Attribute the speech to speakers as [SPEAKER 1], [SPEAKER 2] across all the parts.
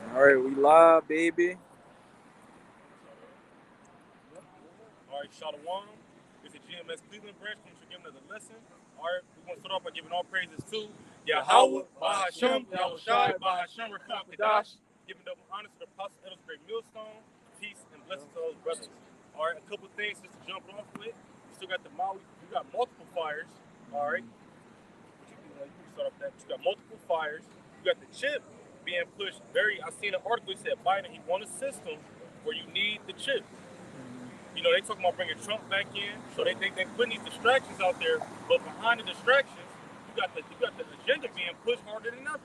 [SPEAKER 1] All right, we live, baby.
[SPEAKER 2] All right, Shalom. This is Gms Cleveland branch. Comes to give another lesson. All right, we're going to start off by giving all praises to Yahweh, Bahashem, Yahushai, Bahashem, Rakam Kadash, giving double honor to the Apostle Elders Great Millstone, peace and blessings to those brothers. All right, a couple of things just to jump off with. We still got the Maui. We got multiple fires. All right, you can start off that. You got multiple fires. You got the chip being pushed. I seen an article that said Biden, he won a system where you need the chip. You know, they talking about bringing Trump back in, so they putting these distractions out there. But behind the distractions, you got the agenda being pushed harder than ever.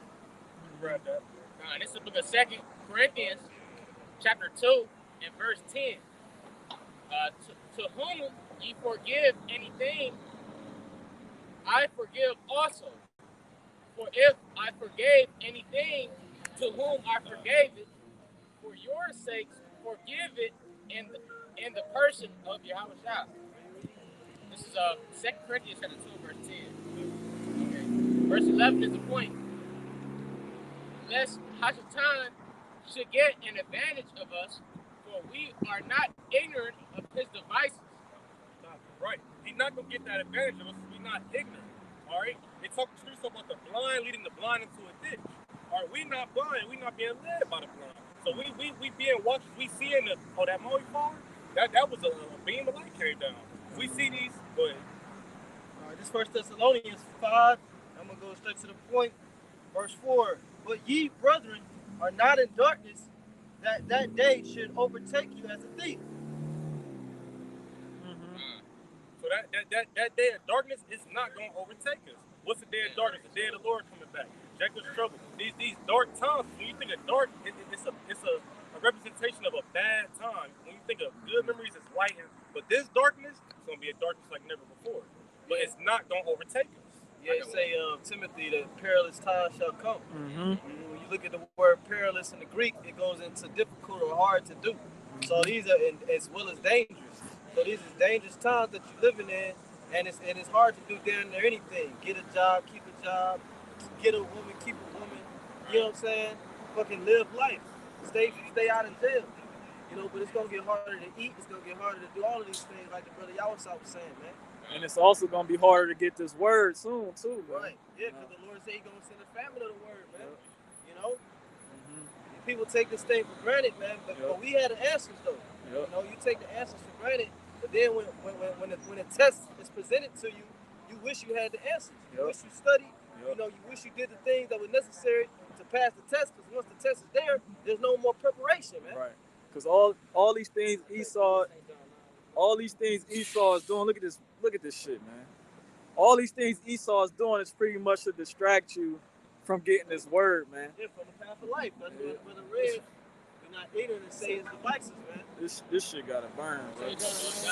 [SPEAKER 2] Grab that.
[SPEAKER 3] This is the book of 2 Corinthians, chapter 2, and verse 10. To whom ye forgive anything, I forgive also. For if I forgave anything to whom I forgave it, for your sakes forgive it in the person of Yahushua. This is 2 Corinthians chapter 2, verse 10. Okay. Verse 11 is the point. Lest Hashatan should get an advantage of us, for we are not ignorant of his devices.
[SPEAKER 2] Right. He's not going to get that advantage of us if we're not ignorant. All right? They talk about the blind leading the blind into a ditch. All right, we not blind. We not being led by the blind. So we being watched. We seeing that Maui fire. That was a beam of light came down. We see these. Go ahead.
[SPEAKER 4] All right, this 1 Thessalonians 5. I'm going to go straight to the point. Verse 4. But ye, brethren, are not in darkness, that day should overtake you as a thief.
[SPEAKER 2] So that day of darkness is not going to overtake us. What's the day of darkness? The day of the Lord coming back. Jacob's trouble. These dark times. When you think of dark, it's a representation of a bad time. When you think of good memories, it's light. But this darkness is going to be a darkness like never before. But it's not going to overtake us.
[SPEAKER 4] Yeah, it say Timothy, the perilous time shall come.
[SPEAKER 1] Mm-hmm.
[SPEAKER 4] When you look at the word perilous in the Greek, it goes into difficult or hard to do. So these are, as well as dangerous. So these are dangerous times that you're living in, and it's hard to do damn near anything. Get a job, keep a job, get a woman, keep a woman. You know what I'm saying? Fucking live life. Stay out of jail. You know, but it's gonna get harder to eat. It's gonna get harder to do all of these things, like the brother Yawasop was saying, man.
[SPEAKER 1] And it's also gonna be harder to get this word soon too, man.
[SPEAKER 4] Right. Yeah, because the Lord said He's gonna send a famine of the word, man. You know. People take this thing for granted, man. But we had the answers though. You know, you take the answers for granted, but then when the test is presented to you, you wish you had the answers. You wish you studied. You know, you wish you did the things that were necessary to pass the test. Because once the test is there, there's no more preparation, man.
[SPEAKER 1] Right. Because all these things Esau is doing. Look at this shit, man. All these things Esau is doing is pretty much to distract you from getting this word, man.
[SPEAKER 4] Yeah, from the path of life. That's what the red. We're not ignorant and say it's devices, man.
[SPEAKER 1] This shit gotta burn, bro.
[SPEAKER 4] I must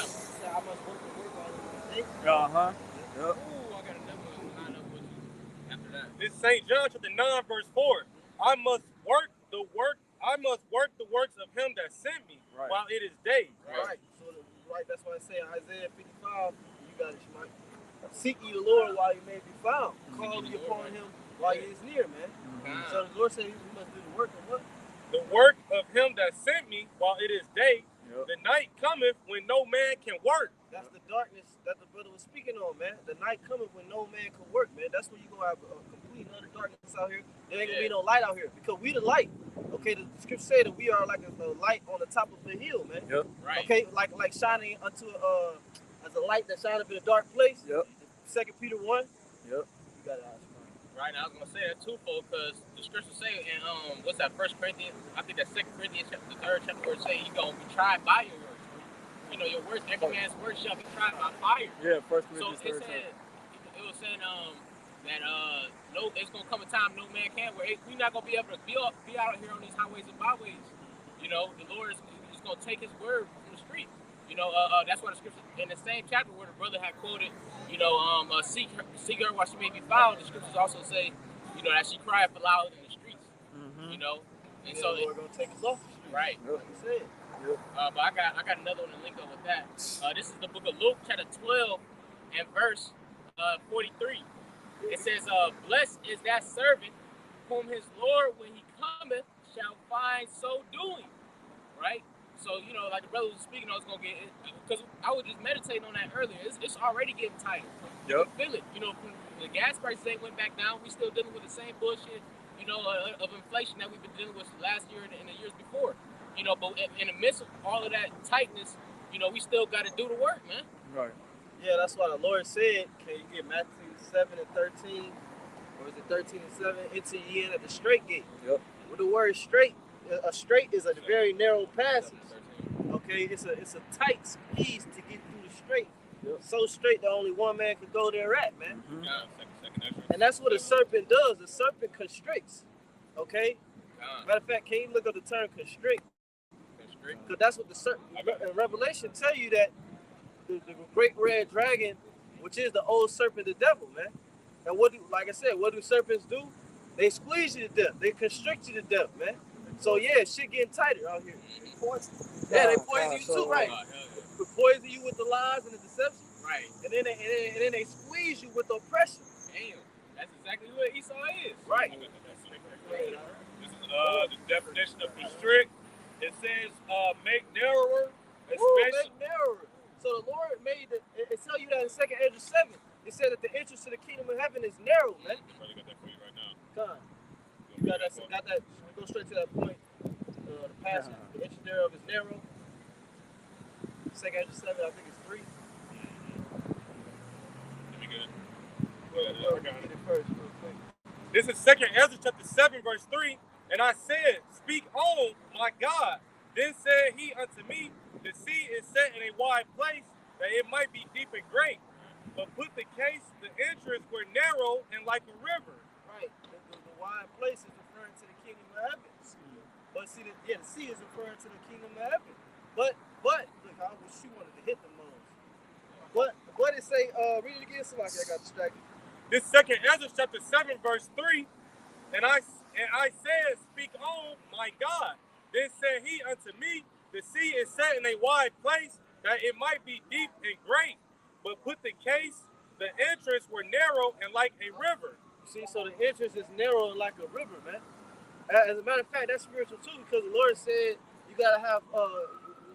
[SPEAKER 4] work all day.
[SPEAKER 1] Yep.
[SPEAKER 3] Ooh, I got another one lined up with you after that.
[SPEAKER 2] This St. John chapter 9, verse 4. I must work the works of him that sent me while it is day.
[SPEAKER 4] Right. So that's why I say Isaiah 55, you got it, Shemai. Seek ye the Lord while he may be found. Call ye upon him while he is near, man. So the Lord said we must do the work of what?
[SPEAKER 2] The work of him that sent me while it is day. The night cometh when no man can work.
[SPEAKER 4] That's the darkness that the brother was speaking on, man. The night cometh when no man can work, man. That's when you're going to have a complete utter darkness out here. There ain't going to be no light out here because we the light. Okay, the scripture say that we are like a light on the top of the hill, man.
[SPEAKER 1] Yep.
[SPEAKER 3] Right.
[SPEAKER 4] Okay, like shining unto as a light that shines up in a dark place.
[SPEAKER 1] Yep.
[SPEAKER 4] 2 Peter 1.
[SPEAKER 1] Yep.
[SPEAKER 4] You got to ask.
[SPEAKER 3] Right, now I was gonna say that twofold because the scripture say in what's that, 1 Corinthians? I think that's 2 Corinthians chapter, the 3rd chapter, where it say you gonna be tried by your words. You know, your words, every man's words shall be tried by fire.
[SPEAKER 1] Yeah, 1
[SPEAKER 3] So
[SPEAKER 1] Corinthians
[SPEAKER 3] it said, it was saying that no, it's gonna come a time no man can where we're not gonna be able to be out here on these highways and byways. You know, the Lord is gonna take His word from the street. You know, that's why the scripture in the same chapter where the brother had quoted, you know, seek her while she may be found. The scriptures also say, you know, that she cried for loud in the streets. You know, and so
[SPEAKER 4] the Lord gonna take us off the street.
[SPEAKER 3] Right.
[SPEAKER 4] Like you said.
[SPEAKER 3] But I got another one to link up with that. This is the book of Luke, chapter 12, and verse 43. It says, "Blessed is that servant whom his Lord, when he cometh, shall find so doing. Right? So, you know, like the brother was speaking, I was going to get it, because I was just meditating on that earlier. It's already getting tighter. You can feel it. You know, the gas prices ain't went back down. We still dealing with the same bullshit, you know, of inflation that we've been dealing with last year and the years before. You know, but in the midst of all of that tightness, you know, we still got to do the work, man.
[SPEAKER 1] Right.
[SPEAKER 4] Yeah, that's why the Lord said, can you get Matthew 7 and 13, or is it 13 and 7, enter ye in at the straight gate.
[SPEAKER 1] Yep.
[SPEAKER 4] With the word straight, a straight is a very narrow passage. Okay, it's a tight squeeze to get through the straight. Yep. So straight that only one man could go there at, man.
[SPEAKER 1] Mm-hmm.
[SPEAKER 4] And that's what a serpent does. The serpent constricts. Okay? Matter of fact, can you look up the term constrict? Because that's what the serpent in Revelation tell you, that the great red dragon, which is the old serpent, the devil, man. And like I said, what do serpents do? They squeeze you to death. They constrict you to death, man. So yeah, shit getting tighter out here. Yeah, they poison you too, right? They poison you with the lies and the deception,
[SPEAKER 3] right?
[SPEAKER 4] And then they squeeze you with oppression.
[SPEAKER 3] Damn, that's exactly what Esau is,
[SPEAKER 4] right?
[SPEAKER 2] This is the definition of constrict. It says make narrower,
[SPEAKER 4] make narrower. So the Lord made it tell you that in 2 Ezra 7. It said that the entrance to the kingdom of heaven is narrow, man.
[SPEAKER 2] I got that for you right now.
[SPEAKER 4] Come on. You got that. Go straight to that point. The passage, the entrance thereof is narrow. 2 Ezra 7, I think it's 3.
[SPEAKER 2] Let me get it.
[SPEAKER 4] Get it first, real quick.
[SPEAKER 2] This is 2 Ezra chapter 7, verse 3. And I said, speak on, my God. Then said he unto me, the sea is set in a wide place, that it might be deep and great. But put the case, the entrance were narrow and like a river.
[SPEAKER 4] Right. The wide place is referring to the kingdom of heaven. But see, the sea is referring to the kingdom of heaven. But look, I wish she wanted to hit the moons. What it say? Read it again, somebody. I got distracted.
[SPEAKER 2] This 2 Ezra chapter 7, verse 3. And I said, speak on, my God. Then said he unto me, the sea is set in a wide place, that it might be deep and great. But put the case, the entrance were narrow and like a river.
[SPEAKER 4] See, so the entrance is narrow and like a river, man. As a matter of fact, that's spiritual too, because the Lord said you gotta have,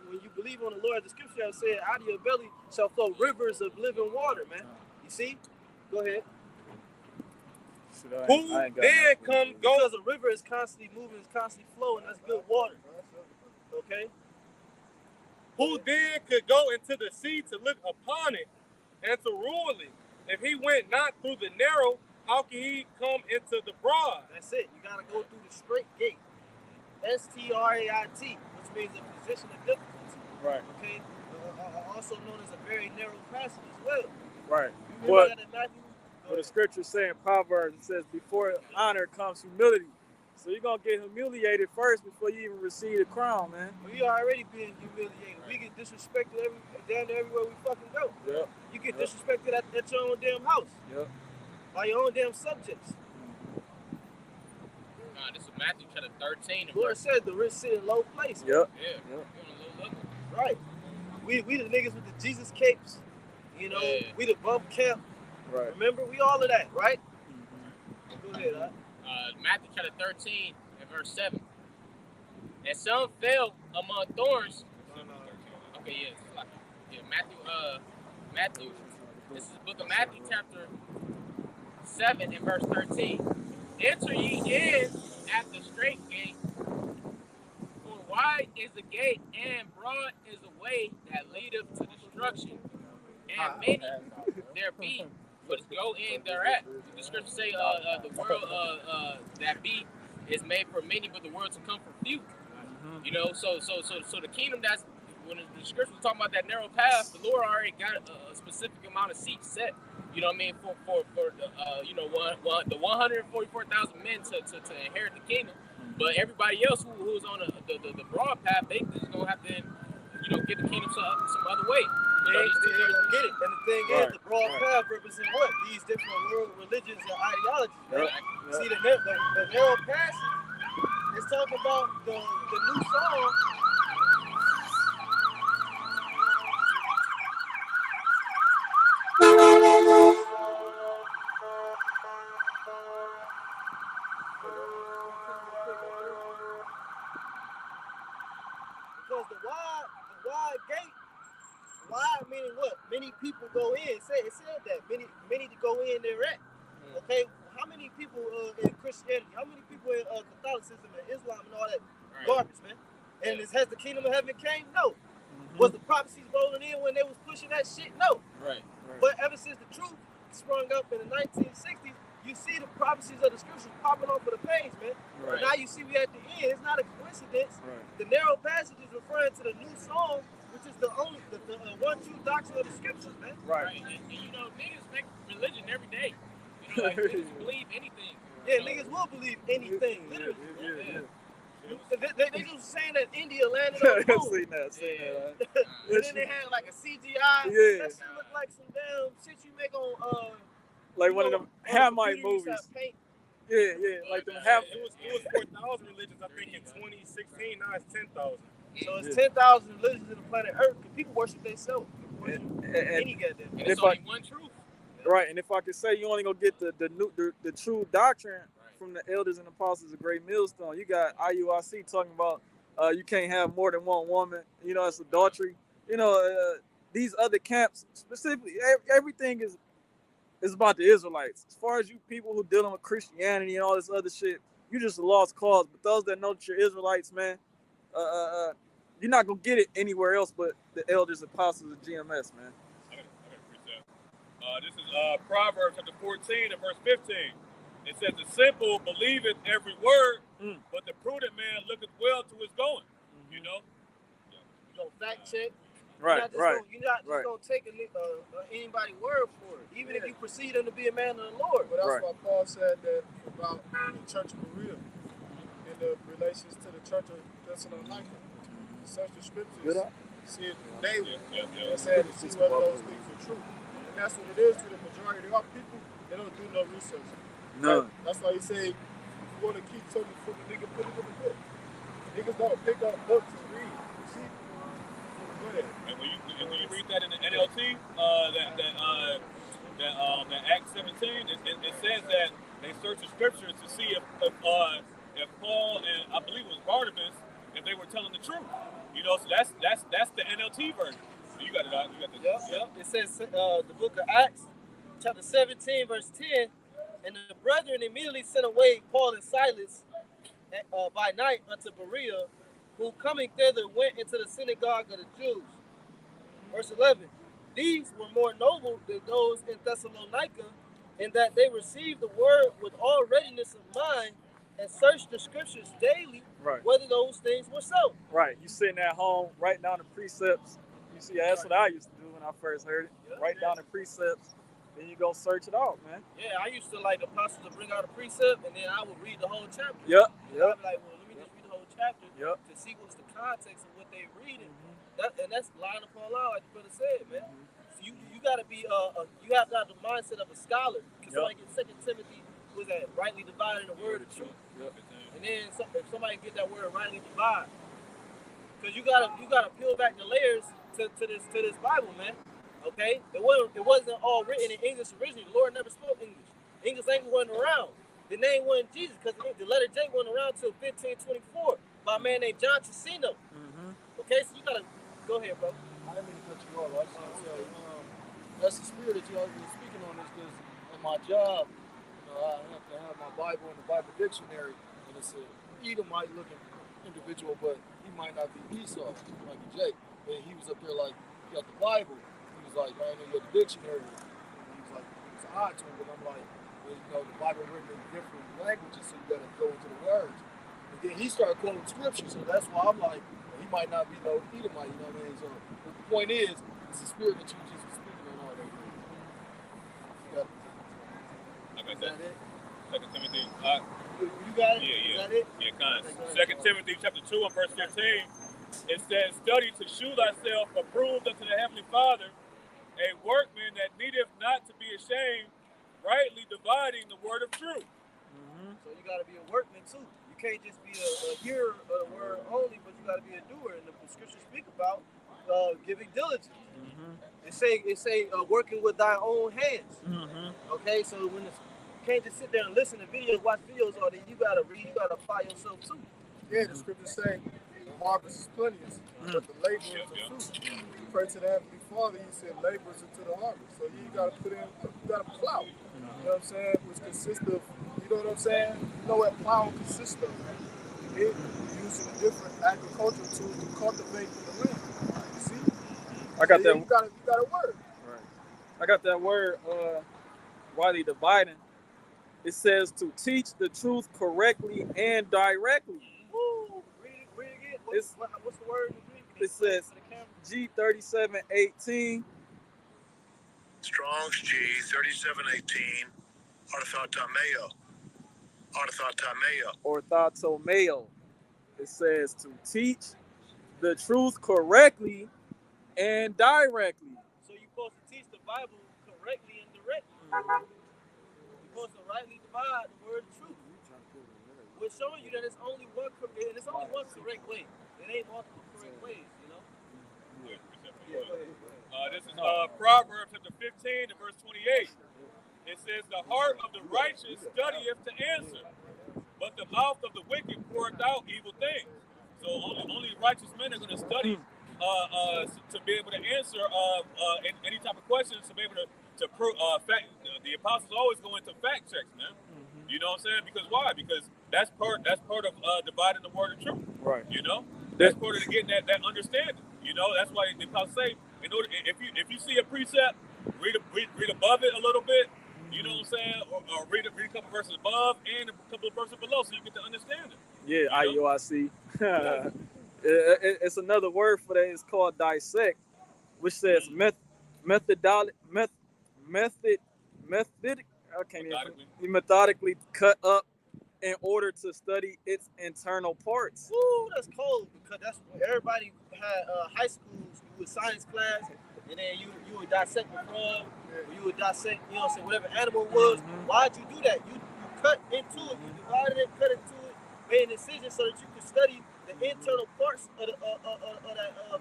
[SPEAKER 4] when you believe on the Lord, the scripture has said, out of your belly shall flow rivers of living water, man. You see? Go ahead.
[SPEAKER 2] Who then come go?
[SPEAKER 4] Because a river is constantly moving, it's constantly flowing, that's good water. Okay?
[SPEAKER 2] Who then could go into the sea to look upon it and to rule it? If he went not through the narrow, how can he come into the broad?
[SPEAKER 4] That's it. You gotta go through the straight gate. S-T-R-A-I-T, which means a position of difficulty.
[SPEAKER 1] Right.
[SPEAKER 4] Okay? Also known as a very narrow passage as well.
[SPEAKER 1] Right.
[SPEAKER 4] You remember that in Matthew?
[SPEAKER 1] What the scripture say in Proverbs, it says, before honor comes humility. So you're going to get humiliated first before you even receive the crown, man.
[SPEAKER 4] We already been humiliated. We get disrespected down there everywhere we fucking go.
[SPEAKER 1] Yep.
[SPEAKER 4] You get disrespected at your own damn house.
[SPEAKER 1] Yep.
[SPEAKER 4] By your own damn subjects.
[SPEAKER 3] This is Matthew chapter 13.
[SPEAKER 4] The Lord said the rich sit in low place.
[SPEAKER 1] Yep.
[SPEAKER 3] Yeah.
[SPEAKER 1] Yep.
[SPEAKER 3] You're on a low level.
[SPEAKER 4] Right. We the niggas with the Jesus capes. You know, we the bump camp.
[SPEAKER 1] Right.
[SPEAKER 4] Remember, we all of that, right? Mm-hmm. Go ahead,
[SPEAKER 3] Matthew chapter 13 and verse 7. And some fell among thorns. Okay, yeah, Matthew. This is the book of Matthew chapter 7 and verse 13. Enter ye in at the straight gate, for wide is the gate and broad is the way that leadeth to destruction, and many there be which go in thereat. The scriptures say the world that be is made for many, but the world to come for few. You know, so the kingdom, that's when the scripture was talking about that narrow path, the Lord already got a specific amount of seats set. You know what I mean, for the 144,000 men to inherit the kingdom. But everybody else who's on the broad path, they just gonna have to, get the kingdom some other way.
[SPEAKER 4] They ain't gonna get it. And the thing is, the broad path represents what? These different world religions and ideologies. Right? Yep. See, the narrow passage is talking about the new song. meaning what? Many people go in. It said that. Many to go in there at. Okay? How many people in Christianity? How many people in Catholicism and Islam and all that garbage, man? And has the kingdom of heaven came? No. Was the prophecies rolling in when they was pushing that shit? No.
[SPEAKER 1] Right.
[SPEAKER 4] But ever since the truth sprung up in the 1960s, you see the prophecies of the scriptures popping off of the page, man. Right. And now you see we at the end. It's not a coincidence. Right. The narrow passage is referring to the new song, which is the only the one true doctrine of the scriptures, man.
[SPEAKER 3] Right. And you know, niggas make religion every day. You know, like niggas believe anything.
[SPEAKER 4] Yeah, niggas will believe anything, literally. Yeah. They just saying that India landed on the moon.
[SPEAKER 1] Seen that.
[SPEAKER 4] And then they had like a CGI.
[SPEAKER 1] Yeah.
[SPEAKER 4] That shit look like some damn shit you make on
[SPEAKER 1] like one of them Hamite movies. Yeah, like them Hamite.
[SPEAKER 2] It was 4,000 religions, I think, in 2016. Now it's 10,000.
[SPEAKER 4] So it's 10,000 religions in the planet Earth. Because people worship themselves. Any goddamn.
[SPEAKER 3] And it's only one truth.
[SPEAKER 1] Right, and if I could say you only gonna get the true doctrine from the elders and apostles of Great Millstone. You got IUIC talking about you can't have more than one woman. You know, it's adultery. You know, these other camps specifically, everything is about the Israelites. As far as you people who dealing with Christianity and all this other shit, you just a lost cause. But those that know that you're Israelites, man, you're not gonna get it anywhere else but the elders and apostles of GMS, man.
[SPEAKER 2] This is Proverbs chapter 14 and verse 15. It says, the simple believeth every word, but the prudent man looketh well to his going. You know?
[SPEAKER 4] You don't fact check.
[SPEAKER 1] Right.
[SPEAKER 4] You're not just going to take anybody's word for it, even if you perceive them to be a man of the Lord.
[SPEAKER 5] But that's why Paul said that about the church of Berea in the relations to the church of Thessalonica. Search the scriptures, see it daily, and said to see whether those things are true. And that's what it is to the majority of our people. They don't do no research.
[SPEAKER 1] No.
[SPEAKER 5] That's why he say, if you want to keep something from the nigga, put it in the book. Niggas don't pick up books and read. You see? Go ahead.
[SPEAKER 2] And when you read that in the NLT, that Acts 17, it says that they searched the scriptures to see if Paul and I believe it was Barnabas, if they were telling the truth. You know, so that's the NLT version. So you got it out. You got this.
[SPEAKER 4] Yep. It says the book of Acts, chapter 17, verse 10. And the brethren immediately sent away Paul and Silas by night unto Berea, who coming thither went into the synagogue of the Jews. Verse 11. These were more noble than those in Thessalonica, in that they received the word with all readiness of mind and searched the scriptures daily, whether those things were so.
[SPEAKER 1] Right. You sitting at home, write down the precepts. You see, that's what I used to do when I first heard it. Write down the precepts. Then you go search it out, man.
[SPEAKER 4] Yeah, I used to like the apostles to bring out a precept, and then I would read the whole chapter.
[SPEAKER 1] Yep.
[SPEAKER 4] I'd be like, well, let me just read the whole chapter to see what's the context of what they reading. That's line upon line, like the brother said, man. So you got to be you have to have the mindset of a scholar. Because somebody get 2 Timothy, was that rightly dividing the word of truth. And then if somebody get that word rightly divided, because you gotta peel back the layers to this Bible, man. Okay, it wasn't all written in English originally. The Lord never spoke English. English language wasn't around. The name wasn't Jesus because the letter J wasn't around until 1524 by a man named John Chicino. Okay, so you gotta go ahead, bro.
[SPEAKER 5] I didn't mean to cut you off. I just want to say that's the spirit that you all been speaking on this because in my job, I have to have my Bible and the Bible dictionary, and it's an Edomite looking individual, but he might not be Esau, like Jake. And he was up there like, you got the Bible. Like, I know you have the dictionary. And he was like, it's odd to him, but I'm like, well, you know, the Bible written in different languages, so you got to go into the words. And then he started quoting scripture, so that's why I'm like, well, he might not be no Edomite, you know what I mean? So but the point is, it's the spirit that you just were speaking on all that.
[SPEAKER 2] Like I said,
[SPEAKER 4] it?
[SPEAKER 2] 2 Timothy.
[SPEAKER 4] You got it?
[SPEAKER 2] Yeah.
[SPEAKER 4] Is that it?
[SPEAKER 2] Yeah, kind of. 2 Timothy chapter 2 and verse 15. It says, study to shew thyself approved unto the Heavenly Father, a workman that needeth not to be ashamed, rightly dividing the word of truth.
[SPEAKER 4] So you got to be a workman too. You can't just be a hearer of the word only, but you got to be a doer. And the scriptures speak about giving diligence. It say working with thy own hands. Okay, so when you can't just sit there and listen to videos, watch videos all day. You got to read. You got to apply yourself too.
[SPEAKER 5] Yeah, the scriptures say the harvest is plenteous, but the laborers are few. Pray to the Heavenly Father, he sent laborers into the harvest. So you got to put in, you got to plow. You know what I'm saying? Which consists of, you know what I'm saying? You know what plowing consists of. It using different agricultural tools to cultivate the land. You see?
[SPEAKER 1] I got
[SPEAKER 5] So,
[SPEAKER 1] that.
[SPEAKER 5] you got a word.
[SPEAKER 1] Right. I got that word. Widely dividing. It says to teach the truth correctly and directly.
[SPEAKER 4] Woo! Read it again. What's the word in Greek?
[SPEAKER 1] It says G3718.
[SPEAKER 6] Strong's G3718.
[SPEAKER 1] Orthotomeo. It says to teach the truth correctly and directly.
[SPEAKER 4] So you're supposed to teach the Bible correctly and directly. You're supposed to rightly divide the word of truth. We're showing you that it's only one correct way. It ain't multiple correct ways, you know?
[SPEAKER 2] This is Proverbs chapter 15 and verse 28. It says, the heart of the righteous studieth to answer, but the mouth of the wicked poureth out evil things. So only righteous men are going to study to be able to answer any type of questions, to be able to prove fact. The apostles always go into fact checks, man. You know what I'm saying? Because why? Because that's part of dividing the word of truth.
[SPEAKER 1] Right.
[SPEAKER 2] You know, that's part of getting that understanding. You know, that's why the apostles say, in order, if you see a precept, read above it a little bit. You know what I'm saying? Or read a couple verses above and a couple of verses below, so you get to understand it.
[SPEAKER 1] Yeah, IUIC. It's another word for that. It's called dissect, which says methodically cut up in order to study its internal parts.
[SPEAKER 4] Woo, that's cold, because that's what everybody had high schools with science class, and then you would dissect the frog, or you would dissect, you know what I'm saying, whatever animal it was. Why'd you do that? You cut into it, you divided it, cut into it, made an incision so that you could study the internal parts of that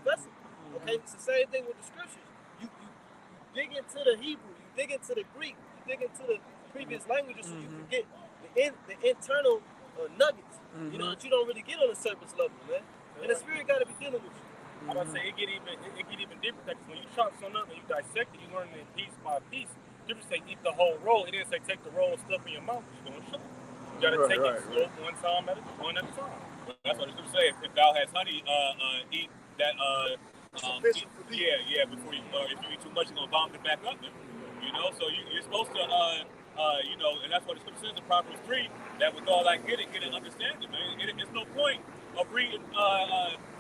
[SPEAKER 4] vessel. Okay, it's the same thing with the scriptures. You dig into the Hebrew, you dig into the Greek, you dig into the previous languages, so you can get the internal nuggets. You know, that you don't really get on the surface level, man. And the spirit got to be dealing with you.
[SPEAKER 2] I was about to say, it get even deeper, because when you chop something up and you dissect it, you learn it piece by piece. Scripture say eat the whole roll. It didn't say take the roll and stuff in your mouth. You're going to choke. You got to take it slow, one at a time. That's what the scripture say. If thou hast honey, eat that. Before you, if you eat too much, you're going to vomit it back up there. You know, so you're supposed to, you know, and that's what the scripture says in Proverbs 3, that with all I get an understanding, man. It's no point of reading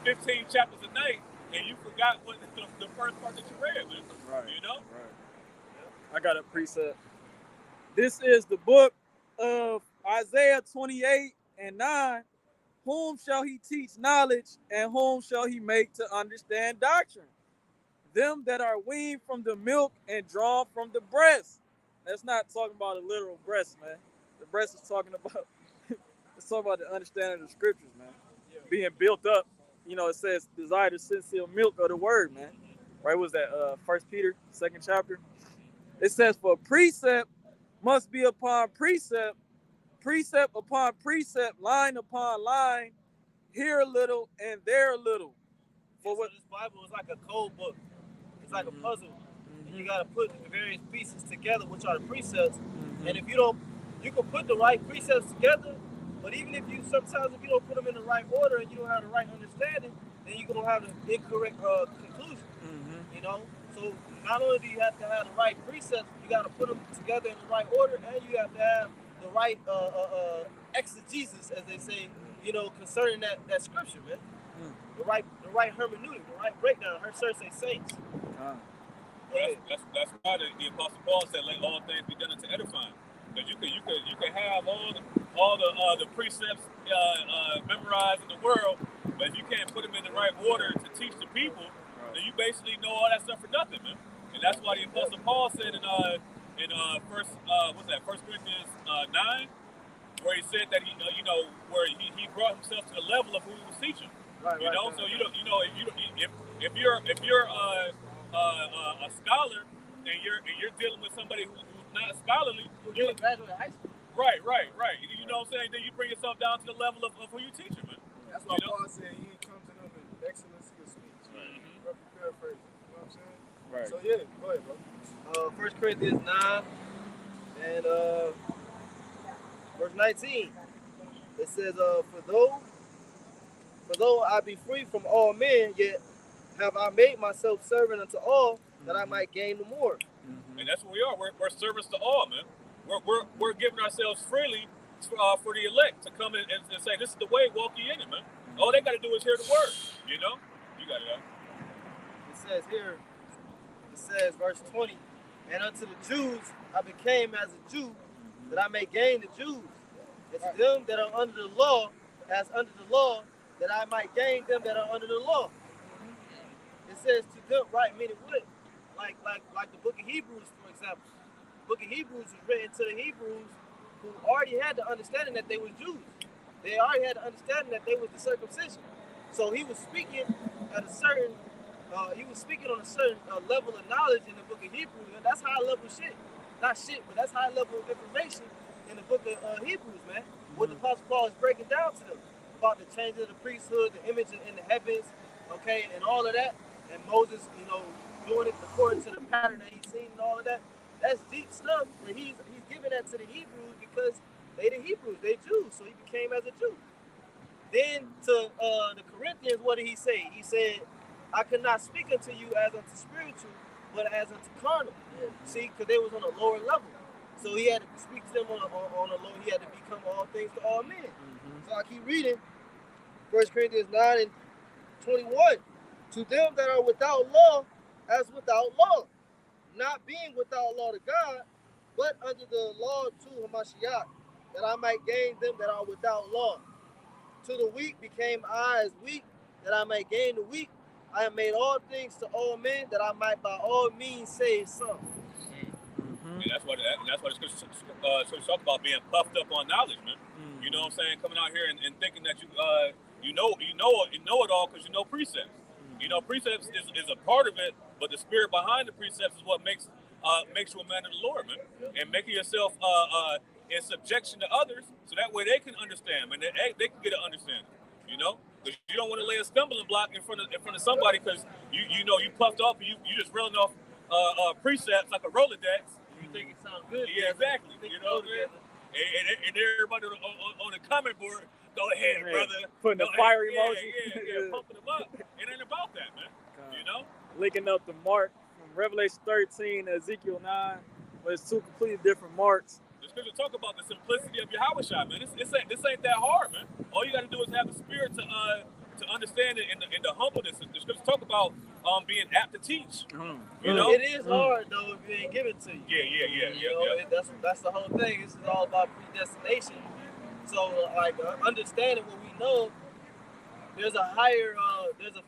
[SPEAKER 2] 15 chapters a night and you forgot what the first part that you read, man. Right. You know?
[SPEAKER 1] Right. I got a precept. This is the book of Isaiah 28:9. Whom shall he teach knowledge, and whom shall he make to understand doctrine? Them that are weaned from the milk and drawn from the breast. That's not talking about a literal breast, man. The breast is talking about it's talking about the understanding of the scriptures, man. Being built up. You know, it says desire the sincere milk of the word, man. Right? What was that 1 Peter 2nd chapter? It says, for precept must be upon precept, precept upon precept, line upon line, here a little and there a little.
[SPEAKER 4] For what this Bible is like a code book. It's like a puzzle. And you got to put the various pieces together, which are the precepts. And if you don't, you can put the right precepts together, but even if you don't put them in the right order and you don't have the right understanding, then you're going to have the incorrect conclusion. You know? So not only do you have to have the right precepts, you got to put them together in the right order, and you have to have the right exegesis, as they say, you know, concerning that scripture, man. The right hermeneutic, the right breakdown. Her church say saints.
[SPEAKER 2] That's why the Apostle Paul said, "Let all things be done unto edifying." Because you can have all the precepts memorized in the world, but if you can't put them in the right order to teach the people, then you basically know all that stuff for nothing, man. And that's why the Apostle Paul said in First Corinthians 9, where he said that where he brought himself to the level of who he was teaching. If you're a scholar and you're dealing with somebody who's not scholarly,
[SPEAKER 4] you didn't graduate high school.
[SPEAKER 2] Right. You know what I'm saying? Then you bring yourself down to the level of who you teaching, man.
[SPEAKER 5] That's why Paul said he comes to them in excellency of speech. Paraphrase. You know what I'm saying?
[SPEAKER 1] Right.
[SPEAKER 5] So yeah, go ahead, bro.
[SPEAKER 4] 1 Corinthians 9 and verse 19. It says, for though I be free from all men, yet have I made myself servant unto all, that I might gain the more.
[SPEAKER 2] And that's what we are. We're servants to all, man. We're giving ourselves freely for the elect to come in and say, this is the way, walk ye in it, man. All they got to do is hear the word, you know? You got it out.
[SPEAKER 4] It says, verse 20, and unto the Jews I became as a Jew, that I may gain the Jews. And to them that are under the law, as under the law, that I might gain them that are under the law. It says to them, right, meaning what? Like the book of Hebrews, for example. The book of Hebrews was written to the Hebrews who already had the understanding that they were Jews. They already had the understanding that they was the circumcision. So he was speaking at a certain, on a certain level of knowledge in the book of Hebrews, and that's high level shit. Not shit, but that's high level information in the book of Hebrews, man. What the Apostle Paul is breaking down to them about the change of the priesthood, the image in the heavens, okay, and all of that. And Moses, doing it according to the pattern that he's seen and all of that. That's deep stuff, but he's giving that to the Hebrews because they the Hebrews, they Jews, so he became as a Jew. Then to the Corinthians, what did he say? He said, I could not speak unto you as unto spiritual, but as unto carnal. See, because they was on a lower level. So he had to speak to them on a low, he had to become all things to all men. So I keep reading 1 Corinthians 9 and 21. To them that are without law, as without law, not being without law to God, but under the law to Hamashiach, that I might gain them that are without law. To the weak became I as weak, that I might gain the weak. I have made all things to all men, that I might by all means save some.
[SPEAKER 2] And that's what the scriptures talk about, being puffed up on knowledge, man. You know what I'm saying? Coming out here and thinking that you know it all because you know precepts. You know, precepts is a part of it, but the spirit behind the precepts is what makes you a man of the Lord, man. And making yourself in subjection to others, so that way they can understand, and they can get an understanding. You know, because you don't want to lay a stumbling block in front of somebody because you puffed up and you just reeling off precepts like a Rolodex.
[SPEAKER 4] You think it sounds good?
[SPEAKER 2] Yeah, exactly. You know what I mean? And everybody on the comment board, go ahead, brother.
[SPEAKER 1] Putting the fire emoji.
[SPEAKER 2] Yeah, pumping them up. It ain't about that, man. You know?
[SPEAKER 1] Linking up the mark from Revelation 13 to Ezekiel 9, but it's two completely different marks.
[SPEAKER 2] The scripture talk about the simplicity of Yahweh, man. This ain't that hard, man. All you got to do is have the spirit to understand it in the humbleness. The scripture talk about being apt to teach. You know?
[SPEAKER 4] It is hard though if it ain't given to you.
[SPEAKER 2] Yeah.
[SPEAKER 4] That's the whole thing. This is all about predestination. So understanding what we know, there's a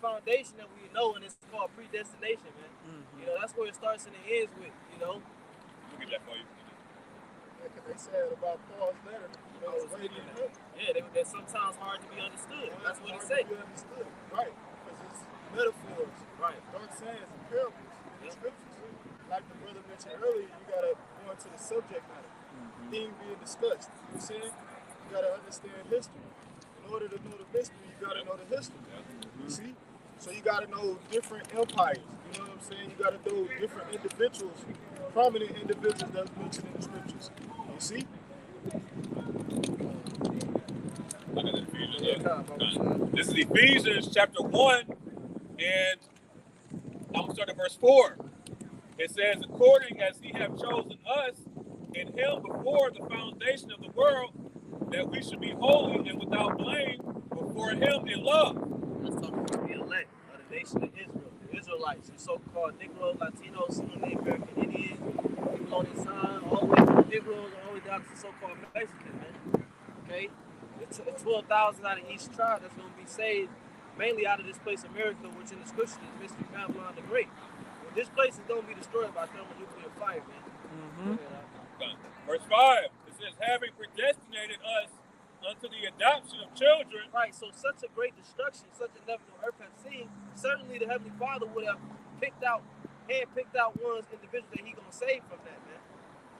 [SPEAKER 4] foundation that we know, and it's called predestination, man. You know, that's where it starts and it ends with.
[SPEAKER 2] We'll get that for you.
[SPEAKER 5] Because they said about Paul's letter,
[SPEAKER 4] they're sometimes hard to be understood. That's what he said.
[SPEAKER 5] Understood, right? Because it's metaphors,
[SPEAKER 4] right?
[SPEAKER 5] Dark sayings and parables in the scriptures. Like the brother mentioned earlier, you gotta go into the subject matter, theme being discussed. You know what I'm saying? You gotta understand history. In order to know the mystery, you gotta know the history. You see? So you gotta know different empires. You know what I'm saying? You gotta know different individuals, prominent individuals that's mentioned in the scriptures. You see?
[SPEAKER 2] Look at the Ephesians. This is Ephesians chapter 1, and I'm going to start at verse 4. It says, according as he have chosen us in him before the foundation of the world, that we should be holy and without blame before him in love.
[SPEAKER 4] Let's talk about the elect of the nation of Israel, the Israelites, the so-called Negro, Latinos, some of the American Indians, people on this side, all the way from the Negroes, all the way down to the so-called Mexicans, man. Okay? It's 12,000 out of each tribe that's going to be saved, mainly out of this place, America, which in the scriptures is Mystery Babylon the Great. Well, this place is going to be destroyed by thermonuclear fire, man.
[SPEAKER 2] Verse 5, it says, having predestinated us unto the adoption of children.
[SPEAKER 4] Right, so such a great destruction, such a never no earth has seen, certainly the Heavenly Father would have hand-picked out ones, individuals that he going to save from that, man.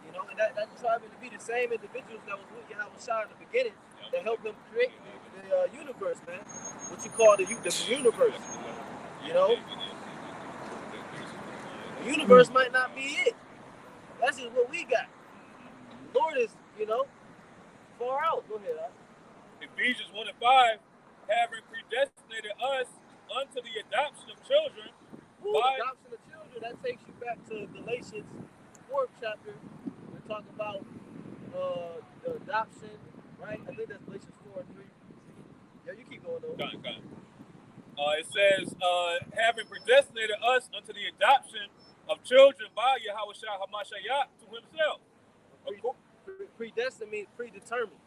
[SPEAKER 4] You know, and that tribe to be the same individuals that was with Yahweh Shai in the beginning that helped them create the universe, man. What you call the universe, you know? universe might not be it. That's just what we got. The Lord is, far out. Go ahead.
[SPEAKER 2] Ephesians 1 and 5, having predestinated us unto the adoption of children.
[SPEAKER 4] Adoption of children, that takes you back to Galatians 4th chapter. We're talking about the adoption, right? I think that's Galatians 4 and 3. Yeah, you keep going though.
[SPEAKER 2] Got it. It says, having predestinated us unto the adoption of children by Yahweh Shah Hamashiach to himself.
[SPEAKER 4] Predestined means predetermined.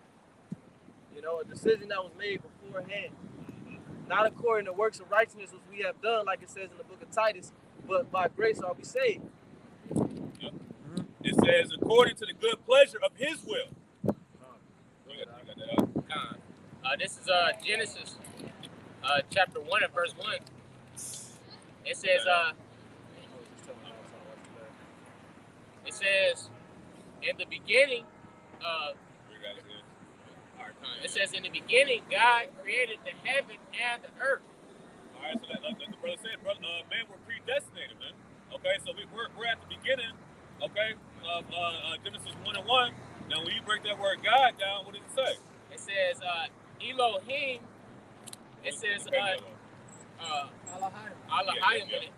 [SPEAKER 4] A decision that was made beforehand. Not according to works of righteousness which we have done, like it says in the book of Titus, but by grace are we saved.
[SPEAKER 2] Yep. It says, according to the good pleasure of his will. Go ahead, you got that out.
[SPEAKER 3] This is Genesis chapter 1 and verse 1. It says, in the beginning, it says, in the beginning, God created the heaven and the earth.
[SPEAKER 2] All right, so like the brother said, man, we're predestinated, man. Okay, so we're at the beginning, okay, of Genesis 1 and 1. Now, when you break that word God down, what does it say?
[SPEAKER 3] It says, Elohim. It says, Elohim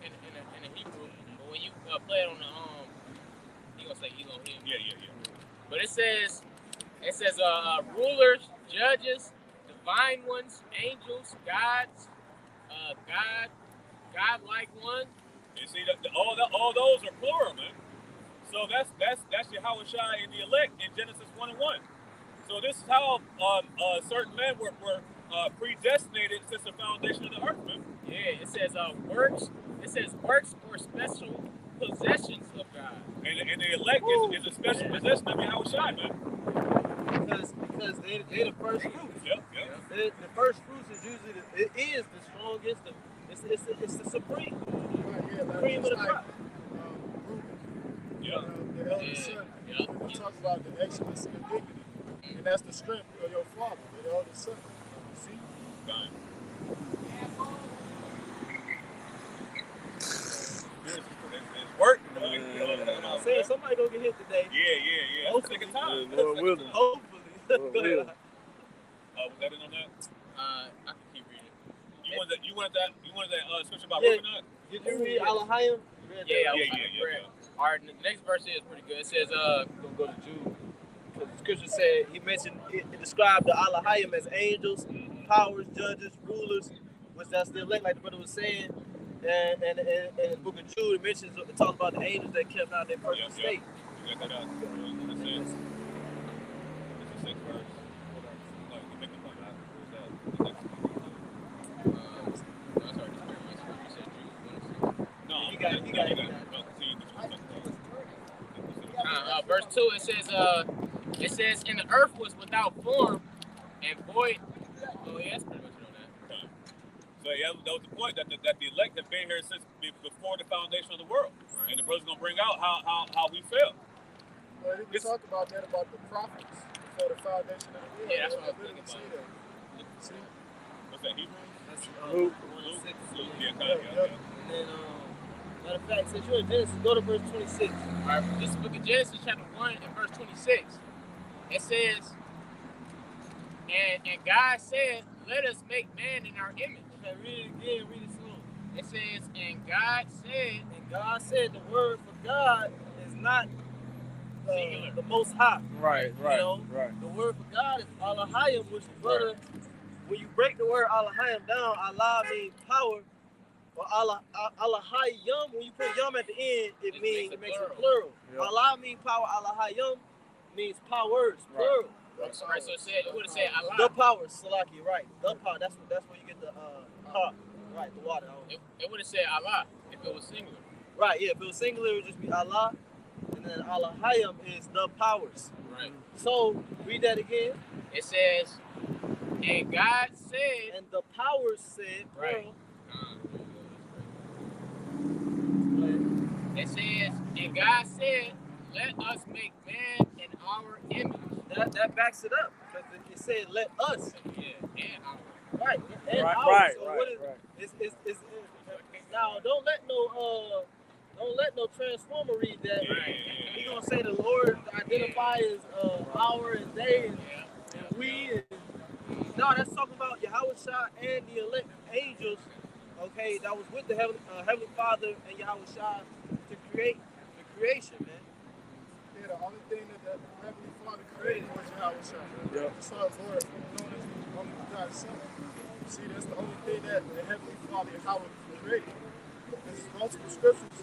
[SPEAKER 3] in the Hebrew. But when you play it on the, you gonna say Elohim.
[SPEAKER 2] Yeah.
[SPEAKER 3] But it says, rulers, judges, divine ones, angels, gods, God-like one.
[SPEAKER 2] You see, all those are plural, man. So that's Yahweh Shai and the elect in Genesis 1 and 1. So this is how certain men were predestinated since the foundation of the earth, man.
[SPEAKER 3] Yeah, it says works. It says works or special possessions of God.
[SPEAKER 2] And the elect is a special possession of Yahweh Shai, man.
[SPEAKER 4] Because they're the first fruits.
[SPEAKER 2] Yep.
[SPEAKER 4] The first fruits is usually the strongest. It's the supreme. Cream of the crop.
[SPEAKER 5] The eldest son. We talk about the excellence and the dignity. And that's the strength of your father, the eldest son. See?
[SPEAKER 2] Fine. It's working, man.
[SPEAKER 4] I'm saying somebody gonna get hit today.
[SPEAKER 2] Yeah.
[SPEAKER 4] Hopefully.
[SPEAKER 2] Take time.
[SPEAKER 1] Lord willing.
[SPEAKER 4] Hopefully.
[SPEAKER 1] Lord willing.
[SPEAKER 2] Was that it on that?
[SPEAKER 3] I can keep reading.
[SPEAKER 2] You wanted that scripture about
[SPEAKER 4] Yeah.
[SPEAKER 2] working on?
[SPEAKER 4] Did you read Elohim?
[SPEAKER 3] Yeah. All right, the next verse is pretty good. It says,
[SPEAKER 4] We're gonna go to Jude. Because the scripture said it described the Elohim as angels, powers, judges, rulers, which that's the elect, like the brother was saying. And in the book of Jude, it talks about the angels that kept out their perfect state.
[SPEAKER 2] You got that out. It says, it's the 6th verse. No, you make the point out. What is that?
[SPEAKER 4] You got it.
[SPEAKER 3] Verse 2, it says, and the earth was without form and void. Oh, yeah, that's pretty much on that.
[SPEAKER 2] So yeah, that was the point that the elect have been here since before the foundation of the world, right. And the brother's gonna bring out how we fell.
[SPEAKER 5] Well, we talk about that about the prophets before the foundation of the world.
[SPEAKER 3] Yeah, that's what I was thinking about.
[SPEAKER 5] See?
[SPEAKER 2] What's that, Hebrew?
[SPEAKER 4] That's
[SPEAKER 1] Luke.
[SPEAKER 4] 1:6.
[SPEAKER 2] Yeah.
[SPEAKER 4] And then, matter of fact, since you're in Genesis, go to verse 26.
[SPEAKER 3] All right, this is the book of Genesis, chapter 1 and verse 26. It says, and God said, let us make man in our image.
[SPEAKER 4] Okay, read it again, read it slow.
[SPEAKER 3] It says, and God said,
[SPEAKER 4] the word for God is not the most high.
[SPEAKER 1] Right.
[SPEAKER 4] Right. The word for God is Elohim, which brother, when you break the word Elohim down, Allah means power. Or Elohim, when you put yum at the end, it makes it plural.
[SPEAKER 1] Yep.
[SPEAKER 4] Allah means power, Elohim means powers, plural.
[SPEAKER 3] Right, so it would have said Allah.
[SPEAKER 4] The power, Salaki, right. The power, that's where you get the right, the water.
[SPEAKER 3] It would have said Allah if it was singular.
[SPEAKER 4] Right, yeah, if it was singular, it would just be Allah. And then Elohim is the powers.
[SPEAKER 3] Right.
[SPEAKER 4] So, read that again.
[SPEAKER 3] It says, and God said.
[SPEAKER 4] And the powers said,
[SPEAKER 3] right. It says, and God said, let us make man in our image.
[SPEAKER 4] That backs it up. Because it said, let us.
[SPEAKER 3] Yeah, and our.
[SPEAKER 4] Right. And
[SPEAKER 1] Right.
[SPEAKER 4] ours.
[SPEAKER 1] Right.
[SPEAKER 4] So what is, it's now don't let no don't let no transformer read that. He gonna say the Lord identify as hour and day and we. No, that's talking about Yahweh Shah and the elect angels, okay, that was with the Heavenly Father and Yahweh Shah to create the creation, man.
[SPEAKER 5] Yeah, the only thing that the Heavenly Father created was Yahweh Shah.
[SPEAKER 1] Yeah.
[SPEAKER 5] The Son, Lord, known as the only begotten Son. See, that's the only thing that the Heavenly Father Yahweh created. There's multiple scriptures,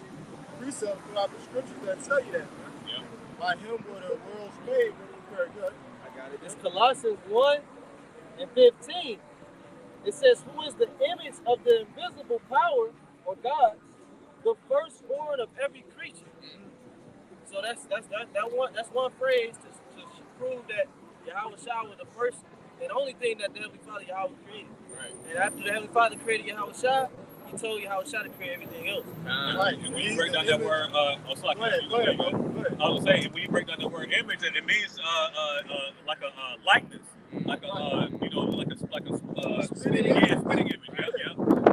[SPEAKER 5] precepts throughout the scriptures that tell you that, man.
[SPEAKER 2] Yeah.
[SPEAKER 5] By him were the worlds made, when it was very good.
[SPEAKER 4] I got it. It's Colossians 1:15. It says, who is the image of the invisible power, or God, the firstborn of every creature. So that's one phrase to prove that Yahweh Shah was the first and only thing that the Heavenly Father Yahweh created.
[SPEAKER 3] Right.
[SPEAKER 4] And after the Heavenly Father created Yahweh Shah, he told Yahweh Shah to create everything else.
[SPEAKER 5] Right.
[SPEAKER 2] And when you break down that word,
[SPEAKER 5] Go ahead, bro. Go ahead.
[SPEAKER 2] I was saying, when you break down the word image, it means like a likeness, like a spitting image.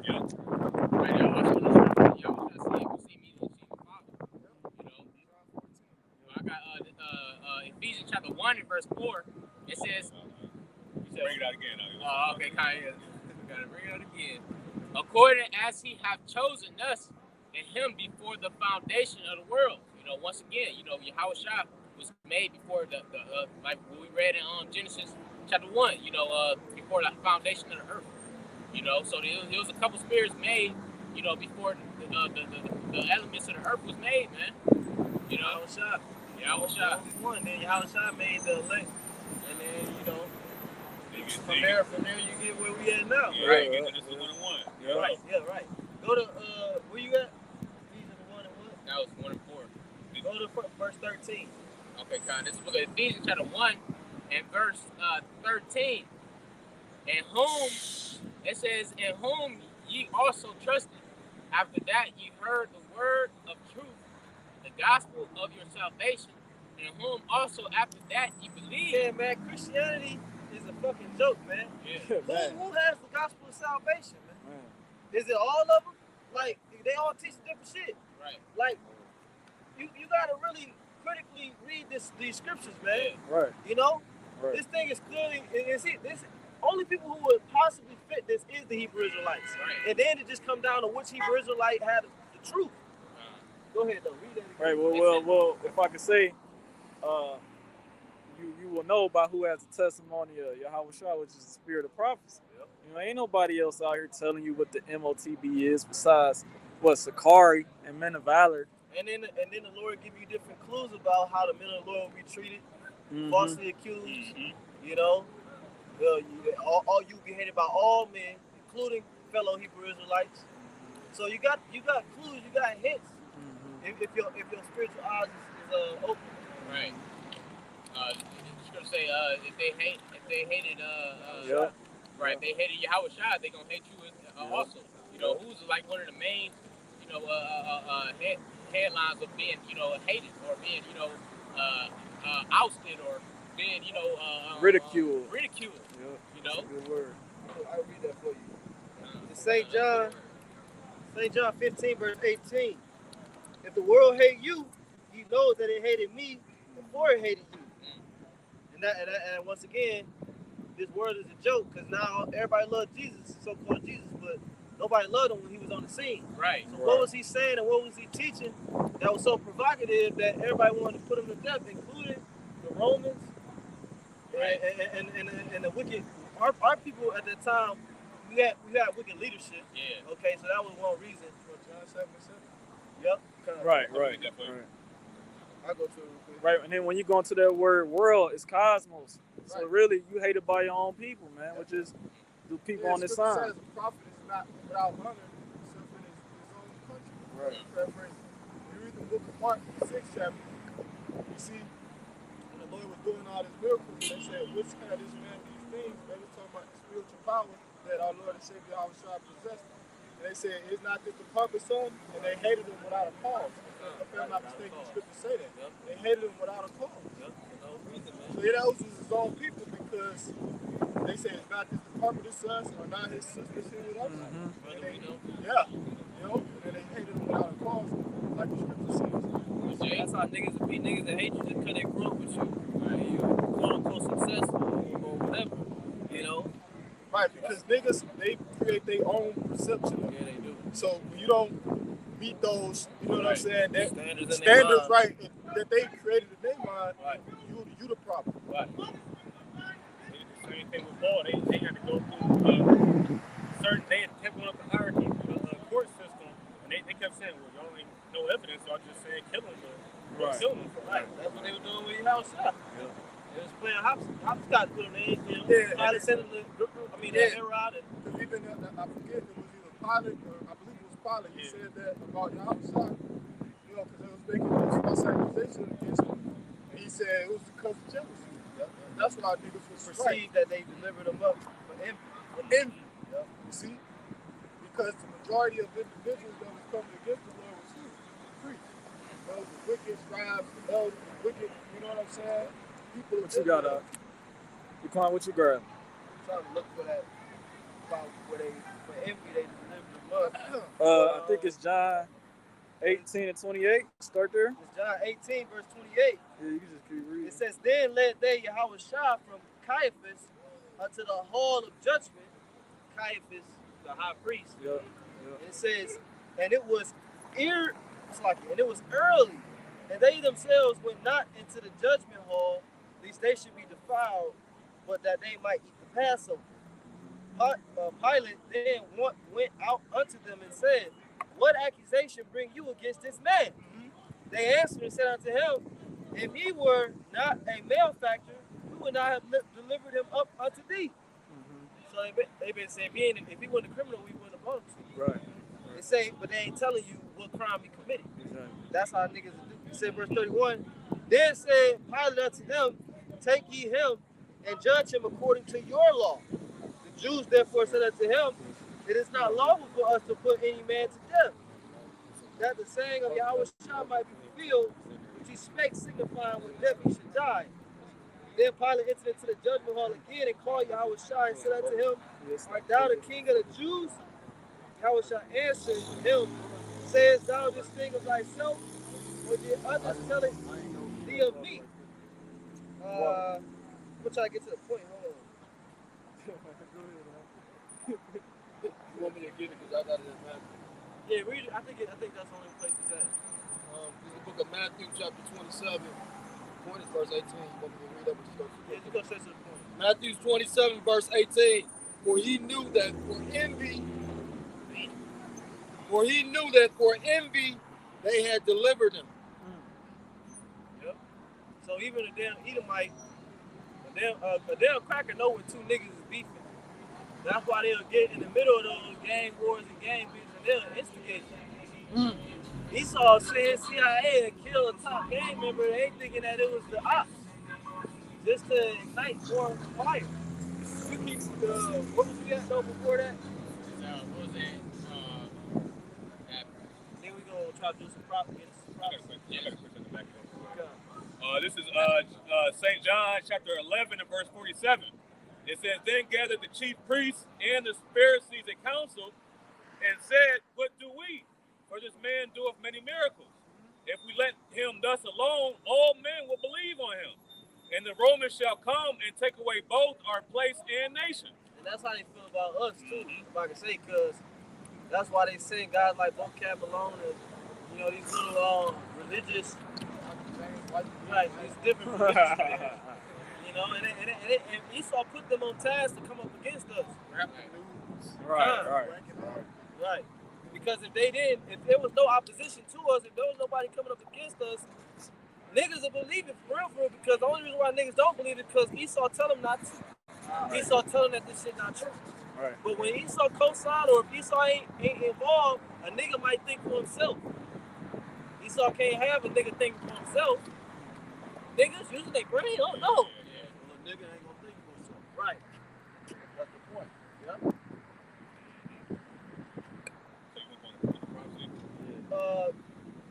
[SPEAKER 2] Yeah.
[SPEAKER 3] Right now, I told you, y'all was trying to see me, you'll see the Father. I got Ephesians chapter 1 and verse 4. It says,
[SPEAKER 2] Bring it out again.
[SPEAKER 3] okay, Kanye, gotta bring it out again. According as he hath chosen us in him before the foundation of the world. Once again, Yahweh Shah was made before the like what we read in Genesis chapter 1, before the foundation of the earth. So there was a couple spirits made, before the elements of the earth was made, man.
[SPEAKER 4] Yahweh Shah.
[SPEAKER 3] Yahweh Shah.
[SPEAKER 4] One, then Yahweh Shah made the elect. And then, from there you get where we at now.
[SPEAKER 2] Yeah, right. This is 1 and 1.
[SPEAKER 1] Yeah.
[SPEAKER 4] Right, yeah, right. Go to, where you at? Ephesians 1 and what?
[SPEAKER 3] That was 1 and 4.
[SPEAKER 4] Go to verse 13.
[SPEAKER 3] Okay, Con. This is book of Ephesians chapter 1 and verse 13. In whom, it says, in whom ye also trusted. After that ye heard the word of truth, the gospel of your salvation. In whom also after that ye believed.
[SPEAKER 4] Yeah, man, Christianity is a fucking joke, man.
[SPEAKER 3] Yeah.
[SPEAKER 4] Who has the gospel of salvation, man? Is it all of them? Like, they all teach different shit.
[SPEAKER 3] Right.
[SPEAKER 4] Like, you gotta really critically read these scriptures, man.
[SPEAKER 1] Right. Right.
[SPEAKER 4] This thing is clearly, this only people who would possibly fit this is the Hebrew Israelites.
[SPEAKER 3] Right.
[SPEAKER 4] And then it just comes down to which Hebrew Israelite had the truth. Go ahead, though. Read that again.
[SPEAKER 1] Right. Well. If I could say, you will know by who has the testimony of Yahweh Shah, which is the spirit of prophecy. Yep. Ain't nobody else out here telling you what the MOTB is besides Sakari and Men of Valor.
[SPEAKER 4] And then the Lord give you different clues about how the men of the Lord will be treated, falsely accused. All you be hated by all men, including fellow Hebrew Israelites. So you got clues, you got hints. If your spiritual eyes is open.
[SPEAKER 3] Right. Just gonna say if they hated right, if they hated Yahweh Shah, they gonna hate you also. Who's like one of the main headlines of being hated or being ousted or being
[SPEAKER 1] ridiculed.
[SPEAKER 3] Ridiculed.
[SPEAKER 1] Yeah. That's a good word.
[SPEAKER 5] I'll read that for you.
[SPEAKER 4] In St. John 15 verse 18. If the world hate you, you know that it hated me before it hated you. And once again, this word is a joke because now everybody loves Jesus, so-called Jesus, but nobody loved him when he was on the scene.
[SPEAKER 3] Right.
[SPEAKER 4] So what was he saying and what was he teaching that was so provocative that everybody wanted to put him to death, including the Romans and the wicked. Our people at that time, we had wicked leadership.
[SPEAKER 3] Yeah.
[SPEAKER 4] Okay, so that was one reason.
[SPEAKER 5] John 7:7.
[SPEAKER 4] Yep.
[SPEAKER 1] Right.
[SPEAKER 5] I go to
[SPEAKER 1] Right, and then when you go into that word world, it's cosmos. So really, you hated by your own people, man, which is the people on this side.
[SPEAKER 5] Says a prophet is not without honor except in his own country.
[SPEAKER 1] Right.
[SPEAKER 5] Paraphrase. You read the book of Mark, the 6th chapter. You see, when the Lord was doing all his miracles, they said, which had this man these things? They was talking about the spiritual power that our Lord and Savior Yahweh Shah possessed. And they said, is not this the prophet's son? And they hated him without a cause. If I'm not mistaken, the scripture say that. They hated him without a cause. So those was his own people because they said it's not just the prophet's son or not his sister, with us. And they, and they hated him without a cause. like the scripture says.
[SPEAKER 4] That's how niggas be niggas that hate you just because they grew up with you. Right? You quote unquote successful or whatever. You know?
[SPEAKER 5] Right, because niggas, they create their own perception of it.
[SPEAKER 4] Yeah, they do.
[SPEAKER 5] So when you don't meet those, you know what I'm saying, that
[SPEAKER 4] Standards in
[SPEAKER 5] standards,
[SPEAKER 4] their mind.
[SPEAKER 5] right, that they created in their mind,
[SPEAKER 2] Right.
[SPEAKER 5] you the problem.
[SPEAKER 2] Right. They did the same thing with Paul. They had to go through certain, they had kept going up the hierarchy, the court system, and they kept saying, well, y'all ain't no evidence, y'all just saying kill him, but kill him for life.
[SPEAKER 4] That's what they were doing with your house shot.
[SPEAKER 2] Yeah.
[SPEAKER 4] They was playing hopscotch with them. They,
[SPEAKER 5] Yeah.
[SPEAKER 4] Pilate sent them the air out.
[SPEAKER 5] Because even, I forget, it was either Pilate, or I believe it was Pilate, he said that about Yahushua, you know, because it was making this false accusation against him. And he said it was because of jealousy. That's why niggas was
[SPEAKER 4] Perceived that they delivered them up for envy.
[SPEAKER 5] envy. You see? Because the majority of individuals that was coming against the Lord was free. Those the wicked scribes, the elders, the wicked, you know what I'm saying? People
[SPEAKER 1] What you got, Yquan, what you grab?
[SPEAKER 4] I'm trying to look for that about where they, for envy, they delivered them up.
[SPEAKER 1] I think it's John 18 and 28. Start there.
[SPEAKER 4] It's John 18, verse 28.
[SPEAKER 1] Yeah, you can just keep reading.
[SPEAKER 4] It says, then led they Yahushua from Caiaphas unto the hall of judgment. Caiaphas, the high priest.
[SPEAKER 1] Yeah.
[SPEAKER 4] It says, and it was early, and they themselves went not into the judgment hall, lest they should be defiled, but that they might eat the Passover. Pilate then went out unto them and said, what accusation bring you against this man? They answered and said unto him, if he were not a malefactor, we would not have delivered him up unto thee. So they've been saying, if he wasn't a criminal, we wouldn't have brought him to you.
[SPEAKER 1] Right.
[SPEAKER 4] They say, but they ain't telling you what crime he committed.
[SPEAKER 1] Exactly.
[SPEAKER 4] That's how niggas do. He said, verse 31, then said Pilate unto them, take ye him and judge him according to your law. The Jews therefore said unto him, it is not lawful for us to put any man to death, that the saying of Yahushua might be fulfilled, which he spake, signifying with death he should die. Then Pilate entered into the judgment hall again and called Yahushua and said unto him, art thou the king of the Jews? Yahushua answered him, sayest thou this thing of thyself, or did others tell it thee of me? I'm trying to get to the point. Hold on.
[SPEAKER 5] You want me to get it because I got it in Matthew.
[SPEAKER 4] Yeah, read it. I think that's the only place it's at.
[SPEAKER 5] This is the book of Matthew, chapter 27. Point is verse 18. You want me to read that?
[SPEAKER 4] Yeah, just go straight to the point.
[SPEAKER 5] Matthew 27, verse 18. For he knew that for envy they had delivered him.
[SPEAKER 4] Yep. So even a damn Edomite, a damn cracker know when two niggas is beefing. That's why they'll get in the middle of those gang wars and gang beefs and they'll instigate them. Esau said CIA and kill a top gang member. They thinking that it was the ops, just to ignite more fire. We keep what was we at though before that?
[SPEAKER 3] What was it?
[SPEAKER 4] Then we gonna try to do some propaganda.
[SPEAKER 2] I got a question in the back there. This is St. John chapter 11 and verse 47. It says, then gathered the chief priests and the Pharisees a council and said, what do we? For this man doeth many miracles. If we let him thus alone, all men will believe on him. And the Romans shall come and take away both our place and nation.
[SPEAKER 4] And that's how they feel about us too, if I can say, because that's why they send guys like vocab alone and, you know, these little religious, right, these different religious you know, and Esau put them on task to come up against us. Right. Because if there was no opposition to us, if there was nobody coming up against us, niggas will believe it for real, because the only reason why niggas don't believe it is because Esau tell them not to. Esau tell them that this shit not true.
[SPEAKER 1] Right.
[SPEAKER 4] But when Esau co-sign or if Esau ain't involved, a nigga might think for himself. Esau can't have a nigga think for himself. Niggas using their brain, oh no.
[SPEAKER 5] Well, a nigga ain't gonna think for himself.
[SPEAKER 4] Right.
[SPEAKER 5] That's the point.
[SPEAKER 4] Yep.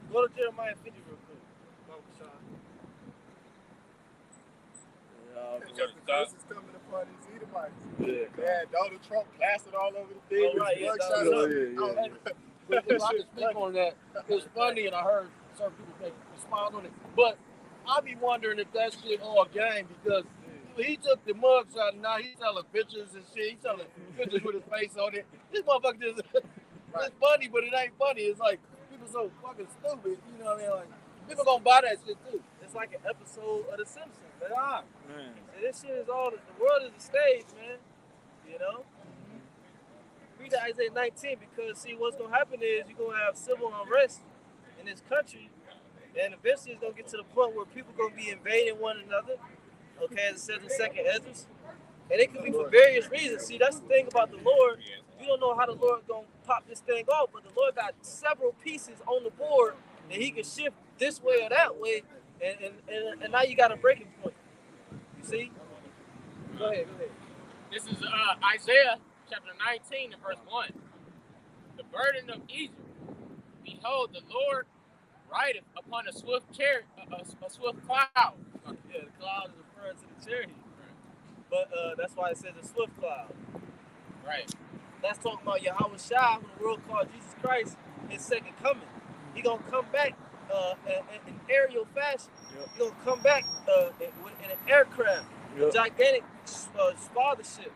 [SPEAKER 4] Go to Jeremiah 50 real quick.
[SPEAKER 1] Yeah,
[SPEAKER 5] This is coming upon these Edomites. like,
[SPEAKER 1] Yeah.
[SPEAKER 5] man, Donald Trump blasted all over the thing.
[SPEAKER 4] Oh, right, yeah,
[SPEAKER 5] Mugshot.
[SPEAKER 1] yeah.
[SPEAKER 5] But if I can speak on that, it's funny, and I heard certain people make smile on it. But I be wondering if that shit all game because he took the mugshot and now he's selling pictures and shit. He's selling pictures with his face on it. This motherfucker just it's funny, but it ain't funny. It's like people so fucking stupid. You know what I mean? Like people gonna buy that shit too.
[SPEAKER 4] It's like an episode of The Simpsons, man.
[SPEAKER 1] Man.
[SPEAKER 4] So this shit is all, the world is a stage, man. You know? Read Isaiah 19 because, see, what's going to happen is you're going to have civil unrest in this country, and eventually it's going to get to the point where people going to be invading one another, okay, as it says in 2nd Ezra. And it could be for various reasons. See, that's the thing about the Lord. You don't know how the Lord going to pop this thing off, but the Lord got several pieces on the board that he can shift this way or that way, and now you got a breaking point. You see? Go ahead.
[SPEAKER 3] This is Isaiah chapter 19 and verse 1. The burden of Egypt. Behold, the Lord rideth upon a swift chariot, a swift cloud.
[SPEAKER 4] Yeah, the cloud is referring to the chariot. But that's why it says a swift cloud.
[SPEAKER 3] Right.
[SPEAKER 4] That's talking about Yahweh Shai, who the world called Jesus Christ, his second coming. He gonna come back in aerial fashion.
[SPEAKER 1] Yep.
[SPEAKER 4] He gonna come back in an aircraft,
[SPEAKER 1] Yep.
[SPEAKER 4] a gigantic fathership.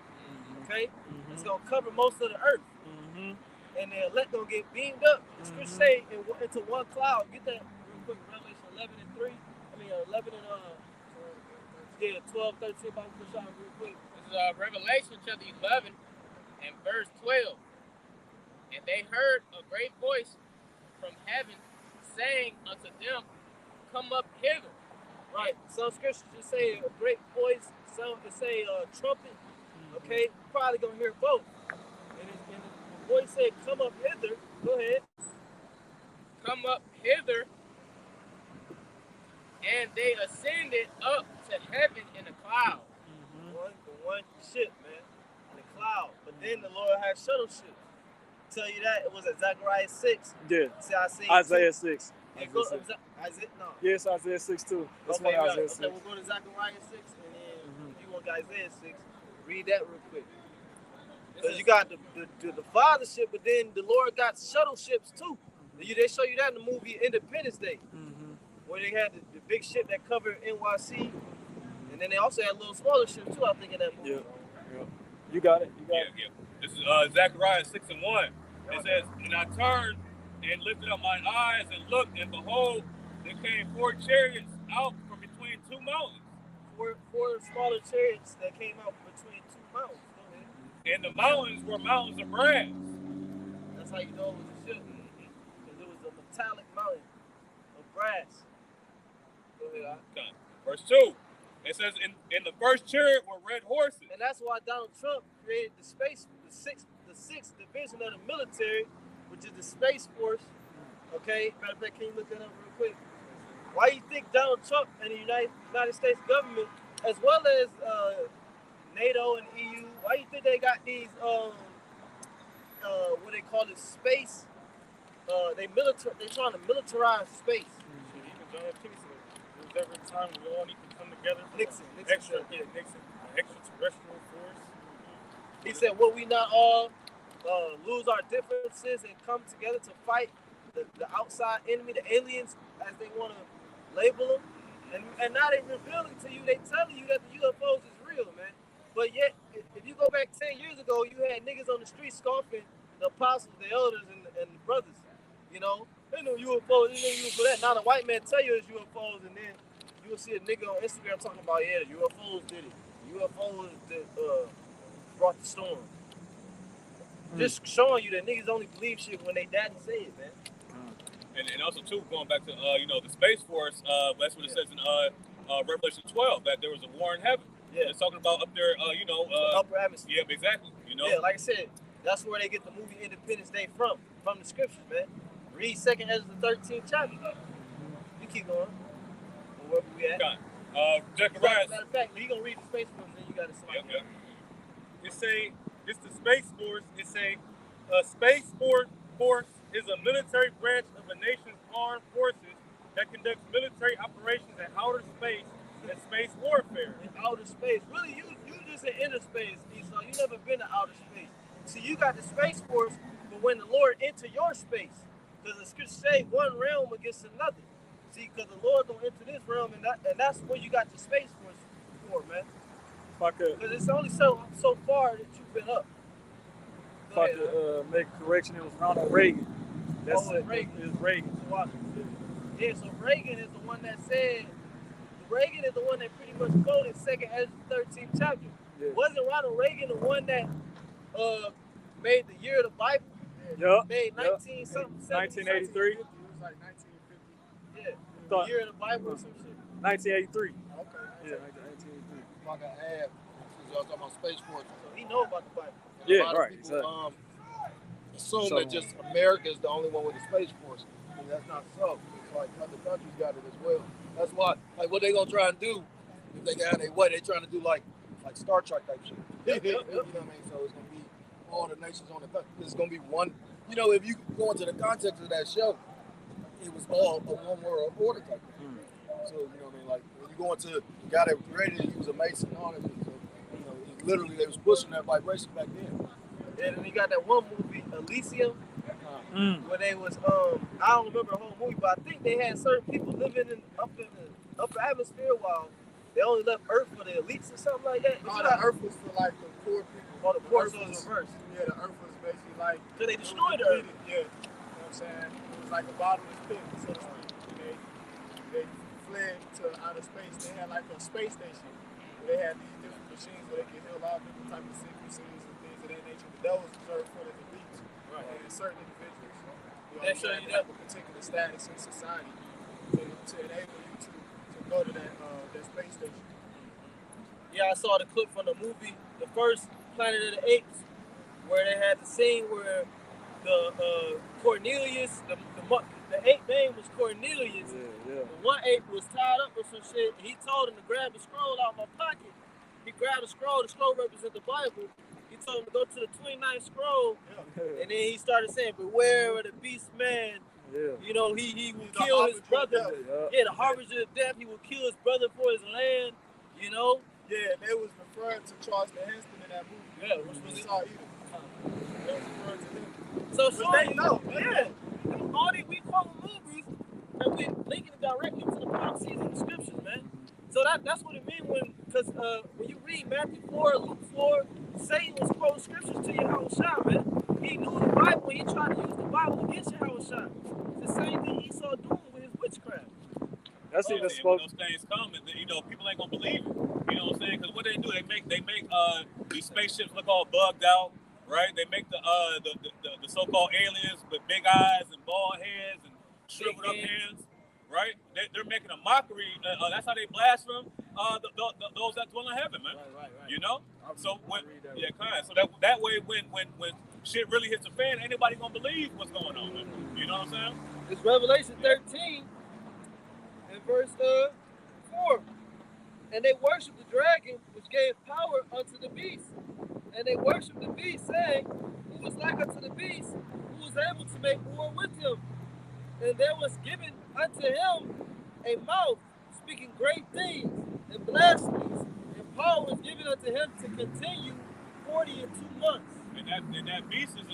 [SPEAKER 4] Okay, it's gonna cover most of the earth, and the elect gonna get beamed up. The scriptures say into one cloud. Get that real quick. Revelation 11 and 3. 11 and 12, 13. About to push on real quick.
[SPEAKER 3] This is Revelation chapter 11 and verse 12. And they heard a great voice from heaven saying unto them, come up hither.
[SPEAKER 4] Right. Some scriptures just say a great voice. Some just say a trumpet. Okay. You're probably gonna hear both. And the voice said, come up hither. Go ahead.
[SPEAKER 3] Come up hither. And they ascended up to heaven in a cloud.
[SPEAKER 4] One ship, man, in the cloud. But then the Lord had shuttle ships. Tell you that it was at Zechariah 6.
[SPEAKER 1] Yeah.
[SPEAKER 4] See, I see
[SPEAKER 1] Isaiah 6.
[SPEAKER 4] Yeah, go, Isaiah, no.
[SPEAKER 1] Yes, Isaiah 6 too. That's
[SPEAKER 4] Okay,
[SPEAKER 1] one
[SPEAKER 4] right.
[SPEAKER 1] Isaiah 6.
[SPEAKER 4] Okay, we'll go to Zechariah 6, and then if you want Isaiah 6, read that real quick. Because you got the fathership, but then the Lord got shuttle ships too. They show you that in the movie Independence Day, where they had the big ship that covered NYC, and then they also had little smaller ships too, I think, in that movie.
[SPEAKER 1] Yeah. You got it.
[SPEAKER 2] Yeah. This is Zechariah 6 and 1. It says, and I turned and lifted up mine eyes and looked, and behold, there came 4 chariots out from between 2 mountains.
[SPEAKER 4] Four smaller chariots that came out between 2 mountains. Go ahead.
[SPEAKER 2] And the mountains were mountains of brass.
[SPEAKER 4] That's how you know it was a ship. Because it was a metallic mountain of brass. Go ahead.
[SPEAKER 2] Okay. Verse 2. It says, in the first chariot were red horses.
[SPEAKER 4] And that's why Donald Trump created the sixth division of the military, which is the Space Force. Okay, matter of fact, can you look that up real quick? Why do you think Donald Trump and the United States government, as well as NATO and EU, why do you think they got these what they call it, space? They're trying to militarize space.
[SPEAKER 2] Even John F. Kennedy said, there's every time we all need to come together.
[SPEAKER 4] Nixon.
[SPEAKER 2] Extraterrestrial force.
[SPEAKER 4] He said, will we not all lose our differences and come together to fight the outside enemy, the aliens, as they want to label them? And now they're revealing to you, they telling you that the UFOs is real, man. But yet, if you go back 10 years ago, you had niggas on the street scoffing the apostles, the elders, and the brothers. You know, they know UFOs, they know UFO that. Now the white man tell you it's UFOs, and then you will see a nigga on Instagram talking about, yeah, the UFOs did it. UFOs brought the storm. Just showing you that niggas only believe shit when they daddy say it, man.
[SPEAKER 2] And also too, going back to the Space Force, that's what it says in Revelation 12, that there was a war in heaven.
[SPEAKER 4] Yeah.
[SPEAKER 2] It's talking about up there,
[SPEAKER 4] upper atmosphere.
[SPEAKER 2] Yeah, exactly.
[SPEAKER 4] Yeah, like I said, that's where they get the movie Independence Day from the scriptures, man. Read 2nd Ezra the 13th chapter. You keep going. Wherever we at.
[SPEAKER 2] Zechariah.
[SPEAKER 4] Matter of fact, you gonna read the Space Force, then you gotta say.
[SPEAKER 2] Yep. It's the Space Force. It's a Space Force is a military branch of a nation's armed forces that conducts military operations in outer space It's space warfare.
[SPEAKER 4] In outer space. Really, you just in inner space, Esau. You never been to outer space. See, you got the Space Force, but when the Lord enter your space, because the scriptures say one realm against another. See, because the Lord gonna enter this realm, and that's where you got the Space Force for, man.
[SPEAKER 1] If I could,
[SPEAKER 4] Because it's only so far that you've been up.
[SPEAKER 1] if I could make a correction, it was Ronald Reagan. That's
[SPEAKER 4] Oh,
[SPEAKER 1] it.
[SPEAKER 4] Reagan.
[SPEAKER 1] It's Reagan.
[SPEAKER 4] Yeah, so Reagan is the one that said, Reagan is the one that pretty much quoted 2nd Ezra 13th chapter.
[SPEAKER 1] Yeah.
[SPEAKER 4] Wasn't Ronald Reagan the one that made the year of the Bible?
[SPEAKER 1] Yup.
[SPEAKER 4] Made 19 something,
[SPEAKER 1] 1983.
[SPEAKER 5] It was like 1950.
[SPEAKER 4] Yeah,
[SPEAKER 1] Thought-
[SPEAKER 4] the year of the Bible or some shit.
[SPEAKER 1] 1983.
[SPEAKER 5] Okay.
[SPEAKER 1] Yeah, 1983.
[SPEAKER 5] If I can add, since y'all talking about Space Force.
[SPEAKER 4] So he know about the Bible.
[SPEAKER 5] And
[SPEAKER 1] Yeah,
[SPEAKER 5] a lot of
[SPEAKER 1] right,
[SPEAKER 5] people,
[SPEAKER 1] exactly.
[SPEAKER 5] assume
[SPEAKER 1] So-
[SPEAKER 5] that just America is the only one with a Space Force. And that's not so. It's like other countries got it as well. That's why, like, what they gonna try and do, if they got their way, they trying to do like Star Trek type shit. You know what I mean? So it's gonna be all the nations on the country. It's gonna be one. You know, if you go into the context of that show, it was all a one world order type thing. So, you know what I mean? Like, when you go into the guy that created it, he was a Mason and all that shit. So, you know, it literally, they was pushing that vibration back then.
[SPEAKER 4] And then he got that one movie, Elysium, where they was I don't remember the whole movie, but I think they had certain people living in the upper atmosphere while they only left Earth for the elites or something like that.
[SPEAKER 5] All the Earth was for like the poor people.
[SPEAKER 4] Oh, the poor
[SPEAKER 5] Earth
[SPEAKER 4] was reversed.
[SPEAKER 5] Yeah, the Earth was basically like.
[SPEAKER 4] So they
[SPEAKER 5] it was
[SPEAKER 4] destroyed the Earth.
[SPEAKER 5] depleted, Yeah, you know what I'm saying? It was like a bottomless pit, so to speak. And they fled to outer space. They had like a space station. They had these different machines where they could heal all different types of sicknesses and things of that nature. But that was reserved for the elites and certain individuals. You know,
[SPEAKER 4] That show
[SPEAKER 5] had
[SPEAKER 4] you
[SPEAKER 5] to have a particular status in society to enable you to go to that space station.
[SPEAKER 4] Yeah, I saw the clip from the movie, the first Planet of the Apes, where they had the scene where the Cornelius, the ape name was Cornelius.
[SPEAKER 1] Yeah.
[SPEAKER 4] The one ape was tied up with some shit. And he told him to grab the scroll out of my pocket. He grabbed the scroll. The scroll represents the Bible. He told him to go to the 29th scroll, and then he started saying, "Beware of the beast man.
[SPEAKER 1] Yeah.
[SPEAKER 4] You know, he will kill his brother. Yeah, the harbinger of death. He will kill his brother for his land. You know."
[SPEAKER 5] Yeah, they was referring to Charles Heston in that movie.
[SPEAKER 4] Yeah, which was
[SPEAKER 5] Saw Edom. They was referring to him.
[SPEAKER 4] So
[SPEAKER 5] they know.
[SPEAKER 4] Yeah. All these we quote movies, and we linking it directly to the prophecies in the scriptures, man. So that's what it means because when you read Matthew 4, Luke 4, Satan was quoting scriptures to Yahushua, man. He knew the Bible and he tried to use the Bible against Yahushua. It's the same thing Esau doing with his witchcraft.
[SPEAKER 1] That's even
[SPEAKER 2] When
[SPEAKER 1] spoke.
[SPEAKER 2] those things come, and you know, people ain't gonna believe it. You know what I'm saying? Because what they do, they make these spaceships look all bugged out, right? They make the so-called aliens with big eyes and bald heads and shriveled up hands, right? They're making a mockery. That's how they blaspheme those that dwell in heaven, man.
[SPEAKER 4] Right.
[SPEAKER 2] You know? So when so that way when shit really hits the fan, ain't nobody gonna believe what's going on, man. You know what I'm saying?
[SPEAKER 4] It's Revelation 13 and verse 4. And they worshiped the dragon, which gave power unto the beast. And they worshiped the beast, saying, Who is like unto the beast, who is able to make war with him? And there was given unto him a mouth, speaking great things and blasphemies. And power was given unto him to continue 40 and 2 months.
[SPEAKER 2] And that beast is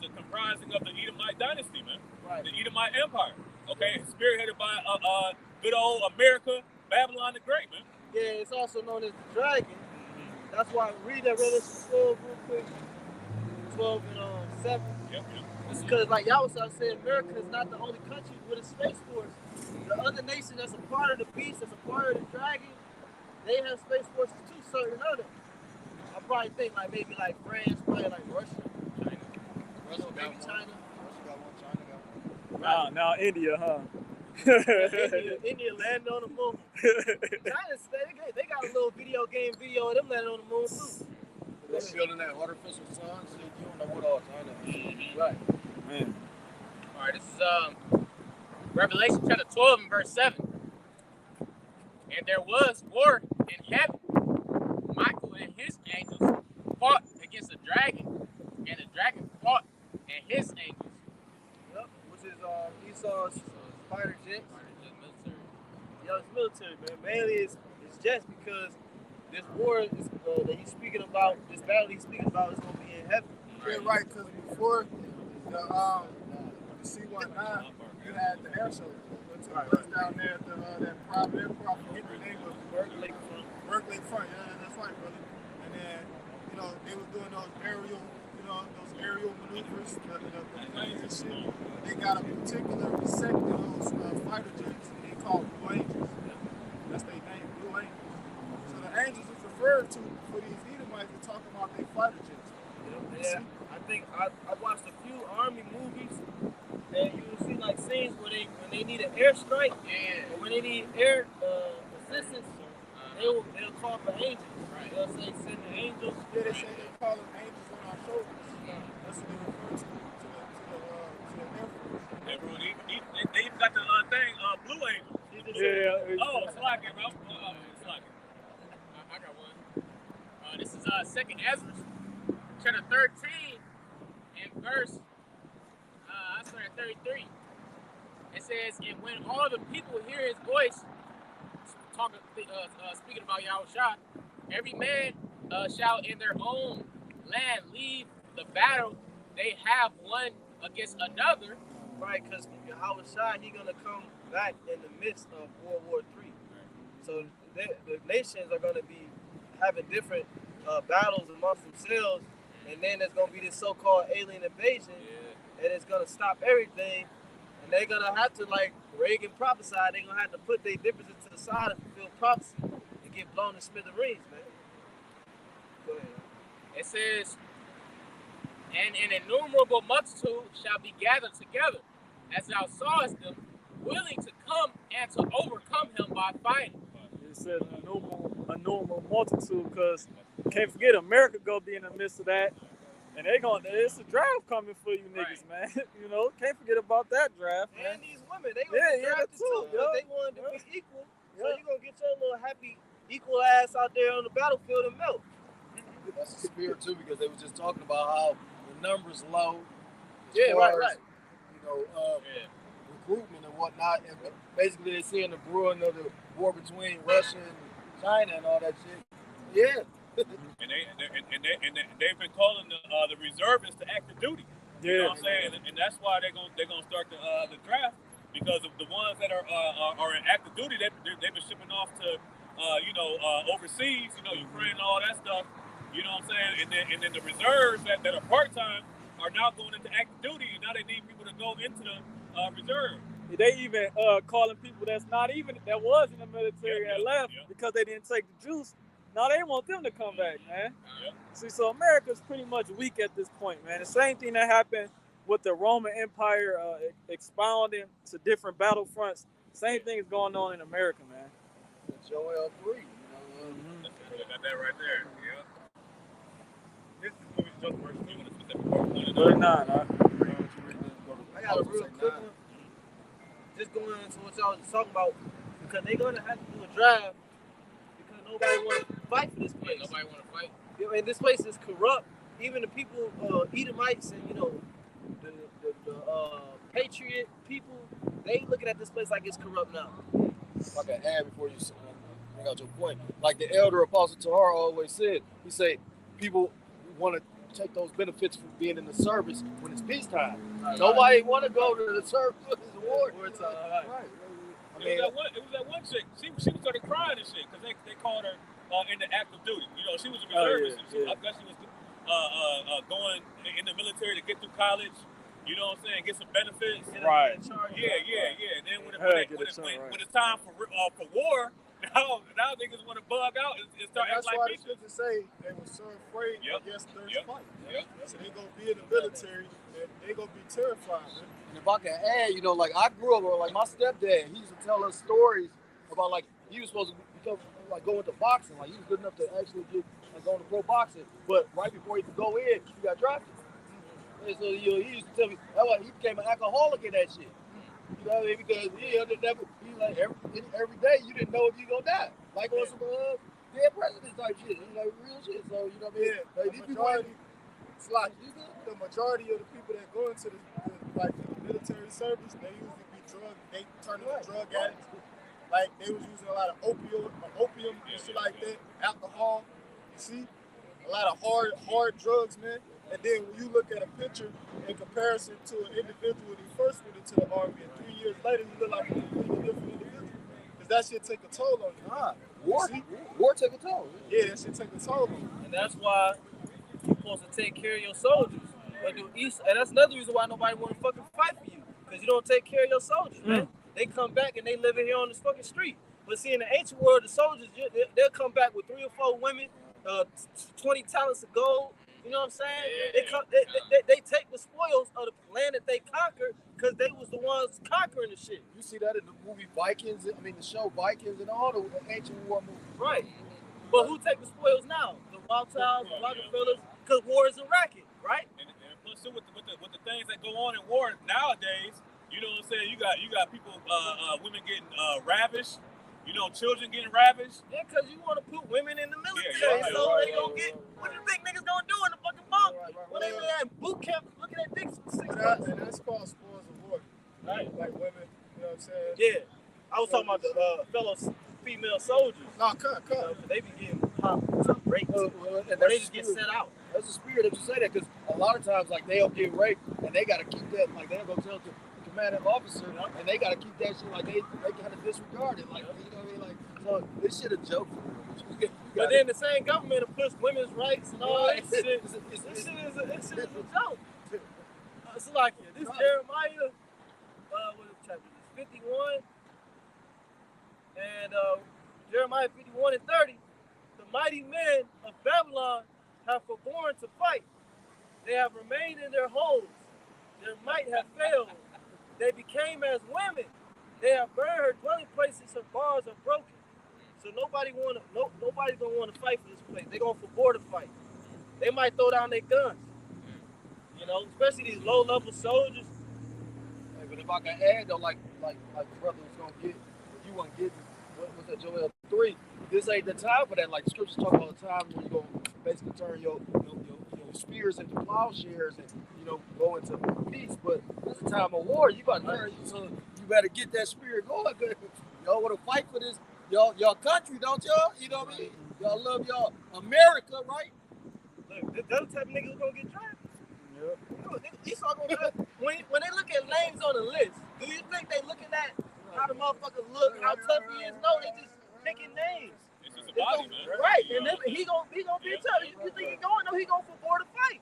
[SPEAKER 2] the comprising of the Edomite dynasty, man.
[SPEAKER 4] Right.
[SPEAKER 2] The Edomite Empire. Okay, spearheaded by good old America, Babylon the Great, man.
[SPEAKER 4] Yeah, it's also known as the dragon. That's why we read that Revelation 12 real quick. 12 and 7.
[SPEAKER 2] Yep.
[SPEAKER 4] It's because, like y'all said, America is not the only country with a space force. The other nation that's a part of the beast, that's a part of the dragon, they have space forces too, certain others. I probably think maybe France, probably like Russia, China. Maybe China.
[SPEAKER 5] Russia got one, China got one.
[SPEAKER 1] Now India, huh?
[SPEAKER 4] India landed on the moon. China, they got a little video of them landing on the moon too.
[SPEAKER 5] They're building that artificial sun, so you don't know what all China is. Right.
[SPEAKER 1] Man.
[SPEAKER 3] All right, this is Revelation chapter 12 and verse 7. And there was war in heaven. Michael and his angels fought against the dragon, and the dragon fought and his angels.
[SPEAKER 4] Yep, which is Esau's fighter jets. Yo, it's military, man. Mainly it's jets because this war is, that he's speaking about, this battle he's speaking about is going to be in heaven.
[SPEAKER 5] Yeah, right. Because before the C-19, you had the air show. Right. Down there at that private airport. I forget the name of it.
[SPEAKER 4] Berkeley
[SPEAKER 5] Front. Yeah, that's right, brother. And then, they was doing those aerial maneuvers, the planes and shit. They got a particular set of those fighter jets they call Blue Angels. That's their name, Blue Angels. So the Angels is referred to for these Edomites. They're talking about their fighter jets.
[SPEAKER 4] Yeah, I think I watched a few Army movies, and you will see like scenes where when they need an airstrike, or when they need air assistance, they'll call for angels. Right. They'll say send the angels.
[SPEAKER 5] Yeah, they say they call them angels on our shoulders. That's what they refer to the Air Force.
[SPEAKER 2] Everyone, they even got the thing, Blue Angels.
[SPEAKER 1] Yeah.
[SPEAKER 2] Oh, it's like it, bro. It's like it.
[SPEAKER 3] I got one. This is 2nd Ezra, chapter 13, and verse, I started at 33. It says, and when all the people hear his voice, speaking about Yahushua, every man shall in their own land leave the battle they have one against another.
[SPEAKER 4] Right, because Yahushua, he's going to come back in the midst of World War III. So the nations are going to be having different battles amongst themselves, and then there's going to be this so-called alien invasion, and it's going to stop everything, and they're going to have to, like Reagan prophesied, they're going to have to put their differences to the side and fulfill prophecy and get blown to smithereens, man. Go ahead.
[SPEAKER 3] It says, and an innumerable multitude shall be gathered together, as thou sawest them, willing to come and to overcome him by fighting.
[SPEAKER 1] It says a normal multitude, because can't forget America gonna be in the midst of that, and it's a draft coming for you niggas, man. Can't forget about that draft, man.
[SPEAKER 4] And these women, they gonna be drafted too,
[SPEAKER 1] yeah.
[SPEAKER 4] but they wanted to be equal. So you gonna get your little happy equal ass out there on the battlefield and melt.
[SPEAKER 5] That's the spirit too, because they was just talking about how the numbers low.
[SPEAKER 4] Right.
[SPEAKER 5] Recruitment and whatnot, and basically they're seeing the brewing of the war between Russia and China and all that shit. Yeah.
[SPEAKER 2] And they've been calling the reservists to active duty. You know what I'm saying? And that's why they're gonna start the draft, because of the ones that are in active duty. They've been shipping off to overseas, Ukraine and all that stuff. You know what I'm saying? And then the reserves that are part-time are now going into active duty, and now they need people to go into the reserve.
[SPEAKER 1] They even calling people that was in the military and left because they didn't take the juice. Now they want them to come back, man. See, so America's pretty much weak at this point, man. The same thing that happened with the Roman Empire expounding to different battlefronts. Same thing is going on in America, man.
[SPEAKER 5] Joel 3,
[SPEAKER 2] I got that right there. Yeah. This is movie just verse 3 when it's specific part
[SPEAKER 1] 39, huh?
[SPEAKER 4] I got a real quick one. Just going into what y'all was talking about, because they're gonna have to do a drive because nobody want to fight for this place.
[SPEAKER 3] Nobody want to fight.
[SPEAKER 4] And this place is corrupt. Even the people, Edomites and the Patriot people, they looking at this place like it's corrupt now.
[SPEAKER 5] If I can add before you bring out your point, like the elder Apostle Tahar always said, he said people want to take those benefits from being in the service when it's peacetime. Nobody want to go to the service when it's war time. Right.
[SPEAKER 2] It was that one chick. She started crying and shit because they called her in the active duty. She was a reservist. I guess she was going in the military to get through college. You know what I'm saying? Get some benefits.
[SPEAKER 1] Right.
[SPEAKER 2] Yeah. And then when it's time for war, now niggas want to bug out and start acting like bitches.
[SPEAKER 5] That's why the scriptures say they were so afraid against their fight. So they gonna be in the military and they gonna be terrified, man. And if I can add, like I grew up, like my stepdad, he used to tell us stories about like he was supposed to become like go into boxing, like he was good enough to actually get go into pro boxing, but right before he could go in, he got drafted. And so he used to tell me that's why he became an alcoholic in that shit. You know what I mean? Because he like every day you didn't know if you gonna die. Like on some dead presidents type shit, like real shit. So you know what I mean? Like these people the majority of the people that go into the military service, they usually be drug addicts. Like they was using a lot of opium and shit like that, alcohol. You see, a lot of hard drugs, man. And then when you look at a picture in comparison to an individual when he first went into the army, and 3 years later you look like a completely different individual. Because that shit take a toll on you.
[SPEAKER 7] War take a toll.
[SPEAKER 5] Yeah, that shit take a toll on you.
[SPEAKER 4] And that's why you're supposed to take care of your soldiers. And that's another reason why nobody want to fucking fight for you. Because you don't take care of your soldiers, man. They come back and they live in here on this fucking street. But see, in the ancient world, the soldiers, they'll come back with 3 or 4 women, 20 talents of gold. You know what I'm saying? They take the spoils of the land that they conquered because they was the ones conquering the shit.
[SPEAKER 7] You see that in the movie Vikings, the show Vikings and all the ancient war movies.
[SPEAKER 4] Right. But who take the spoils now? The Rothschilds, the Rockefellers, because war is a racket, right?
[SPEAKER 2] And plus, too, with the things that go on in war nowadays, you know what I'm saying? You got people, women getting ravished. You know, children getting ravished.
[SPEAKER 4] Yeah, because you want to put women in the military, so they gonna get what the big niggas gonna do in the fucking bunk. When they at boot camp, looking at dicks for 6 months.
[SPEAKER 5] And that's called spoils of war.
[SPEAKER 4] Right.
[SPEAKER 5] Like women, you know what I'm saying?
[SPEAKER 4] Yeah. I was talking about the fellow female soldiers.
[SPEAKER 5] No, cut.
[SPEAKER 4] They be getting popped, raped,
[SPEAKER 7] And
[SPEAKER 4] they just get set out.
[SPEAKER 7] That's the spirit that you say that, because a lot of times, like, they'll get raped and they got to keep that, like, they'll go tell the commanding officer, and they got to keep that shit, like, they kind of disregard it, like, you know what I mean, like, so this shit a joke.
[SPEAKER 4] But then the same government will push women's rights and all that shit. This shit is a joke. It's like this Jeremiah, what is chapter? 51, and Jeremiah 51 and 30. The mighty men of Babylon have forborne to fight. They have remained in their holes. Their might have failed. They became as women. They have burned her dwelling places. Her bars are broken. So nobody's gonna want to fight for this place. They're gonna forbore to fight. They might throw down their guns. You know, especially these low-level soldiers.
[SPEAKER 7] Hey, but if I can add though, like the brother was gonna get, if you want to get, what was that, Joel 3? This ain't the time for that. Like the scriptures talk about the time when you gonna basically turn your spears into plowshares and go into peace. But this is a time of war. You got to turn, so you better get that spirit going. Y'all want to fight for this, y'all country, don't y'all? You know what I mean? Y'all love y'all America, right?
[SPEAKER 4] Look, those type of niggas are gonna get drafted. Yeah. When they look at names on the list, do you think they looking at how the motherfucker look, how tough he is? No, they just picking names.
[SPEAKER 2] It's just a body, man.
[SPEAKER 4] Right, and then he gonna be tough. You think he going? No, he going for more to fight.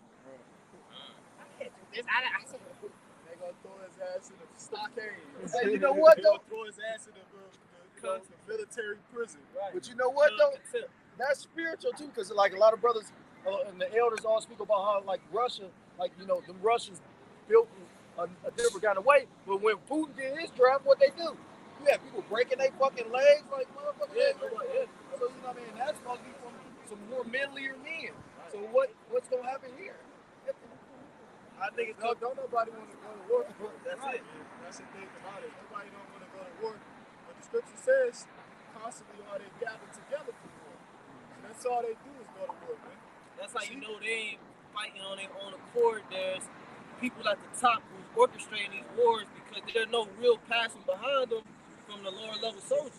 [SPEAKER 4] I can't do this.
[SPEAKER 5] They gonna throw his ass in the stockade.
[SPEAKER 7] Hey, you know what though?
[SPEAKER 5] Throw his ass in the military prison.
[SPEAKER 4] Right.
[SPEAKER 7] But you know what though? That's spiritual too, because like a lot of brothers and the elders all speak about how like Russia, like the Russians built a different kind of way. But when Putin did his draft, what they do? You have people breaking their fucking legs, like motherfuckers.
[SPEAKER 4] Yeah.
[SPEAKER 7] So you know what I mean? That's supposed to be from some more manlier men. So what's gonna happen here?
[SPEAKER 4] I think it's
[SPEAKER 5] Don't nobody want to go to war.
[SPEAKER 4] That's
[SPEAKER 5] right.
[SPEAKER 4] it.
[SPEAKER 5] That's the thing about it. Nobody don't want to go to war. But the scripture says constantly are they gathered together for war. So that's all they do is go to war, man.
[SPEAKER 4] That's how you know they ain't fighting on their own accord. There's people at the top who's orchestrating these wars because there's no real passion behind them from the lower level soldiers.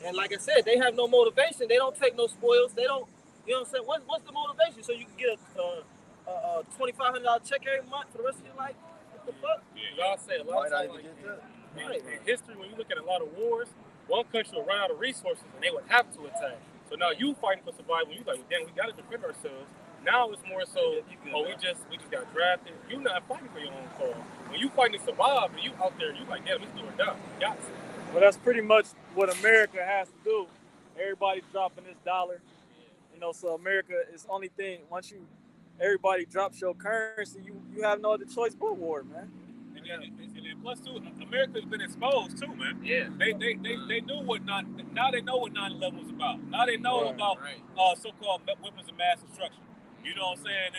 [SPEAKER 4] And like I said, they have no motivation. They don't take no spoils. They don't, you know what I'm saying? What's the motivation? So you can get a $2,500 check every month for the rest of your life? What the fuck?
[SPEAKER 2] Yeah, y'all say a lot of times, like, in history, when you look at a lot of wars, one country will run out of resources and they would have to attack. So now you fighting for survival, you like, damn, we got to defend ourselves. Now it's more so, we just got drafted. You're not fighting for your own cause. When you fighting to survive, and you out there, you like, damn, let's do it down. Got to.
[SPEAKER 1] Well, that's pretty much what America has to do. Everybody's dropping this dollar. So America is the only thing, everybody drops your currency, you have no other choice but war, man.
[SPEAKER 2] And then plus too, America's been exposed too, man. Yeah. They knew what now they know what 9/11 was about. Now they know about so-called weapons of mass destruction. You know what I'm saying?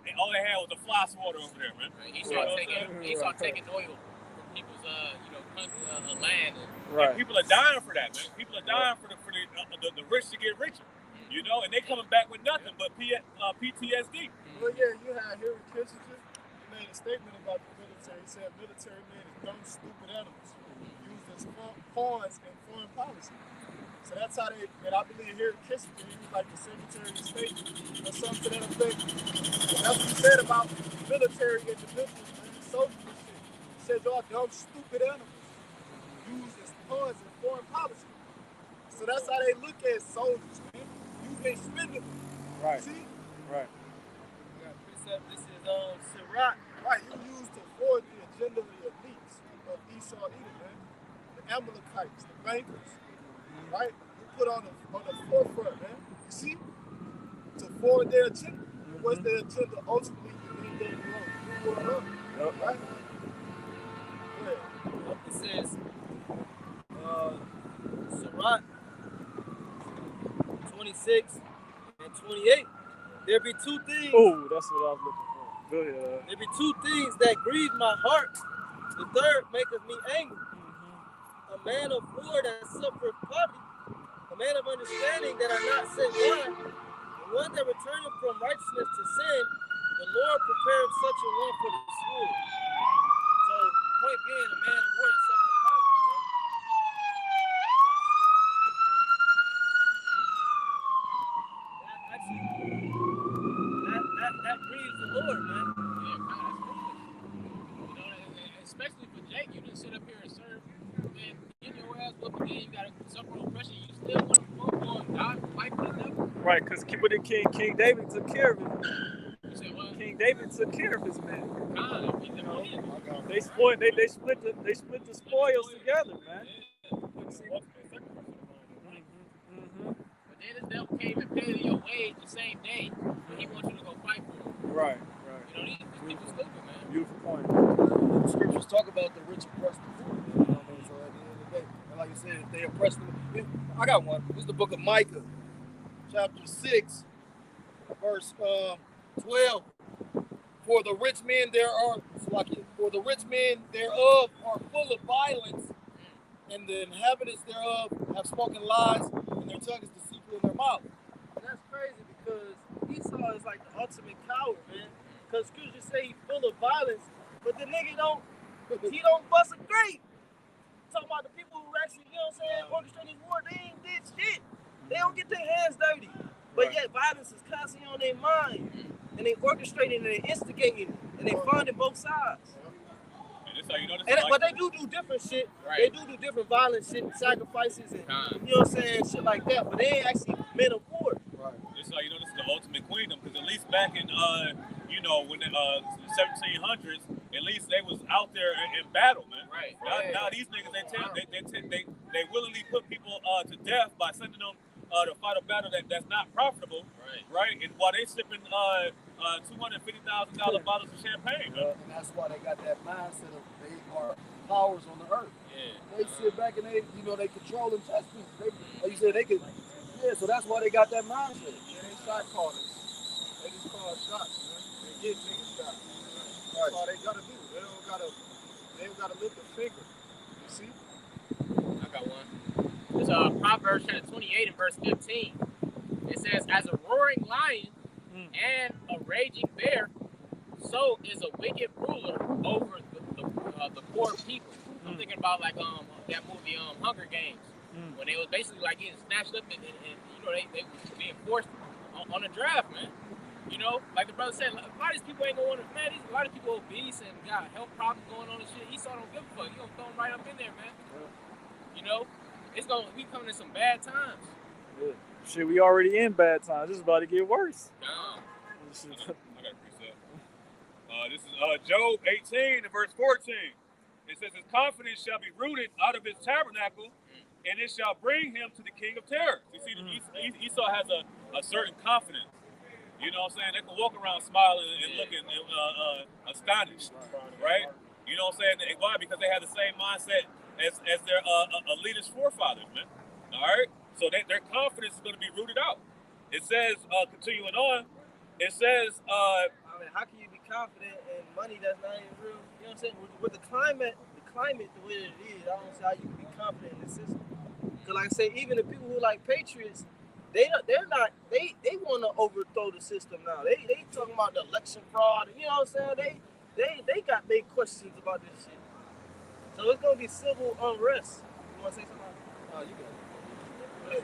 [SPEAKER 2] And all they had was a fly swatter over there, man.
[SPEAKER 3] Right. He started taking oil from people's land.
[SPEAKER 2] And people are dying for that, man. People are dying for the rich to get richer. And they coming back with nothing but PTSD.
[SPEAKER 5] Well, yeah, you had Henry Kissinger. He made a statement about the military. He said military men is dumb, stupid animals. Used
[SPEAKER 7] as pawns in foreign policy. So that's how they, and I believe here Kissinger, he was like the Secretary of State or something to that effect. And that's what he said about military individuals, man, soldiers and shit. He said, y'all dumb, stupid animals used as pawns in foreign policy. So that's how they look at soldiers, man. Use expendable.
[SPEAKER 1] Right.
[SPEAKER 7] See?
[SPEAKER 1] Right.
[SPEAKER 4] This is Sirach.
[SPEAKER 7] Right, you used to forward the agenda of the elites of Esau Edom, man. The Amalekites, the bankers, right? You put on the forefront, man. You see? To forward their agenda. And what's their agenda? Ultimately, to bring their new world up.
[SPEAKER 1] Yep.
[SPEAKER 7] Right? Yeah.
[SPEAKER 4] It says, Sirach 26 and 28. There be two things.
[SPEAKER 1] Oh, that's what I was looking for. Go ahead.
[SPEAKER 4] There be two things that grieve my heart. The third maketh me angry. A man of war that suffereth poverty, a man of understanding that are not sent by, and one that returneth from righteousness to sin. The Lord prepared such a one for the sword. So, point being, a man of war that suffereth poverty, man. That grieves the Lord, man.
[SPEAKER 3] Yeah, God, that's good. You know, especially for Jake, you just sit up here and serve, man, get your ass whooped again, you gotta suffer oppression, you still want to go and die, fight for the devil?
[SPEAKER 1] Right, because King David took care of him.
[SPEAKER 3] You say what?
[SPEAKER 1] King David took care of his men.
[SPEAKER 3] God, you know,
[SPEAKER 1] They split the spoils together, man.
[SPEAKER 3] But then this devil came and paid your wage the same day, but he wants you to go fight for him.
[SPEAKER 1] Right.
[SPEAKER 3] You know, these people stupid, man.
[SPEAKER 1] Beautiful point.
[SPEAKER 7] The scriptures talk about the rich oppressed the poor. You know what I mean? So at the end of the day, and like you said, if they oppress them. I got one. This is the book of Micah, chapter 6, verse 12. For the rich men thereof are full of violence, and the inhabitants thereof have spoken lies, and their tongue is deceitful in their mouth.
[SPEAKER 4] And that's crazy because Esau is like the ultimate coward, man. Because scriptures say he's full of violence, but the nigga don't bust a grape. Talking about the people who actually, you know what I'm saying, orchestrate this war, they ain't did shit. They don't get their hands dirty. But yet violence is constantly on their mind. And they orchestrating and they instigating and they funding both sides. But they do different shit.
[SPEAKER 3] Right.
[SPEAKER 4] They do different violent shit, sacrifices and you know what I'm saying, shit like that. But they ain't actually men of war.
[SPEAKER 7] Right.
[SPEAKER 2] This is how you know this is the ultimate queendom, because at least back in when the 1700s, at least they was out there in battle, man.
[SPEAKER 3] Right.
[SPEAKER 2] Now these niggas they willingly put people to death by sending them to fight a battle that's not profitable. Right. And while they sipping $250,000 bottles of champagne.
[SPEAKER 7] And that's why they got that mindset of they are powers on the earth.
[SPEAKER 3] Yeah.
[SPEAKER 7] They sit back and they control and test people. Like you said, they could. Yeah, so that's why they got that mindset. And they shot callers. They just call shots, man. They get niggas shot. That's all they gotta do. They don't gotta lift a finger. You see?
[SPEAKER 3] I got one. It's Proverbs chapter 28 and verse 15. It says, as a roaring lion and a raging bear, so is a wicked ruler over the poor people. I'm thinking about like that movie Hunger Games, when they was basically like getting snatched up and you know they was being forced on a draft, man. You know, like the brother said, a lot of these people ain't gonna want to, man. A lot of people obese and got health problems going on and shit. Esau don't give a fuck. He gonna throw them right up in there, man. You know, we coming in some bad times.
[SPEAKER 1] Yeah. Shit, we already in bad times. This is about to get worse.
[SPEAKER 2] I got a precept. This is Job 18 and verse 14. It says, his confidence shall be rooted out of his tabernacle, and it shall bring him to the king of terrors. You see, Esau has a certain confidence. You know what I'm saying? They can walk around smiling and looking astonished, right? You know what I'm saying? Why? Because they have the same mindset as their elitist forefathers, man. All right? So their confidence is going to be rooted out. It says, continuing on, it says...
[SPEAKER 4] I mean, how can you be confident in money that's not even real? You know what I'm saying? With the climate the way it is, I don't see how you can be confident in the system. Because like I say, even the people who like patriots, they want to overthrow the system now. They talking about the election fraud, and you know what I'm saying? They got big questions about this shit. So it's gonna be civil unrest. You want to say something?
[SPEAKER 7] Oh, you got it.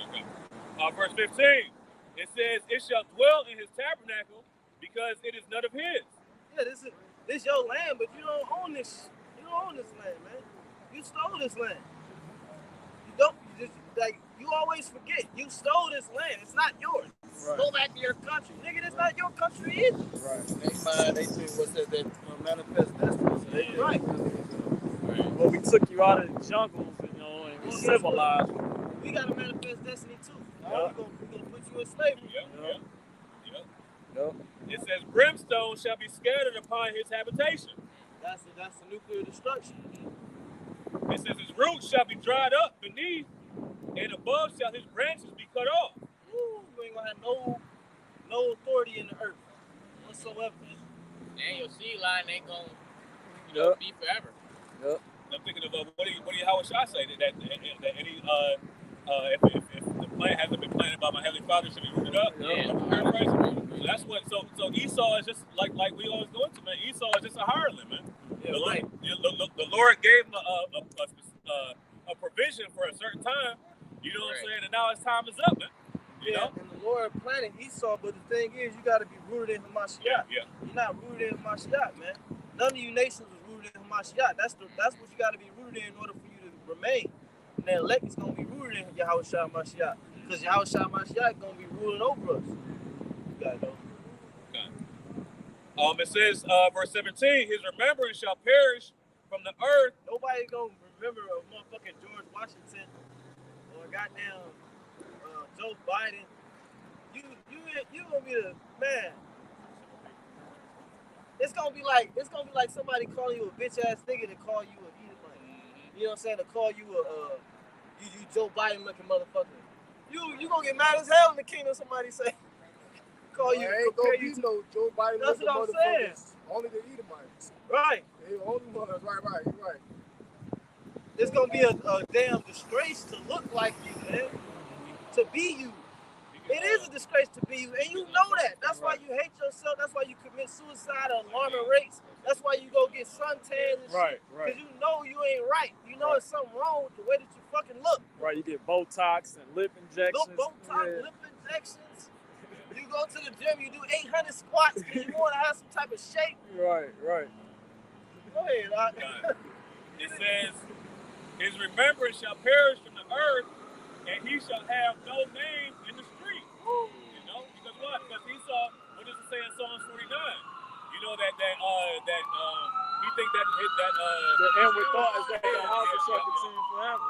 [SPEAKER 2] Okay. Verse 15. It says, "It shall dwell in his tabernacle, because it is none of his."
[SPEAKER 4] Yeah, this your land, but you don't own this. You don't own this land, man. You stole this land. You don't. You just like you always forget. You stole this land. It's not yours.
[SPEAKER 5] Right.
[SPEAKER 4] Go back to your country, nigga. It's not your country either.
[SPEAKER 5] Right. They mind, they took what's that manifest destiny. So they
[SPEAKER 4] Right.
[SPEAKER 1] Well, we took you out of the jungles, you know, and we
[SPEAKER 4] Well,
[SPEAKER 1] civilized.
[SPEAKER 4] We got a manifest destiny too.
[SPEAKER 1] Yeah.
[SPEAKER 4] We're gonna put you in slavery.
[SPEAKER 2] Yep.
[SPEAKER 1] Yep.
[SPEAKER 2] It says, "Brimstone shall be scattered upon his habitation."
[SPEAKER 4] That's the nuclear destruction.
[SPEAKER 2] It says, "His roots shall be dried up beneath, and above shall his branches be cut off."
[SPEAKER 4] Ooh, you ain't gonna have no authority in the earth whatsoever.
[SPEAKER 3] And your seed line ain't gonna
[SPEAKER 1] Yep.
[SPEAKER 3] be forever.
[SPEAKER 1] Yep.
[SPEAKER 2] I'm thinking of what do you how would I say that any if the plant hasn't been planted by my heavenly Father should be rooted up.
[SPEAKER 3] Yeah.
[SPEAKER 2] I'm paraphrasing. So that's what. So Esau is just like we always go into, man. Esau is just a hireling, man.
[SPEAKER 4] Yeah, right.
[SPEAKER 2] The Lord gave him a provision for a certain time. You know what I'm saying? And now his time is up, man. You know?
[SPEAKER 4] And the Lord planted Esau, but the thing is, you got to be rooted in Hamashiach.
[SPEAKER 2] Yeah.
[SPEAKER 4] You're not rooted in Hamashiach, man. None of you nations was rooted in Hamashiach. That's what you got to be rooted in order for you to remain. And the elect is going to be rooted in Yahushua Hamashiach. Because Yahushua Hamashiach is going to be ruling over us. You got to know.
[SPEAKER 2] It says, verse 17, "His remembrance shall perish from the earth."
[SPEAKER 4] Nobody going to remember a motherfucking George Washington or goddamn Joe Biden. You going to be the man. It's gonna be like somebody calling you a bitch ass nigga to call you a Edomite. You know what I'm saying? To call you you Joe Biden looking motherfucker. You gonna get mad as hell in the kingdom. Somebody say call you.
[SPEAKER 5] Ain't gonna be no Joe Biden.
[SPEAKER 4] That's what I'm saying.
[SPEAKER 5] Only the Edomites.
[SPEAKER 4] Right.
[SPEAKER 5] They the only ones. Right.
[SPEAKER 4] It's gonna be a damn disgrace to look like you, man. To be you. It is a disgrace to be you, and you know that. That's why you hate yourself. That's why you commit suicide at alarming rates. That's why you go get suntans and shit. Because you know you ain't right. You know there's something wrong with the way that you fucking look.
[SPEAKER 1] Right, you get Botox and lip injections.
[SPEAKER 4] Botox, lip injections. You go to the gym, you do 800 squats because you want to have some type of shape.
[SPEAKER 1] Right.
[SPEAKER 4] Go ahead, Doc.
[SPEAKER 2] It says, "His remembrance shall perish from the earth, and he shall have no name in the street." You know, because what? Because Esau, what does it say in Psalms 49? You know that he think that
[SPEAKER 1] the inward thought is that the house shall continue forever.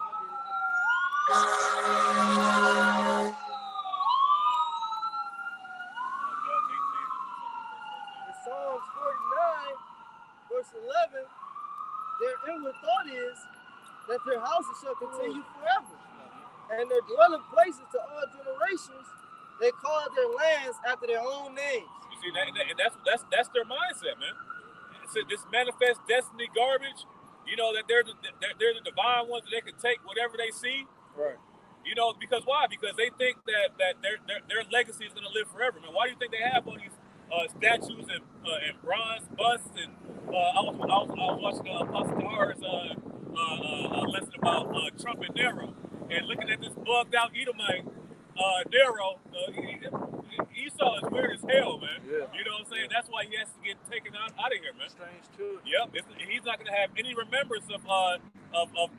[SPEAKER 4] In Psalms 49, verse 11, their inward thought is that their houses shall continue forever, and their dwelling places to all generations. They call their lands after their own names.
[SPEAKER 2] you see that's their mindset, man. It's this manifest destiny garbage. You know that they're the divine ones that they can take whatever they see.
[SPEAKER 1] Right.
[SPEAKER 2] You know, because why? Because they think that their legacy is going to live forever, man. Why do you think they have all these statues and bronze busts? And I was watching Apostle Tahar's lesson about Trump and Nero, and looking at this bugged out Edomite Nero. Esau is weird as hell, man.
[SPEAKER 1] Yeah.
[SPEAKER 2] You know what I'm saying? That's why he has to get taken out of here, man.
[SPEAKER 4] Strange too.
[SPEAKER 2] Yep. He's not going to have any remembrance of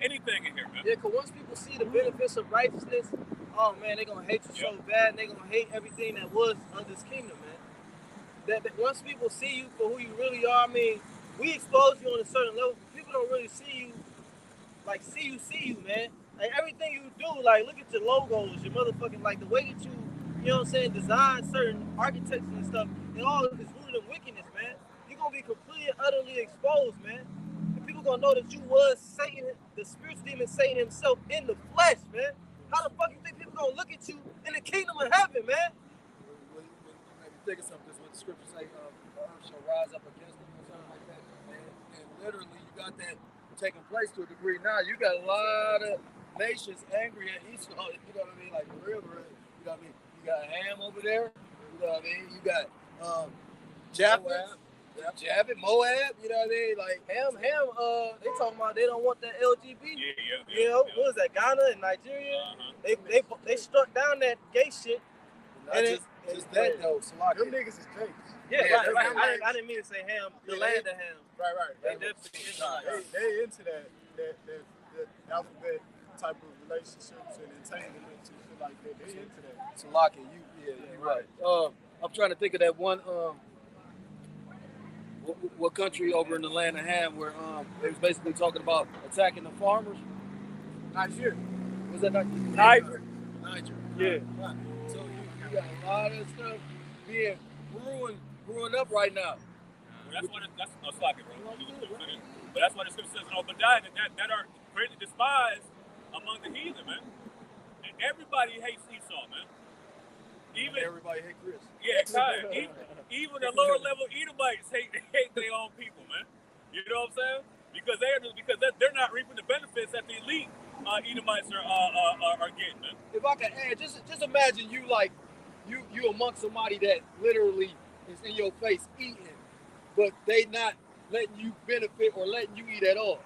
[SPEAKER 2] anything in here, man.
[SPEAKER 4] Yeah, because once people see the benefits of righteousness, oh man, they're going to hate you so bad, and they're going to hate everything that was of this kingdom, man. That once people see you for who you really are, I mean, we expose you on a certain level, but people don't really see you, like, see you, man. Like, everything you do, like, look at your logos, your motherfucking, like, the way that you know what I'm saying, design certain architecture and stuff, and all of this rooted in wickedness, man. You're going to be completely and utterly exposed, man. And people going to know that you was Satan, the spiritual demon Satan himself in the flesh, man. How the fuck you think people going to look at you in the kingdom of heaven, man?
[SPEAKER 5] When you think of something, what the scriptures say, the earth shall rise up against them or something like that. And literally, you got that taking place to a degree now. You got a lot of nations angry at Esau. You know what I mean? Like, for real. You know what I mean? You got Ham over there. You know what I mean? You got Japheth.
[SPEAKER 7] Javit, Moab, you know what I mean? Like
[SPEAKER 4] Ham, they talking about they don't want that LGBT.
[SPEAKER 2] Yeah.
[SPEAKER 4] You know, what was that, Ghana and Nigeria? They struck down that gay shit.
[SPEAKER 7] not
[SPEAKER 4] And
[SPEAKER 7] just that though. Salaki.
[SPEAKER 5] Them niggas is Jakes.
[SPEAKER 4] Yeah, right. I didn't mean to say ham, the land of ham.
[SPEAKER 5] Right.
[SPEAKER 4] They definitely Israelites.
[SPEAKER 5] They into that alphabet type of relationships and entanglements and shit like that. They into that.
[SPEAKER 7] Salaki, you right. I'm trying to think of that one. What country over in the land of Ham where they was basically talking about attacking the farmers?
[SPEAKER 5] Nigeria.
[SPEAKER 7] Was that not
[SPEAKER 1] Niger. Yeah.
[SPEAKER 7] So you got a lot of stuff being brewing up right now.
[SPEAKER 2] That's no slacking, bro. But that's why the scripture says in Obadiah that are greatly despised among the heathen, man. And everybody hates Esau, man. Even
[SPEAKER 7] everybody hate Chris.
[SPEAKER 2] Yeah, exactly. Even the lower level Edomites hate their own people, man. You know what I'm saying? Because they're not reaping the benefits that the elite Edomites are getting, man.
[SPEAKER 7] If I could add, just imagine you like you amongst somebody that literally is in your face eating, but they not letting you benefit or letting you eat at all.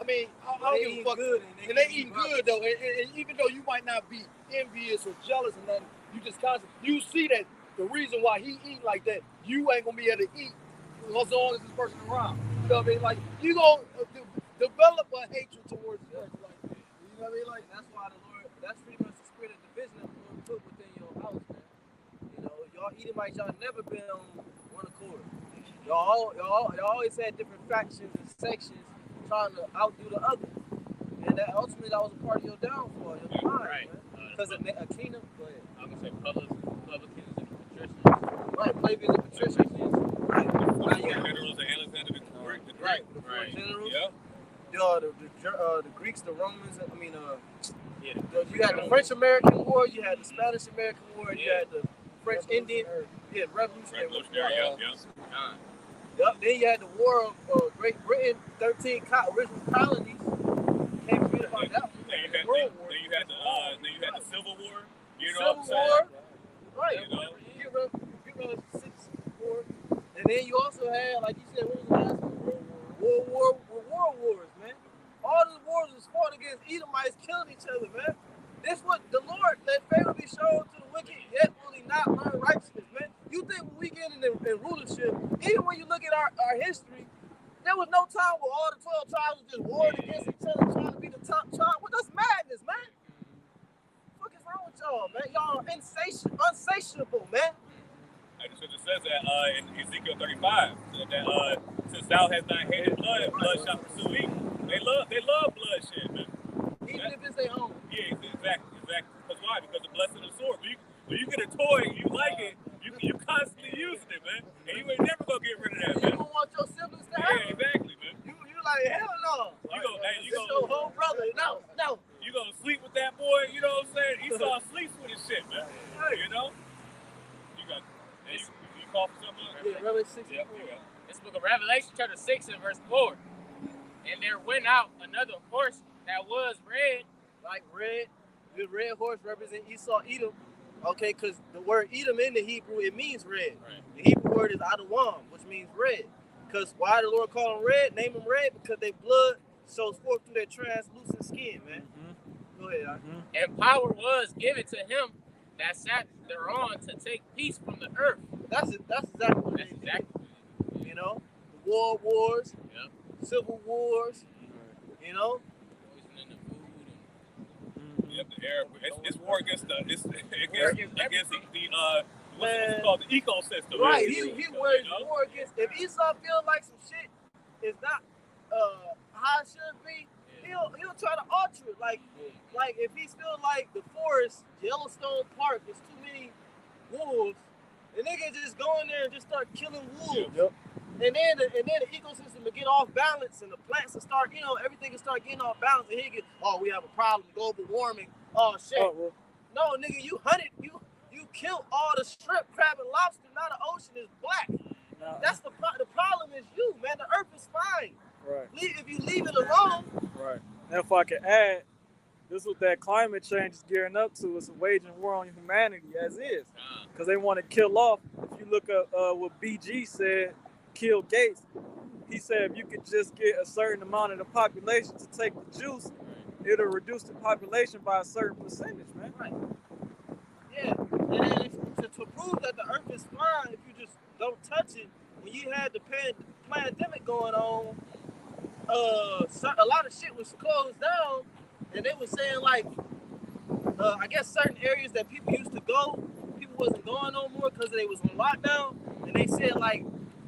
[SPEAKER 7] I mean, I don't give a fuck.
[SPEAKER 4] Good,
[SPEAKER 7] and they eating good though, and even though you might not be envious or jealous or nothing, you just you see that the reason why he eat like that, you ain't gonna be able to eat as long as this person around. You know what I mean? Like you gonna develop a hatred towards the person like that. You know what I mean? Like
[SPEAKER 4] that's why the Lord. That's pretty much the spirit of division that the Lord put within your house, man. You know, y'all Edomites, y'all never been on one accord. Y'all always had different factions and sections trying to outdo the other, and that ultimately that was a part of your downfall, your demise,
[SPEAKER 3] Right.
[SPEAKER 4] man. Because a kingdom. Go ahead.
[SPEAKER 3] I'm gonna say Republicans and patricians.
[SPEAKER 4] Right, plebeians and patricians. Right. Now you got
[SPEAKER 2] Generals and Alexander the Great.
[SPEAKER 4] right. The four
[SPEAKER 3] Right.
[SPEAKER 4] generals.
[SPEAKER 2] Yeah.
[SPEAKER 4] The Greeks, the Romans. I mean,
[SPEAKER 3] Yeah.
[SPEAKER 4] you had the French-American War. You had the Spanish-American War. And you had the French-Indian. Yeah, Revolutionary War.
[SPEAKER 2] Yeah.
[SPEAKER 4] Yep. Then you had the War of Great Britain. 13 original colonies. Can't forget about that.
[SPEAKER 2] Then
[SPEAKER 4] World War.
[SPEAKER 2] you had the Civil War. You know what I'm
[SPEAKER 4] Civil
[SPEAKER 2] saying?
[SPEAKER 4] War. Right.
[SPEAKER 2] You know?
[SPEAKER 4] Get rid of 6 War. And then you also had, like you said, what was the last one? World Wars, man. All the wars was fought against Edomites killing each other, man. This what the Lord let favor be shown to the wicked, yet will he not learn righteousness, man. You think when we get in rulership, even when you look at our history, there was no time where all the 12 tribes was just warring against each other, trying to be the top tribe. Well, that's madness, man. What is wrong with y'all, man? Y'all unsatiable, man.
[SPEAKER 2] And the scripture says that in Ezekiel 35, that since thou hast not hated blood, and blood shall pursue evil. They love bloodshed, man.
[SPEAKER 4] Even if it's their own.
[SPEAKER 2] Yeah, exactly. Because why? Because the blessing of the sword. When you get a toy and you like it, you constantly using it, man. And you ain't never gonna get rid of that,
[SPEAKER 4] You
[SPEAKER 2] man.
[SPEAKER 4] don't want your siblings to have
[SPEAKER 2] Yeah,
[SPEAKER 4] it.
[SPEAKER 2] exactly, man.
[SPEAKER 4] You like, hell no.
[SPEAKER 2] You
[SPEAKER 4] It's your whole brother. No.
[SPEAKER 2] You gonna sleep with that boy? You know what I'm saying? Esau sleeps with his shit, man. You know? You got. And you call for something?
[SPEAKER 4] Yeah, Revelation 64.
[SPEAKER 2] Yep, you got.
[SPEAKER 3] This book of Revelation, chapter 6 and verse 4. And there went out another horse that was red.
[SPEAKER 4] Like red. The red horse represents Esau, Edom. Okay, because the word Edom in the Hebrew, it means red.
[SPEAKER 3] Right.
[SPEAKER 4] The Hebrew word is Adawam, which means red. Because why the Lord call them red? Name them red because their blood shows forth through their translucent skin, man. Go ahead.
[SPEAKER 3] And power was given to him that sat thereon to take peace from the earth.
[SPEAKER 4] That's exactly what
[SPEAKER 3] That's
[SPEAKER 4] they did.
[SPEAKER 3] exactly.
[SPEAKER 4] You know, the world wars,
[SPEAKER 3] Yep.
[SPEAKER 4] civil wars. You know,
[SPEAKER 3] Poisoning the food
[SPEAKER 2] Yep, the air. It's war against the against the what's
[SPEAKER 4] Man.
[SPEAKER 2] it called, the ecosystem.
[SPEAKER 4] right?
[SPEAKER 2] man.
[SPEAKER 4] He
[SPEAKER 2] You
[SPEAKER 4] waged
[SPEAKER 2] know?
[SPEAKER 4] war against. If Esau feels like some shit is not how it should be, he'll try to alter it. Like if he feels like the forest, Yellowstone Park, there's too many wolves, the nigga just go in there and just start killing wolves.
[SPEAKER 5] Yep.
[SPEAKER 4] And then the ecosystem will get off balance, and the plants will start, everything will start getting off balance, and he get, we have a problem, global warming. Oh shit. No, nigga, you hunted, you killed all the shrimp, crab, and lobster. Now the ocean is black.
[SPEAKER 1] Now,
[SPEAKER 4] That's the problem is you, man. The earth is fine.
[SPEAKER 1] right.
[SPEAKER 4] If you leave it alone,
[SPEAKER 1] Right. And if I could add, this is what that climate change is gearing up to. It's a waging war on humanity as is. Because they want to kill off. If you look at what BG said, kill Gates. He said if you could just get a certain amount of the population to take the juice, it'll reduce the population by a certain percentage, man.
[SPEAKER 4] Right. Yeah. And to prove that the earth is fine if you just don't touch it, when you had the pandemic going on, a lot of shit was closed down, and they were saying like, I guess certain areas that people used to go, people wasn't going no more because they was on lockdown, and they said like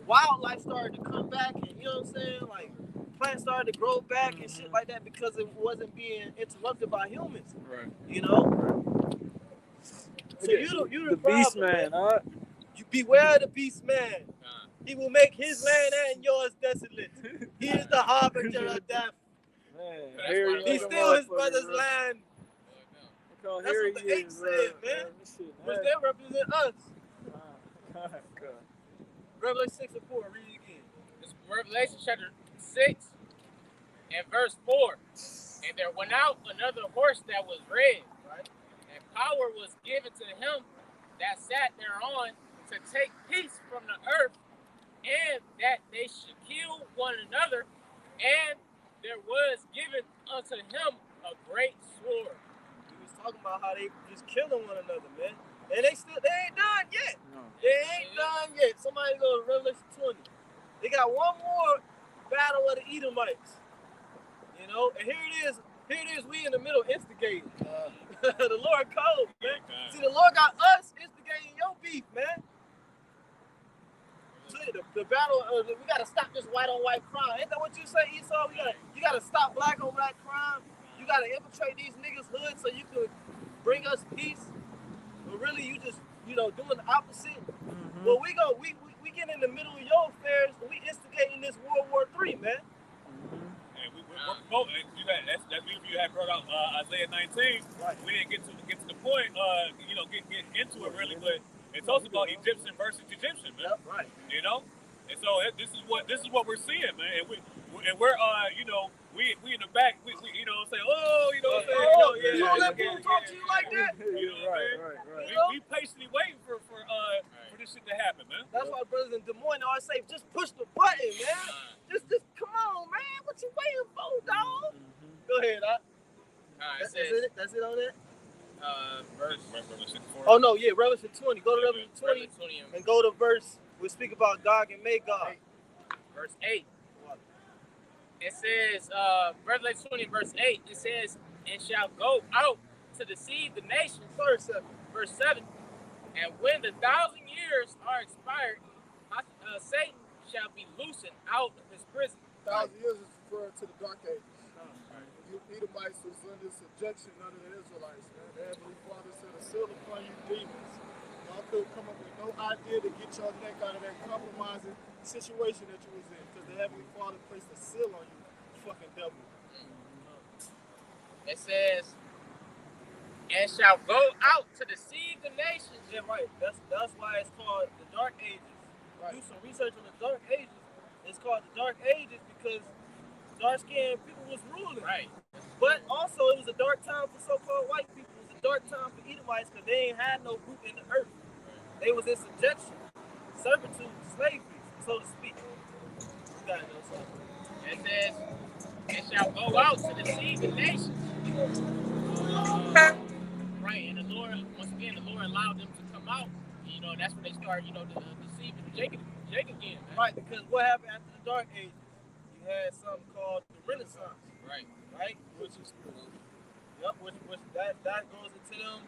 [SPEAKER 4] wildlife started to come back, and you know what I'm saying, like plants started to grow back and shit like that because it wasn't being interrupted by humans.
[SPEAKER 1] Right.
[SPEAKER 4] You know. So you
[SPEAKER 1] the
[SPEAKER 4] problem,
[SPEAKER 1] beast man, huh?
[SPEAKER 4] You beware the beast man. He will make his land and yours desolate. He is the harbinger of death.
[SPEAKER 1] Man,
[SPEAKER 4] he steal his brother's land.
[SPEAKER 1] That's
[SPEAKER 4] what the 8 said, man. Which they represent us. Revelation 6 and 4, read it again.
[SPEAKER 3] It's Revelation chapter 6 and verse 4. And there went out another horse that was red, right? And power was given to him that sat thereon to take peace from the earth, and that they should kill one another. And there was given unto him a great sword.
[SPEAKER 4] He was talking about how they just killing one another, man. And they ain't done yet. No. They ain't done yet. Somebody go to Revelation 20. They got one more battle of the Edomites. You know, and here it is, we in the middle instigating. The Lord cold, man. See, the Lord got us instigating your beef, man. The battle, we gotta stop this white on white crime. Ain't that what you say, Esau? You gotta stop black on black crime. You gotta infiltrate these niggas' hoods so you can bring us peace. But really, you just, doing the opposite. Mm-hmm. Well, we get in the middle of your affairs, and we instigating this World War III, man.
[SPEAKER 2] And we're promoting. That's beautiful. You had brought out Isaiah 19. Right. We didn't get to the point, get into it really, but it talks about Egyptian versus Egyptian, man. Yep, right. You know, and so this is what we're seeing, man. And we're we in the back, we say, oh, you know what I'm saying?
[SPEAKER 4] Oh, yeah. You don't let people talk to you like that?
[SPEAKER 2] Right. We patiently waiting for this shit to happen, man.
[SPEAKER 4] That's why brothers in Des Moines always say, just push the button, man. Just come on, man. What you waiting for, dog? Go ahead, that's it on that?
[SPEAKER 2] Revelation 4.
[SPEAKER 4] Oh, no, yeah, Revelation 20. Go to Revelation 20 and go to verse, we speak about Gog and Magog.
[SPEAKER 3] Verse 8. It says, Revelation 20, verse 8, it says, and shall go out to deceive the nations. Verse 7. And when the 1,000 years are expired, Satan shall be loosened out of his prison.
[SPEAKER 5] 1,000 years is referring to the dark ages. You Edomites was under subjection under the Israelites. Man. The Heavenly Father said, a seal upon you demons. Y'all could come up with no idea to get your neck out of that compromising situation that you was in, because the Heavenly Father placed a seal on you, fucking devil.
[SPEAKER 3] It says, and shall go out to deceive the nations.
[SPEAKER 4] Yeah, right. That's why it's called the Dark Ages. Right. Do some research on the Dark Ages. It's called the Dark Ages because dark-skinned people was ruling.
[SPEAKER 3] Right.
[SPEAKER 4] But also it was a dark time for so-called white people. It was a dark time for Edomites because they ain't had no root in the earth. They was in subjection, servitude, slavery, so to speak. You gotta know something.
[SPEAKER 3] It says, and shall go out to deceive the nations. Right, and the Lord, once again, the Lord allowed them to come out. That's when they start, deceiving Jacob again. Man.
[SPEAKER 4] Right, because what happened after the Dark Ages? You had something called the Renaissance. Right? Which is which that goes into them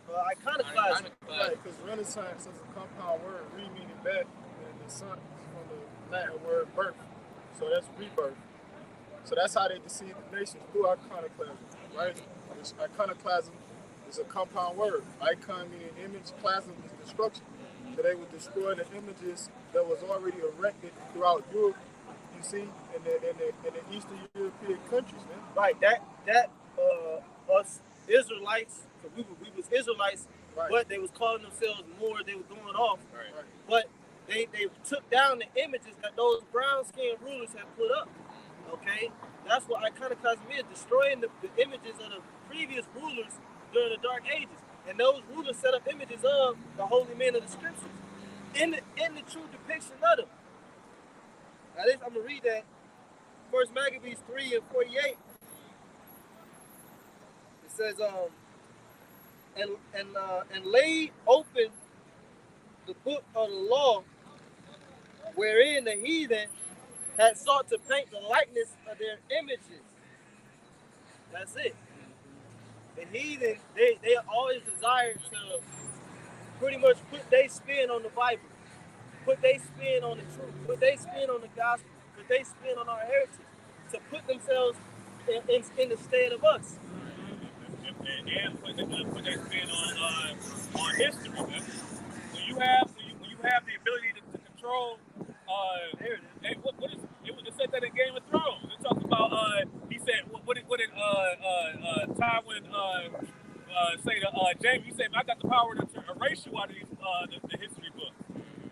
[SPEAKER 4] iconoclasm.
[SPEAKER 5] Right, because Renaissance is a compound word, meaning back, and the sun is from the Latin word birth. So that's rebirth. So that's how they deceive the nations through iconoclasm, right? Which iconoclasm is a compound word. Icon meaning image, plasm is destruction. So they would destroy the images that was already erected throughout Europe, you see, in the Eastern European countries, man.
[SPEAKER 4] Right, that us Israelites, so we was Israelites, right. But they was calling themselves more, they were going off. Right. But they took down the images that those brown-skinned rulers had put up. Okay? That's what iconoclasm is, destroying the images of the previous rulers during the Dark Ages. And those rulers set up images of the holy men of the scriptures. in the true depiction of them. Now this, I'm gonna read that. First Maccabees 3:48. It says, and laid open the book of the law, wherein the heathen had sought to paint the likeness of their images. That's it. The heathen, they always desire to pretty much put their spin on the Bible, put their spin on the truth, put their spin on the gospel, put their spin on our heritage, to put themselves in the stead of us.
[SPEAKER 2] And put their spin on history, man. When you have the ability to control, it said that in Game of Thrones. It talks about he said what did Tywin say to Jaime? He said, I got the power to erase you out of the history book.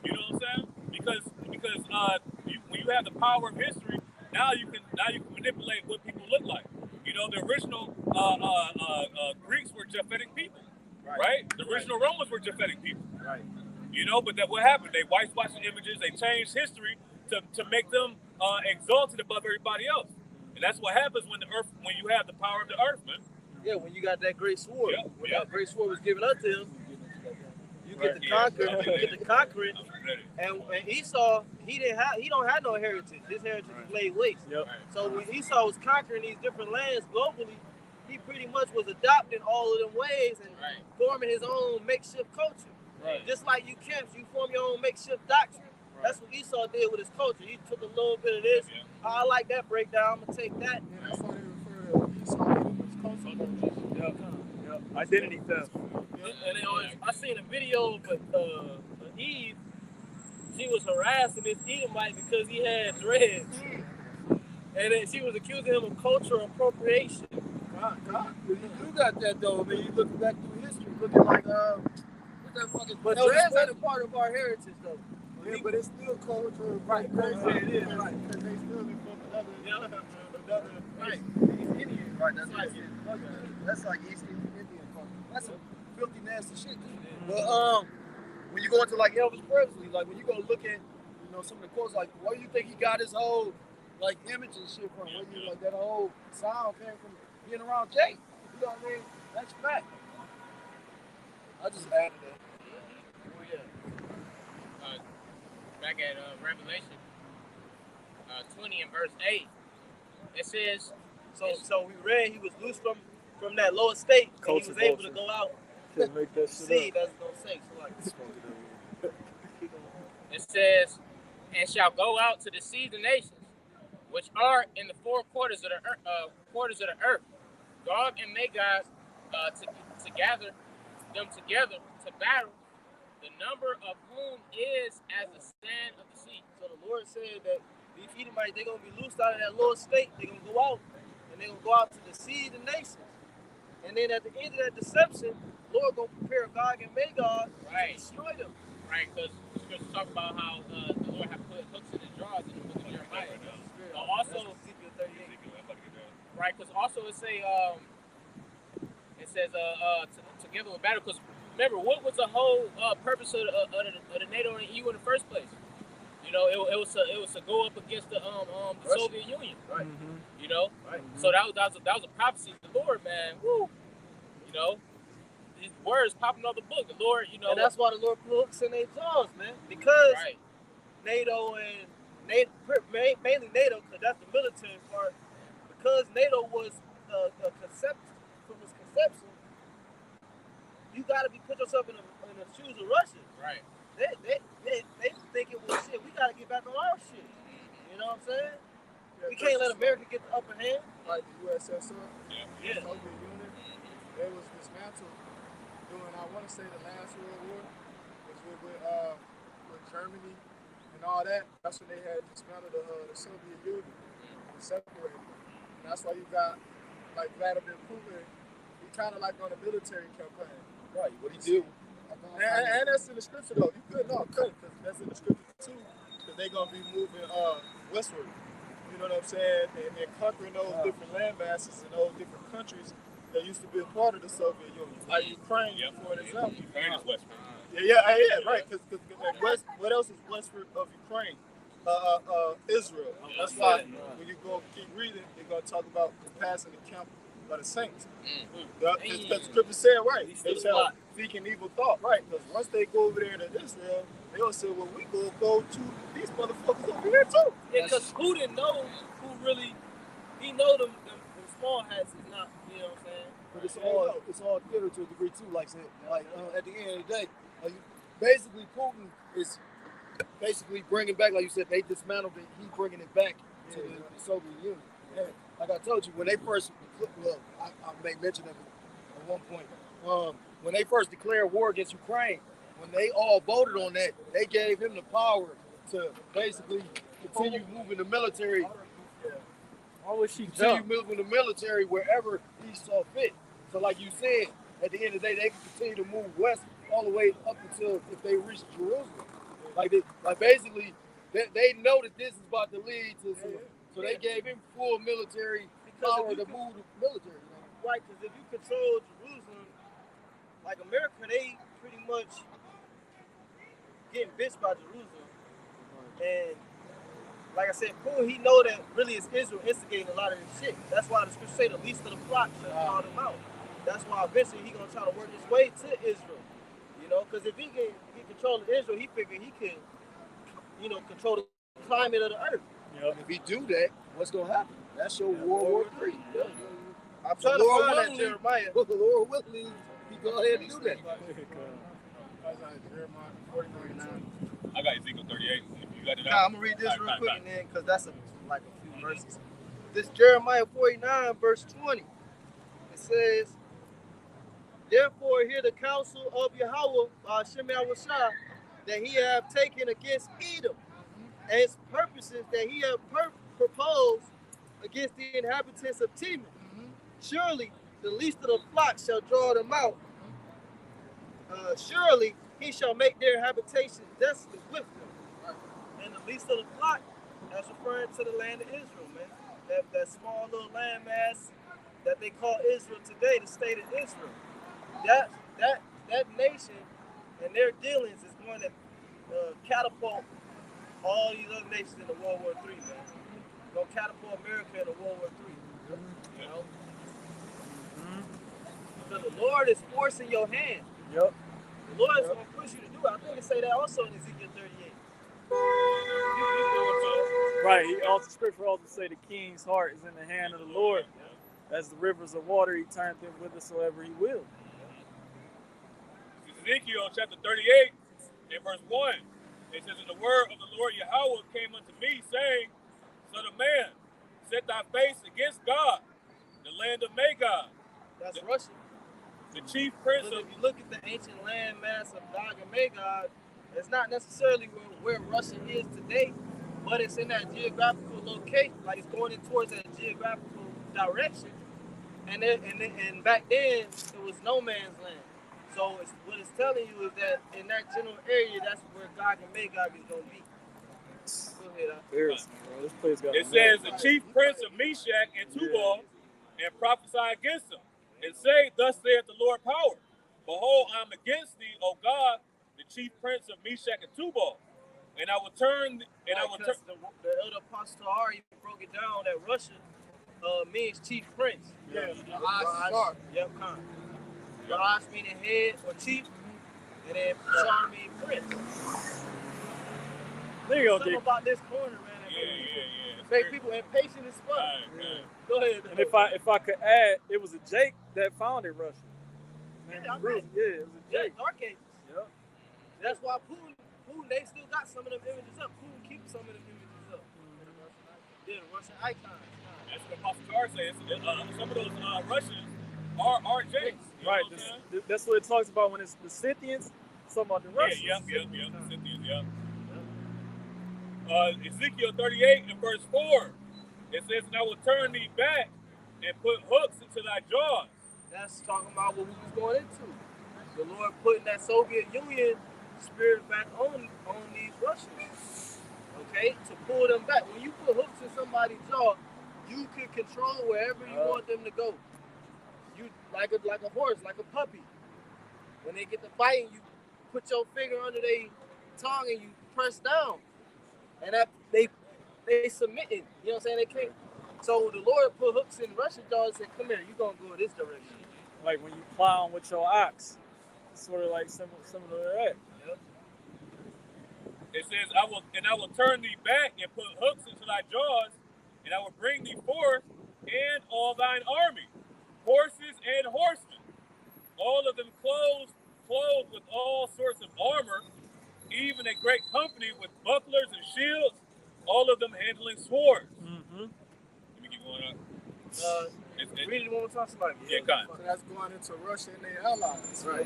[SPEAKER 2] You know what I'm saying? Because when you have the power of history, now you can manipulate what people look like. You know, the original Greeks were Japhetic people, right? The original Romans were Japhetic people,
[SPEAKER 4] right?
[SPEAKER 2] You know, but what happened? They whitewashed the images. They changed history to make them exalted above everybody else. And that's what happens when you have the power of the earth, man.
[SPEAKER 4] Yeah, when you got that great sword.
[SPEAKER 2] Yeah,
[SPEAKER 4] when that great sword was given unto him, you get the conquer. You get the conquering. And Esau, he don't have no heritage. His heritage is laid waste.
[SPEAKER 1] Yep.
[SPEAKER 4] So when Esau was conquering these different lands globally, he pretty much was adopting all of them ways and forming his own makeshift culture.
[SPEAKER 1] Right.
[SPEAKER 4] Just like you camps, you form your own makeshift doctrine. Right. That's what Esau did with his culture. He took a little bit of this. I like that breakdown. I'm gonna take that.
[SPEAKER 5] And that's why they refer to Esau as culture.
[SPEAKER 1] Yep. Identity theft.
[SPEAKER 4] And I seen a video of Eve. She was harassing this Edomite because he had dreads, and then she was accusing him of cultural appropriation.
[SPEAKER 5] God. You got that though. I mean, you looking back through history, looking like what's that fucking?
[SPEAKER 4] But dreads ain't a part of our heritage though.
[SPEAKER 5] Yeah, but it's still culture.
[SPEAKER 4] Right.
[SPEAKER 5] It is. Right. Because they still be from another.
[SPEAKER 4] Right.
[SPEAKER 5] East Indian. Right. That's like East Indian culture. That's some filthy, nasty shit. But when you go into like Elvis Presley, like when you go look at, some of the quotes, like where you think he got his whole like image and shit from? Where you like that whole sound came from being around Jay? You know what I mean? That's fact. I just added that.
[SPEAKER 3] Oh yeah. Back at Revelation 20 and verse 8, it says.
[SPEAKER 4] So we read he was loose from that lower state, and he was able to go out.
[SPEAKER 1] Make that shit
[SPEAKER 4] See, that's gonna say. So like,
[SPEAKER 3] it says, and shall go out to deceive the nations, which are in the four quarters of the earth, Gog and Magog, to gather them together to battle, the number of whom is as the sand of the sea.
[SPEAKER 4] So the Lord said that these Edomites, they're gonna be loosed out of that lower state. They're gonna go out, and they're gonna go out to deceive the nations. And then at the end of that deception, Lord gonna prepare Gog and Magog to destroy them.
[SPEAKER 3] Right, because the scriptures talk about how the Lord had put hooks in his jaws in the book of Jeremiah. But also, right, because also it says together with battle. Because remember, what was the whole purpose of the NATO and EU in the first place? You know, it was to go up against the Soviet Union.
[SPEAKER 4] Right.
[SPEAKER 1] Mm-hmm.
[SPEAKER 3] You know,
[SPEAKER 4] right.
[SPEAKER 3] So that was a prophecy of the Lord, man. Woo. You know, these words popping on the book. The Lord, you know,
[SPEAKER 4] and that's why the Lord put hooks in their jaws, man. Because NATO and mainly NATO, because that's the military part. Because NATO was a conception from its conception, you got to put yourself in the shoes of Russia.
[SPEAKER 3] Right.
[SPEAKER 4] They think it was shit. We got to get back on our shit. You know what I'm saying? We can't let America get the upper hand.
[SPEAKER 5] Like the USSR,
[SPEAKER 4] Yeah.
[SPEAKER 5] Soviet Union, it was dismantled during, I want to say, the last World War, was with Germany and all that. That's when they had dismantled the Soviet Union and separated. And that's why you got like Vladimir Putin. He kind of like on a military campaign.
[SPEAKER 4] Right. What he do?
[SPEAKER 5] And that's in the scripture though. You could not cut because that's in the scripture too. Because they're gonna be moving westward. You know what I'm saying? And conquering those different land masses in those different countries that used to be a part of the Soviet Union, like Ukraine, for an example.
[SPEAKER 2] Ukraine is westward.
[SPEAKER 7] right. Because west, what else is west of Ukraine? Israel. That's why when you go keep reading, they're gonna talk about compassing the camp of the saints. Because the scripture said right, they shall seek an evil thought, right? Because once they go over there to Israel, they'll say, well, we gonna go to these motherfuckers over here too.
[SPEAKER 4] Yeah, because Putin knows who really, he know them small hats is not, you know what I'm saying?
[SPEAKER 5] But it's all theater to a degree too. Like at the end of the day, basically Putin is basically bringing back, like you said, they dismantled it. He's bringing it back to the Soviet Union. And like I told you, when they first, well, I made mention of it at one point. When they first declared war against Ukraine, when they all voted on that, they gave him the power to basically continue moving the military.
[SPEAKER 1] Why would she
[SPEAKER 5] Continue
[SPEAKER 1] jump?
[SPEAKER 5] moving the military wherever he saw fit. So, like you said, at the end of the day, they can continue to move west all the way up until if they reach Jerusalem. Like basically, they know that this is about to lead to some. So they gave him full military power to move the military. You know?
[SPEAKER 4] Right, because if you control Jerusalem, like America, they pretty much getting bitched by Jerusalem. And like I said, Putin, he know that really it's Israel instigating a lot of this shit. That's why the scripture say the least of the flock shall call them out. That's why eventually he gonna try to work his way to Israel. You know, because if he can control Israel, he figured he can, you know, control the climate of the earth.
[SPEAKER 5] Yep. And if he do that, what's gonna happen? That's your World War III. Yeah.
[SPEAKER 4] I'm trying to find that Jeremiah.
[SPEAKER 5] But the Lord willingly, he go ahead and do that.
[SPEAKER 2] I got Ezekiel 38. If you got it
[SPEAKER 4] I'm gonna read this real quick and then, because that's like a few verses. This Jeremiah 49 verse 20. It says, "Therefore hear the counsel of Yahweh by Hashem Yahushua that he have taken against Edom, and his purposes that he have proposed against the inhabitants of Teman. Surely the least of the flock shall draw them out. Surely he shall make their habitation desolate with them." And the least of the flock, that's referring to the land of Israel, man. That small little landmass that they call Israel today, the state of Israel. That nation and their dealings is going to catapult all these other nations into World War III, man. Gonna catapult America into World War III. You know? So the Lord is forcing your hand.
[SPEAKER 1] Yep.
[SPEAKER 4] The Lord is gonna push you to do it. I think it say that also in Ezekiel 38.
[SPEAKER 1] Right. He also scripture also say the king's heart is in the hand of the Lord. As the rivers of water, he turneth them whithersoever he will.
[SPEAKER 2] Ezekiel chapter 38 and verse 1. It says, "And the word of the Lord Yahweh came unto me, saying, Son of man, set thy face against God, the land of Magog."
[SPEAKER 4] That's Russia.
[SPEAKER 2] The chief prince
[SPEAKER 4] But
[SPEAKER 2] of...
[SPEAKER 4] if you look at the ancient landmass of Gog and Magog, it's not necessarily where Russia is today, but it's in that geographical location, like it's going in towards that geographical direction. And back then, it was no man's land. So what it's telling you is that in that general area, that's where Gog and Magog is going to be. Go ahead,
[SPEAKER 1] This place got
[SPEAKER 2] It says, "The chief prince of Meshach and Tubal, and prophesy against them, and say, Thus saith the Lord power, Behold, I am against thee, O God, the chief prince of Meshach and Tubal. And I will turn, and I will turn."
[SPEAKER 4] The elder apostle Ari broke it down that Russia means chief prince.
[SPEAKER 5] Yeah.
[SPEAKER 4] Raj, yep, kind. Raj meaning head or chief, and then Shar meaning prince.
[SPEAKER 1] There you go,
[SPEAKER 4] Something
[SPEAKER 1] Dick.
[SPEAKER 4] about this corner, man.
[SPEAKER 2] Yeah.
[SPEAKER 4] Make people impatient as fuck.
[SPEAKER 2] Right.
[SPEAKER 4] Go ahead.
[SPEAKER 1] And if I could add, it was a Jake that founded Russia.
[SPEAKER 4] Yeah, I
[SPEAKER 1] Bruce,
[SPEAKER 4] bet.
[SPEAKER 1] it was a
[SPEAKER 4] Yeah,
[SPEAKER 1] Jake.
[SPEAKER 4] Dark Ages.
[SPEAKER 1] Yep.
[SPEAKER 4] That's why Putin, they still got some of them images up. Putin keeps some of them images up. Yeah, the Russian icons.
[SPEAKER 2] That's what Apostle Carr says. Some of those Russians are Jakes.
[SPEAKER 1] Right. That's what it talks about when it's the Scythians. Talking about the Russians.
[SPEAKER 2] Yeah. The Scythians, yeah. Ezekiel 38 and verse 4. It says, "And I will turn thee back and put hooks into thy jaws."
[SPEAKER 4] That's talking about what we was going into. The Lord putting that Soviet Union spirit back on these Russians. Okay? To pull them back. When you put hooks in somebody's jaw, you can control wherever you want them to go. You like a horse, like a puppy. When they get to fighting, put your finger under their tongue and you press down, and that they submitting. You know what I'm saying? They can't. So the Lord put hooks in Russian jaws and said, "Come here, you gonna go this direction."
[SPEAKER 1] Like when you plow with your ox, sort of like similar to that.
[SPEAKER 4] Yep.
[SPEAKER 2] It says, I will turn thee back and put hooks into thy jaws, and I will bring thee forth and all thine army, horses and horsemen, all of them clothed with all sorts of armor, even a great company with bucklers and shields, all of them handling swords.
[SPEAKER 1] Mm-hmm.
[SPEAKER 2] Let me keep going up.
[SPEAKER 4] Read it one more time, somebody.
[SPEAKER 2] Yeah, kind
[SPEAKER 5] So that's going into Russia and their allies.
[SPEAKER 4] Right.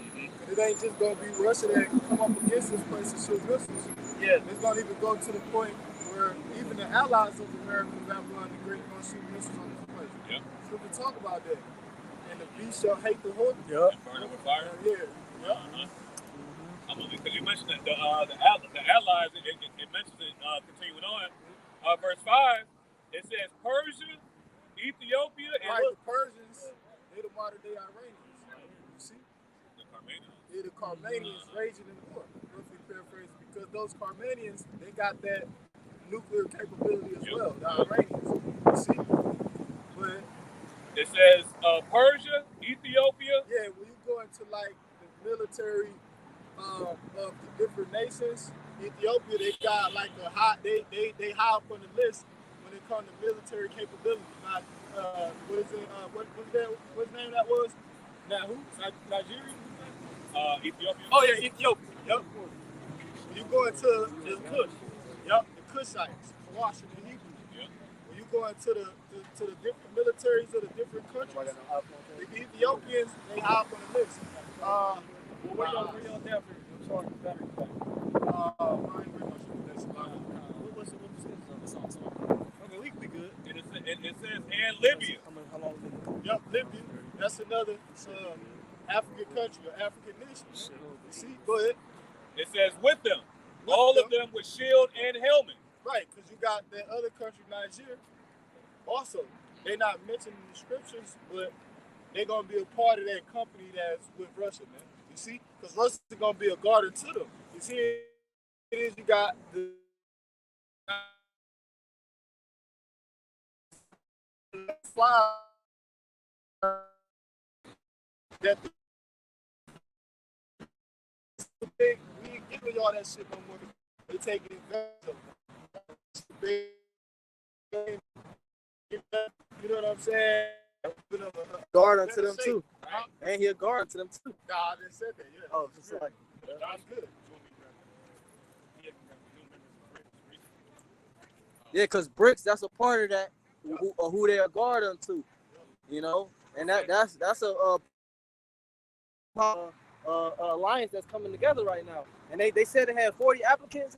[SPEAKER 5] It ain't just gonna be Russia that come up against this place and shoot missiles.
[SPEAKER 4] Yeah.
[SPEAKER 5] It's gonna even go to the point where even the allies of America, Babylon the Great, gonna shoot missiles on this place.
[SPEAKER 2] Yeah.
[SPEAKER 5] So we talk about that. And the beast shall hate the horse.
[SPEAKER 1] Yep.
[SPEAKER 2] Burn it with fire.
[SPEAKER 5] Yeah. Yep.
[SPEAKER 2] I'm gonna, because you mentioned the allies, it mentions it continuing on. Verse 5, it says Persia, Ethiopia, and
[SPEAKER 5] Right, the Persians, they the modern day Iranians. You see?
[SPEAKER 2] the Carmanians.
[SPEAKER 5] They're the Carmanians raging in the war. Roughly paraphrased, because those Carmanians, they got that nuclear capability as well, the Iranians. You see? But
[SPEAKER 2] It says Persia, Ethiopia.
[SPEAKER 5] yeah, when you go into like the military of the different nations, Ethiopia, they got like a high, they high up on the list when it comes to military capability. Not, what is it? What's the name that was? Now who? Nigeria?
[SPEAKER 2] Ethiopia.
[SPEAKER 5] Oh yeah, Ethiopia. Yep. When you go into the Kush, yep, the Kushites, Washington Hebrew.
[SPEAKER 2] Yep.
[SPEAKER 5] When you go into the different militaries of the different countries, the Ethiopians, they high up on the list.
[SPEAKER 1] Where y'all down for charging battery pack? Okay, we good.
[SPEAKER 2] And it says and Libya.
[SPEAKER 1] How long is it?
[SPEAKER 5] Yep, Libya. That's another African country, or African nation. You see, go ahead.
[SPEAKER 2] It says with them, all of them with shield and helmet.
[SPEAKER 5] Right, because you got that other country, Nigeria. Also, they're not mentioned in the scriptures, but they're gonna be a part of that company that's with Russia, man. You see, because Russia's gonna be a guardian to them. You see, it is you got the fly that we ain't giving y'all that shit no more. They taking advantage of it. You know what I'm saying?
[SPEAKER 4] Guard unto them too. And he a guard to them too.
[SPEAKER 5] Nah, I didn't say that. Yeah.
[SPEAKER 4] Oh, just like
[SPEAKER 5] That's good.
[SPEAKER 4] yeah, because bricks, that's a part of that. Who they are guard unto, you know, and that's a alliance that's coming together right now. And they said they had 40 applicants.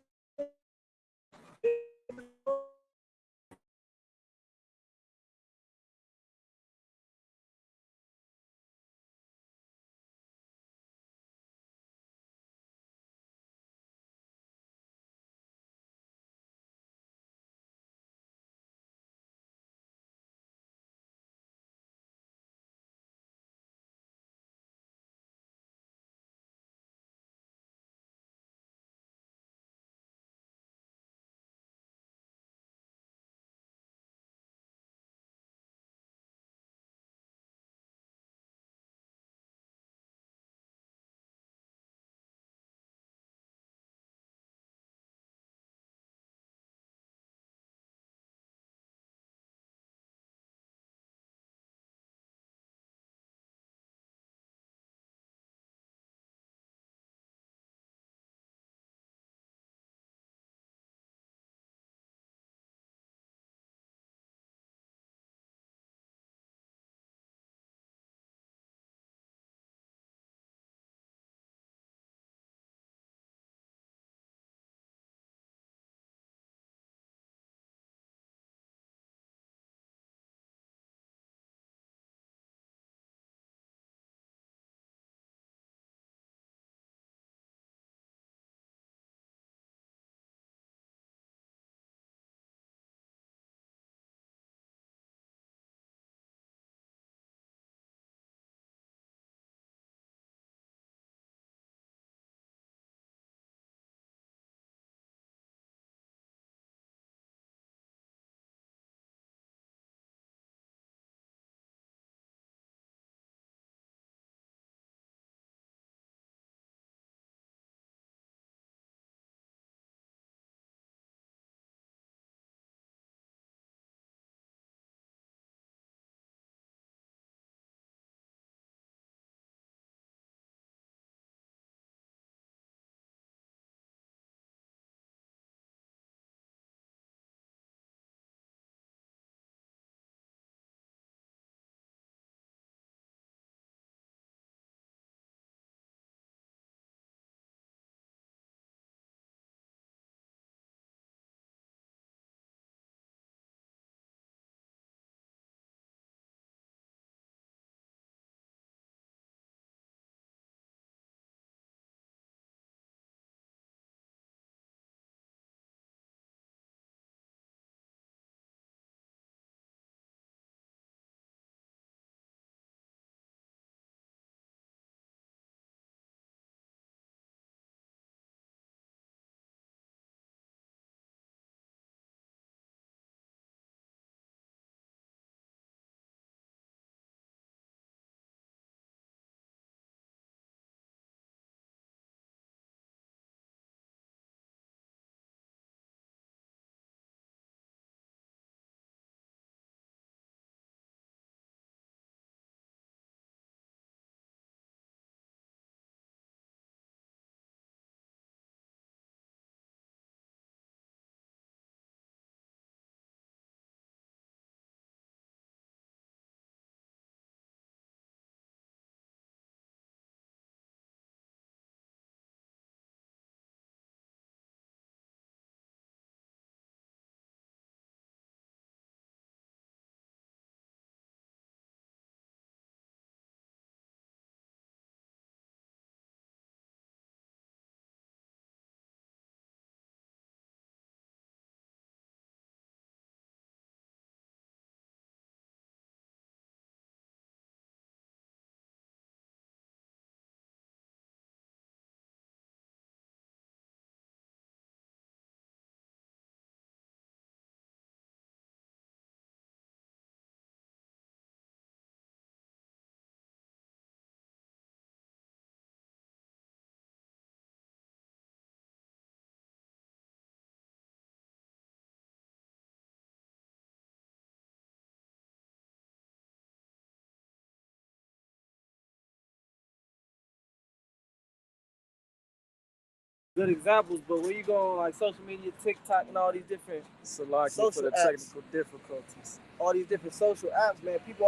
[SPEAKER 4] good examples, but when you go on like social media, TikTok, and all these different
[SPEAKER 1] Salaki for
[SPEAKER 4] social
[SPEAKER 1] the
[SPEAKER 4] apps,
[SPEAKER 1] technical difficulties.
[SPEAKER 4] all these different social apps, man, people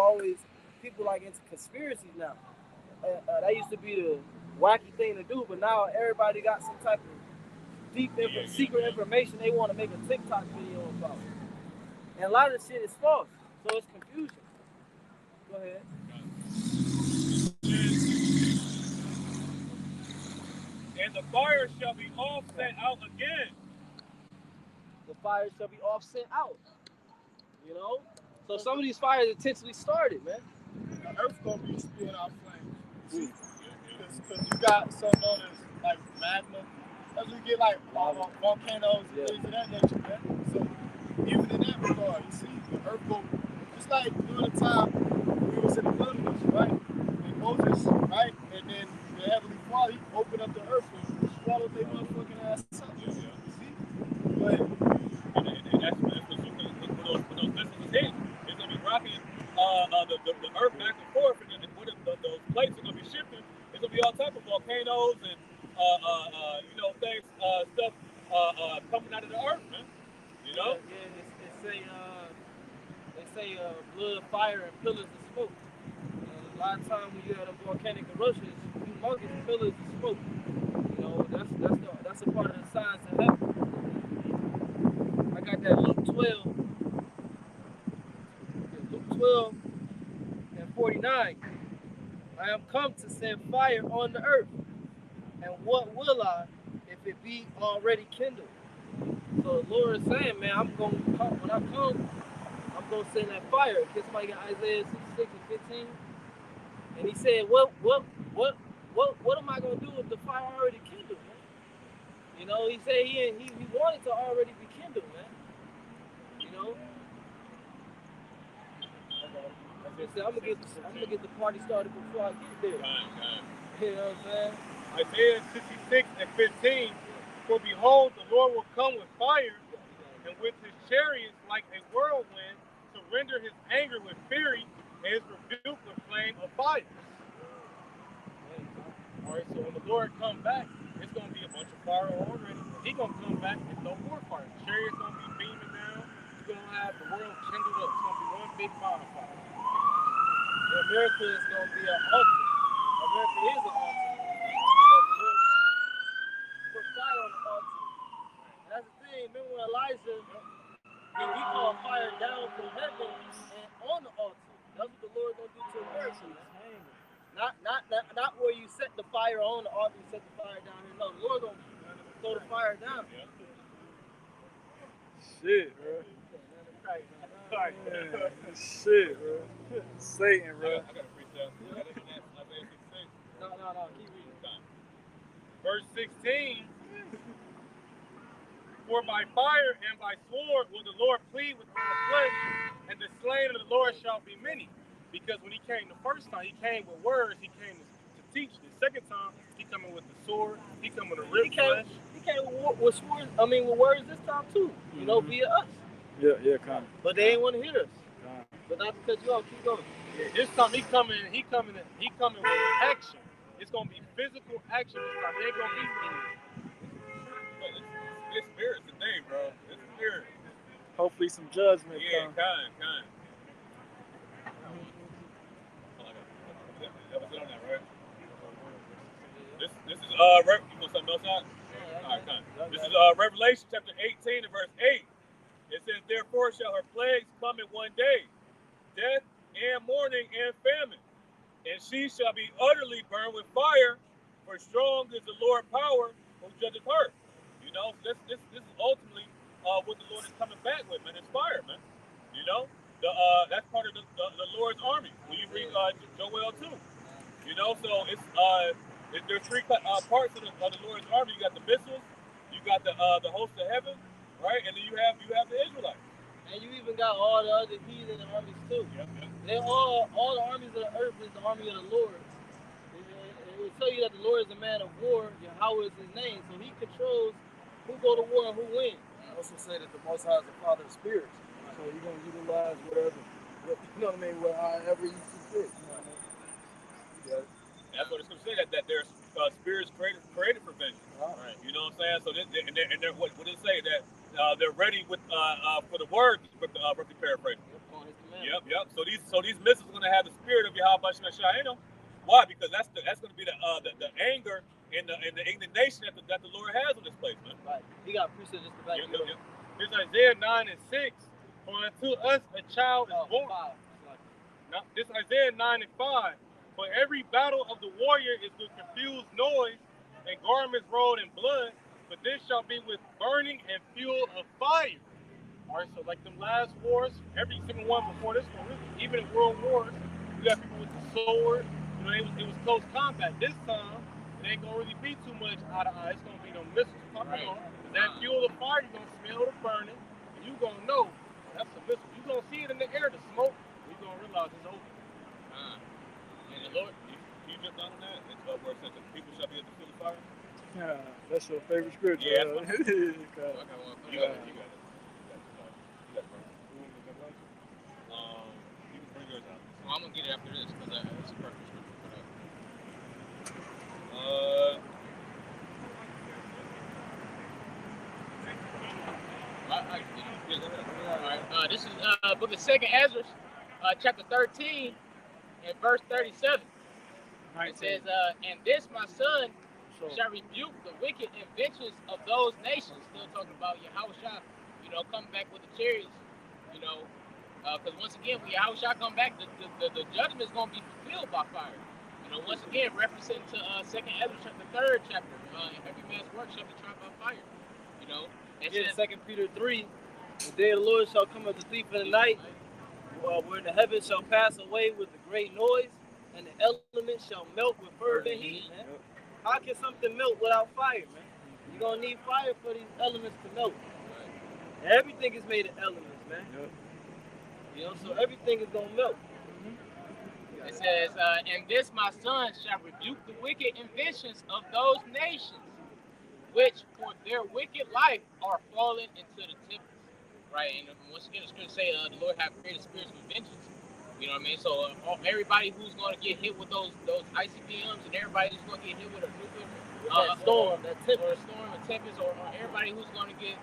[SPEAKER 4] like into conspiracies now. That used to be the wacky thing to do, but now everybody got some type of secret information they want to make a TikTok video about. And a lot of the shit is false, so it's confusion. Go ahead.
[SPEAKER 2] And the fire shall be all set out again.
[SPEAKER 4] The fire shall be off sent out. You know? So some of these fires intentionally started, man.
[SPEAKER 7] The earth gonna be spewing out flames. Because you got some known as like magma. As we get like volcanoes and things of that nature, man. So even in that regard, you see, the earth go just like during the time we was in the wilderness, right? And Moses, right? And then the Heavenly Father, he opened up the earth and swallowed their motherfucking ass up. You see? Go ahead.
[SPEAKER 2] And that's what those missiles is hitting. It's gonna be rocking the earth back and forth, and then those plates are gonna be shifting. It's gonna be all type of volcanoes and things, stuff coming out of the earth, man. You know?
[SPEAKER 4] Yeah, they say blood, fire, and pillars of smoke. A lot of times when you have a volcanic eruption, it's humongous pillars of smoke. You know, that's a part of the signs of heaven. I got that Luke 12 and 49. I am come to send fire on the earth, and what will I if it be already kindled? So the Lord is saying, man, I'm gonna come when I come. I'm gonna send that fire. Because somebody got Isaiah 66 and 15, and he said, what am I gonna do with the fire already kindled, man? You know, he said he wanted to already be kindled, man. You know. I'm gonna get the party started before I get there. You know what I'm saying?
[SPEAKER 2] Isaiah 66 and 15. For behold, the Lord will come with fire, and with his chariots like a whirlwind, to render his anger with fury, and his rebuke with flame of fire. All right, so when the Lord comes back, it's going to be a bunch of fire already. He's going to come back and no more fire. The chariot's going to be beaming down. You're going to have the world kindled up. It's going to be one big bonfire.
[SPEAKER 4] America is going to be an altar. America is an altar. Put fire on the altar. And that's the thing. Remember when Elijah, he called fire down from heaven and on the altar. That's what the Lord going to do to America. Not where you set the fire on the altar, you set the fire down here. No, the Lord going to throw the fire down.
[SPEAKER 1] Shit, bro. Man, shit, bro. Satan, bro.
[SPEAKER 2] I got a freestyle.
[SPEAKER 4] No, keep reading.
[SPEAKER 2] Verse 16. For by fire and by sword will the Lord plead with the flesh, and the slain of the Lord shall be many. Because when he came the first time, he came with words, he came to teach. The second time, he coming with the sword, he coming to rip flesh.
[SPEAKER 4] He came with swords, with words this time too. You know, via us.
[SPEAKER 1] Yeah, kind of.
[SPEAKER 4] But they ain't want to hear us. But not because you all keep going.
[SPEAKER 2] Yeah, this time he coming with action. It's gonna be physical action this time. It ain't gonna be it's spirit today, bro. It's spirit.
[SPEAKER 1] Hopefully some judgment.
[SPEAKER 2] Yeah, kind. That was it on that, right? This is you want something else out? Alright, kind. This is Revelation chapter 18 and verse 8. It says, therefore shall her plagues come in one day, death and mourning and famine, and she shall be utterly burned with fire, for strong is the Lord power who judgeth her. You know, this is ultimately what the Lord is coming back with, man. It's fire, man. You know, that's part of the Lord's army. When you read Joel 2, you know, so there's three parts of the Lord's army. You got the missiles, you got the host of heaven, right, and then you have the Israelites.
[SPEAKER 4] And you even got all the other heathen armies too.
[SPEAKER 2] Yep.
[SPEAKER 4] They all the armies of the earth is the army of the Lord. It will tell you that the Lord is a man of war. Yahweh is his name, so he controls who go to war and who wins.
[SPEAKER 5] I also say that the Most High is the Father of spirits, so you're gonna utilize whatever, you know what I mean, however you see fit. You know what I mean?
[SPEAKER 2] That's what it's going to say, that there's spirits created for vengeance.
[SPEAKER 3] Right.
[SPEAKER 2] You know what I'm saying? So what it say that they're ready with for the word, roughly paraphrasing. Yep. So these missiles are gonna have the spirit of Yahweh Shemashayim. Why? Because that's gonna be the anger and the indignation that the Lord has on this place, man.
[SPEAKER 4] Right. He got precept just to back you up.
[SPEAKER 2] Here's Isaiah 9:6. For unto us a child is born. Now, this Isaiah 9:5. For every battle of the warrior is with confused noise and garments rolled in blood, but this shall be with burning and fuel of fire. All right, so like them last wars, every single one before this one, really, even in world wars, you got people with the sword. You know, it was close combat. This time, it ain't gonna really be too much eye to eye. It's gonna be no missiles coming on. That fuel of fire, you gonna smell the burning, and you gonna know that's a missile. You gonna see it in the air, the smoke. You gonna realize it's over. And the Lord, you just done that. It's where it says that people shall be at the fuel of fire.
[SPEAKER 1] Yeah, that's your favorite scripture.
[SPEAKER 2] Yeah,
[SPEAKER 1] I got one.
[SPEAKER 2] You got it. You can bring yours out.
[SPEAKER 3] Well, I'm gonna get it after this because it's a perfect scripture for that. Alright, this is book of 2nd Ezra, chapter 13 and verse 37. It says, and this my son shall rebuke the wicked inventions of those nations. Still talking about Yahushua, coming back with the chariots, because once again, when Yahushua come back, the judgment is going to be fulfilled by fire. Once again, referencing to 2nd Ezra, the 3rd chapter, every man's work shall be tried by fire.
[SPEAKER 4] It says, 2 Peter 3, the day of the Lord shall come as a thief in the night, where the heavens shall pass away with a great noise, and the elements shall melt with fervent heat, man. How can something melt without fire, man? You're going to need fire for these elements to melt. And everything is made of elements, man. So everything is going to melt.
[SPEAKER 3] It says, and this my son shall rebuke the wicked inventions of those nations, which for their wicked life are fallen into the tempest. Right, and once again, the scripture say the Lord have created spirits of vengeance. You know what I mean? So everybody who's going to get hit with those ICBMs, and everybody who's going to get hit with a nuclear
[SPEAKER 4] storm, that tempest,
[SPEAKER 3] a tempest, or everybody who's going to get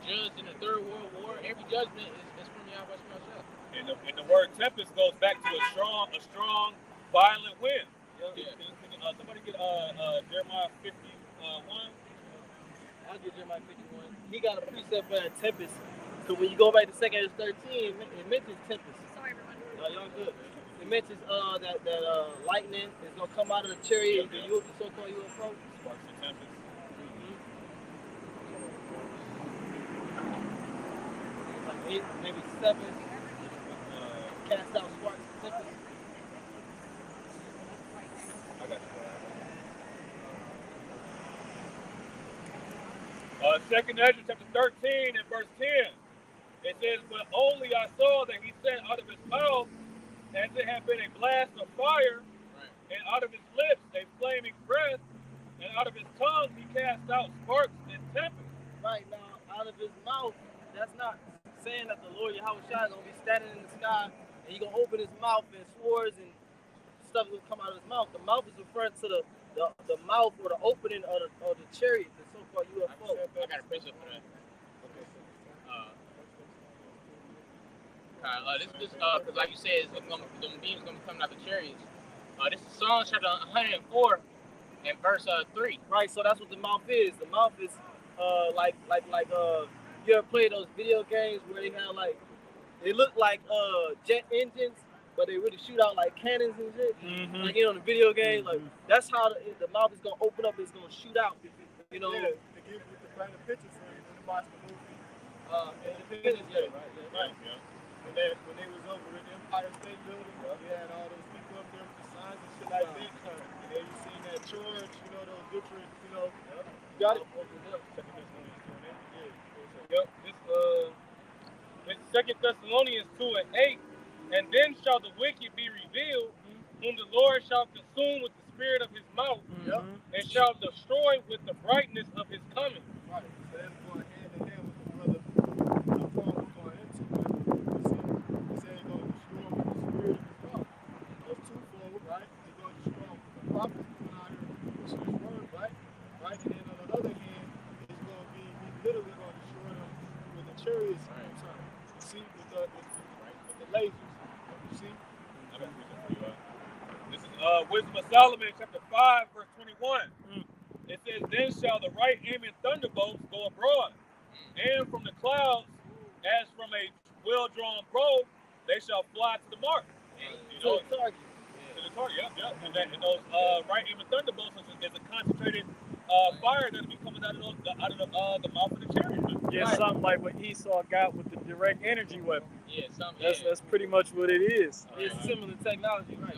[SPEAKER 3] judged in the Third World War, every judgment is from Yahweh Shemashah.
[SPEAKER 2] And the word tempest goes back to a strong, violent wind. Can somebody get Jeremiah 51?
[SPEAKER 4] I'll get Jeremiah 51. He got a precept for that tempest. So when you go back to 2nd Ezra 13, it mentions tempest.
[SPEAKER 8] Sorry, everyone.
[SPEAKER 4] Y'all good. It mentions that lightning is gonna come out of the chariot, the so-called UFO.
[SPEAKER 2] Sparks and tempest.
[SPEAKER 4] Like 8, maybe 7. Cast out sparks and tempest.
[SPEAKER 2] I got you. 2nd Ezra chapter 13 and verse 10. It says, but only I saw that he sent out of his mouth as it had been a blast of fire, and out of his lips a flaming breath, and out of his tongue he cast out sparks and tempest.
[SPEAKER 4] Right, now, out of his mouth, that's not saying that the Lord Yahweh is going to be standing in the sky and he's going to open his mouth and swords and stuff will come out of his mouth. The mouth is referring to the mouth or the opening of the chariot, the so-called UFO.
[SPEAKER 3] I got a precept for that. This because like you said, the beams gonna be coming out the chariots. This is Psalm chapter 104 and verse 3.
[SPEAKER 4] Right, so that's what the mouth is. The mouth is like you ever play those video games where they have they look like jet engines, but they really shoot out like cannons and shit.
[SPEAKER 1] Mm-hmm.
[SPEAKER 4] Like in the video game, like that's how the mouth is gonna open up. It's gonna shoot out.
[SPEAKER 5] Yeah, they give you the kind of pictures when you watch the movie.
[SPEAKER 4] Independence Day, right?
[SPEAKER 5] Yeah. When they was over at the Empire State Building, we had all those people up there with the signs and shit like that. And then you seen that church, those different, got it?
[SPEAKER 2] Yep. This 2 Thessalonians 2 and 8. And then shall the wicked be revealed, whom the Lord shall consume with the spirit of his mouth, and shall destroy with the brightness of his coming.
[SPEAKER 5] Right. So that's going hand in hand with the brother was going into. He said he's going to destroy with the spirit of his mouth. That's twofold, right? He's going to destroy with the prophets coming out here
[SPEAKER 7] with the lasers. You see?
[SPEAKER 2] I got this for you. This is Wisdom of Solomon, chapter 5, verse 21. It says, "Then shall the right aiming thunderbolts go abroad, and from the clouds, as from a well-drawn bow, they shall fly to the mark." You know,
[SPEAKER 7] To the target.
[SPEAKER 2] to the target, yep. And those right aiming thunderbolts is a concentrated fire that'll be coming out of the mouth of the chariot.
[SPEAKER 1] Yeah,
[SPEAKER 3] Right.
[SPEAKER 1] something like what Esau got with the direct energy weapon.
[SPEAKER 3] Yeah, something.
[SPEAKER 1] That's pretty much what it is.
[SPEAKER 4] It's similar technology, right?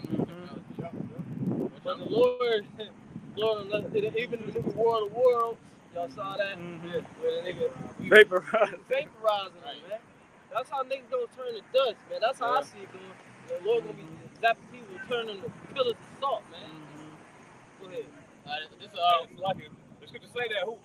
[SPEAKER 7] But the Lord, even in the movie World of Worlds, y'all saw that?
[SPEAKER 1] Mhm.
[SPEAKER 7] Where the nigga
[SPEAKER 1] Vaporize.
[SPEAKER 7] vaporizing them, man. That's how niggas gonna turn to dust, man. That's how I see it going. The Lord gonna be zapping people, turning the pillars to salt, man. Go ahead.
[SPEAKER 3] This
[SPEAKER 2] It's like the scriptures say that who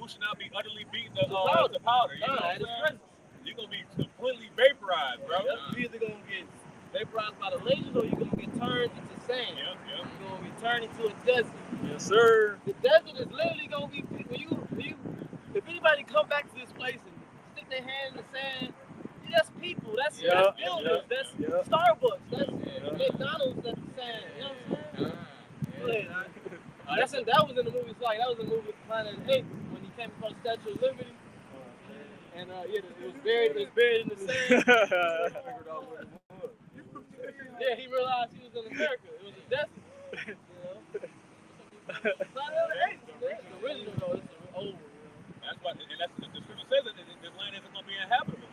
[SPEAKER 2] should not be utterly beaten the powder. You know what I'm saying? You're gonna be completely vaporized, bro.
[SPEAKER 4] You either gonna get vaporized by the lasers or you're gonna get turned into sand.
[SPEAKER 2] Yep.
[SPEAKER 4] You're gonna be turned into a desert.
[SPEAKER 1] Yes, sir.
[SPEAKER 4] The desert is literally gonna be when you if anybody come back to this place and stick their hand in the sand, that's people, that's builders, that's Starbucks, that's McDonald's, that's the sand. You know what I'm saying? Go ahead, that was in the movie. Like that was in the movie Planet of the Apes when he came across the Statue of Liberty, and it was buried in the sand. Yeah, he realized he was in America. It was a desert. You know? Planet of the Apes, man. The original though, it's old.
[SPEAKER 2] That's why, and that's the scripture says that this land isn't gonna be inhabitable.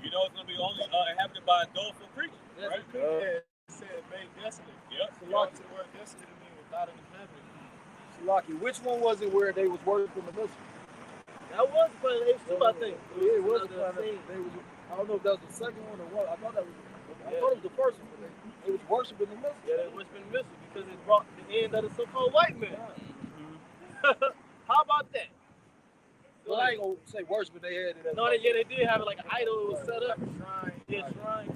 [SPEAKER 2] You know, it's gonna be only inhabited by doleful creatures, right?
[SPEAKER 7] Yeah, it said made desolate.
[SPEAKER 2] Yep.
[SPEAKER 7] Salaki, the word desolate means without an inhabitant. Salaki, which one was it where they was worshiping the Muslims?
[SPEAKER 4] That was Planet of the Apes too, I think.
[SPEAKER 7] Yeah, it was
[SPEAKER 4] Another
[SPEAKER 7] Planet.
[SPEAKER 4] scene.
[SPEAKER 7] They was. I don't know if that was the second one or what. I thought it was the first one. They was worshiping the Muslims.
[SPEAKER 4] Yeah, they was been missing because it brought the end of the so-called white man. How about that?
[SPEAKER 7] Well, I ain't gonna say worship, but they had it.
[SPEAKER 4] No, they did have it like an idol. It was set up.
[SPEAKER 7] Shrine.
[SPEAKER 4] Yeah, shrine.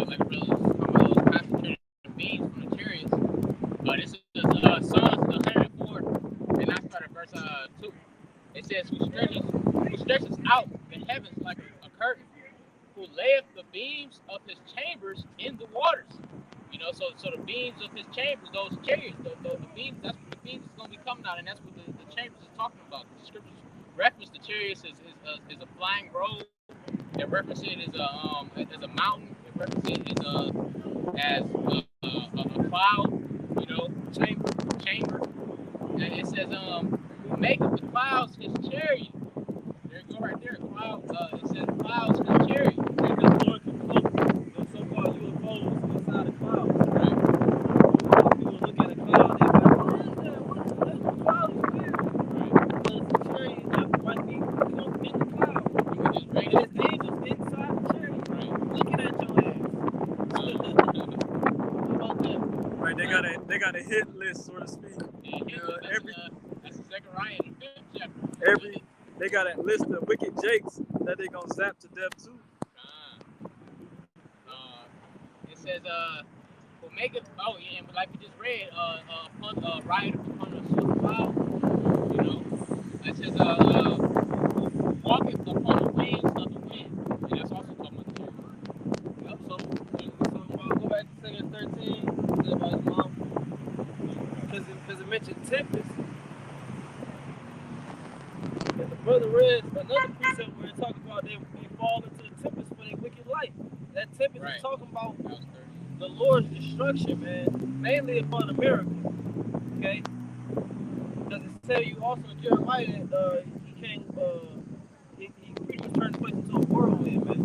[SPEAKER 3] like those concentrated beams from the chariots. This is Psalms 104, and I start at verse 2. It says, who stretches out the heavens like a curtain, who layeth the beams of his chambers in the waters. You know, so the beams of his chambers, those chariots, the beams, that's what the beams is going to be coming out, and that's what the chambers is talking about. The scriptures reference the chariots is a flying robe. It references it as a mountain. It references it as a cloud. You know, chamber. And it says who maketh the clouds his chariot. There you go, right there. Cloud. It says clouds his chariot.
[SPEAKER 4] And the Lord can float the so-called UFOs inside a cloud.
[SPEAKER 3] Right.
[SPEAKER 4] People look at a cloud, they go, what is that? What is that? The cloud is weird. Because the chariot that might be come in the cloud.
[SPEAKER 3] You can just read
[SPEAKER 4] There's
[SPEAKER 3] it.
[SPEAKER 4] angels inside the chariot.
[SPEAKER 3] Right.
[SPEAKER 4] Looking at your ass. How about that?
[SPEAKER 1] Right, they got a hit list, so to speak.
[SPEAKER 3] That's Zechariah in the 5th chapter.
[SPEAKER 1] They got a list of wicked jakes that they gonna zap to death too.
[SPEAKER 3] It says, who maketh, and like we just read, ride upon a swift cloud, you know. It says, who walketh upon the wings of the wind, and that's also talking about the chariot.
[SPEAKER 4] Yep, so I'll go back to 2 13, said about his mom. Because it mentioned tempest. And the brother read another precept where it talks about they fall into the tempest for their wicked life. That tempest
[SPEAKER 3] Right.
[SPEAKER 4] is talking about
[SPEAKER 3] That was 30.
[SPEAKER 4] the Lord's destruction, man, mainly upon America. Okay? Because it tells you also in Jeremiah that he came, he pretty much turned the place into a whirlwind, man.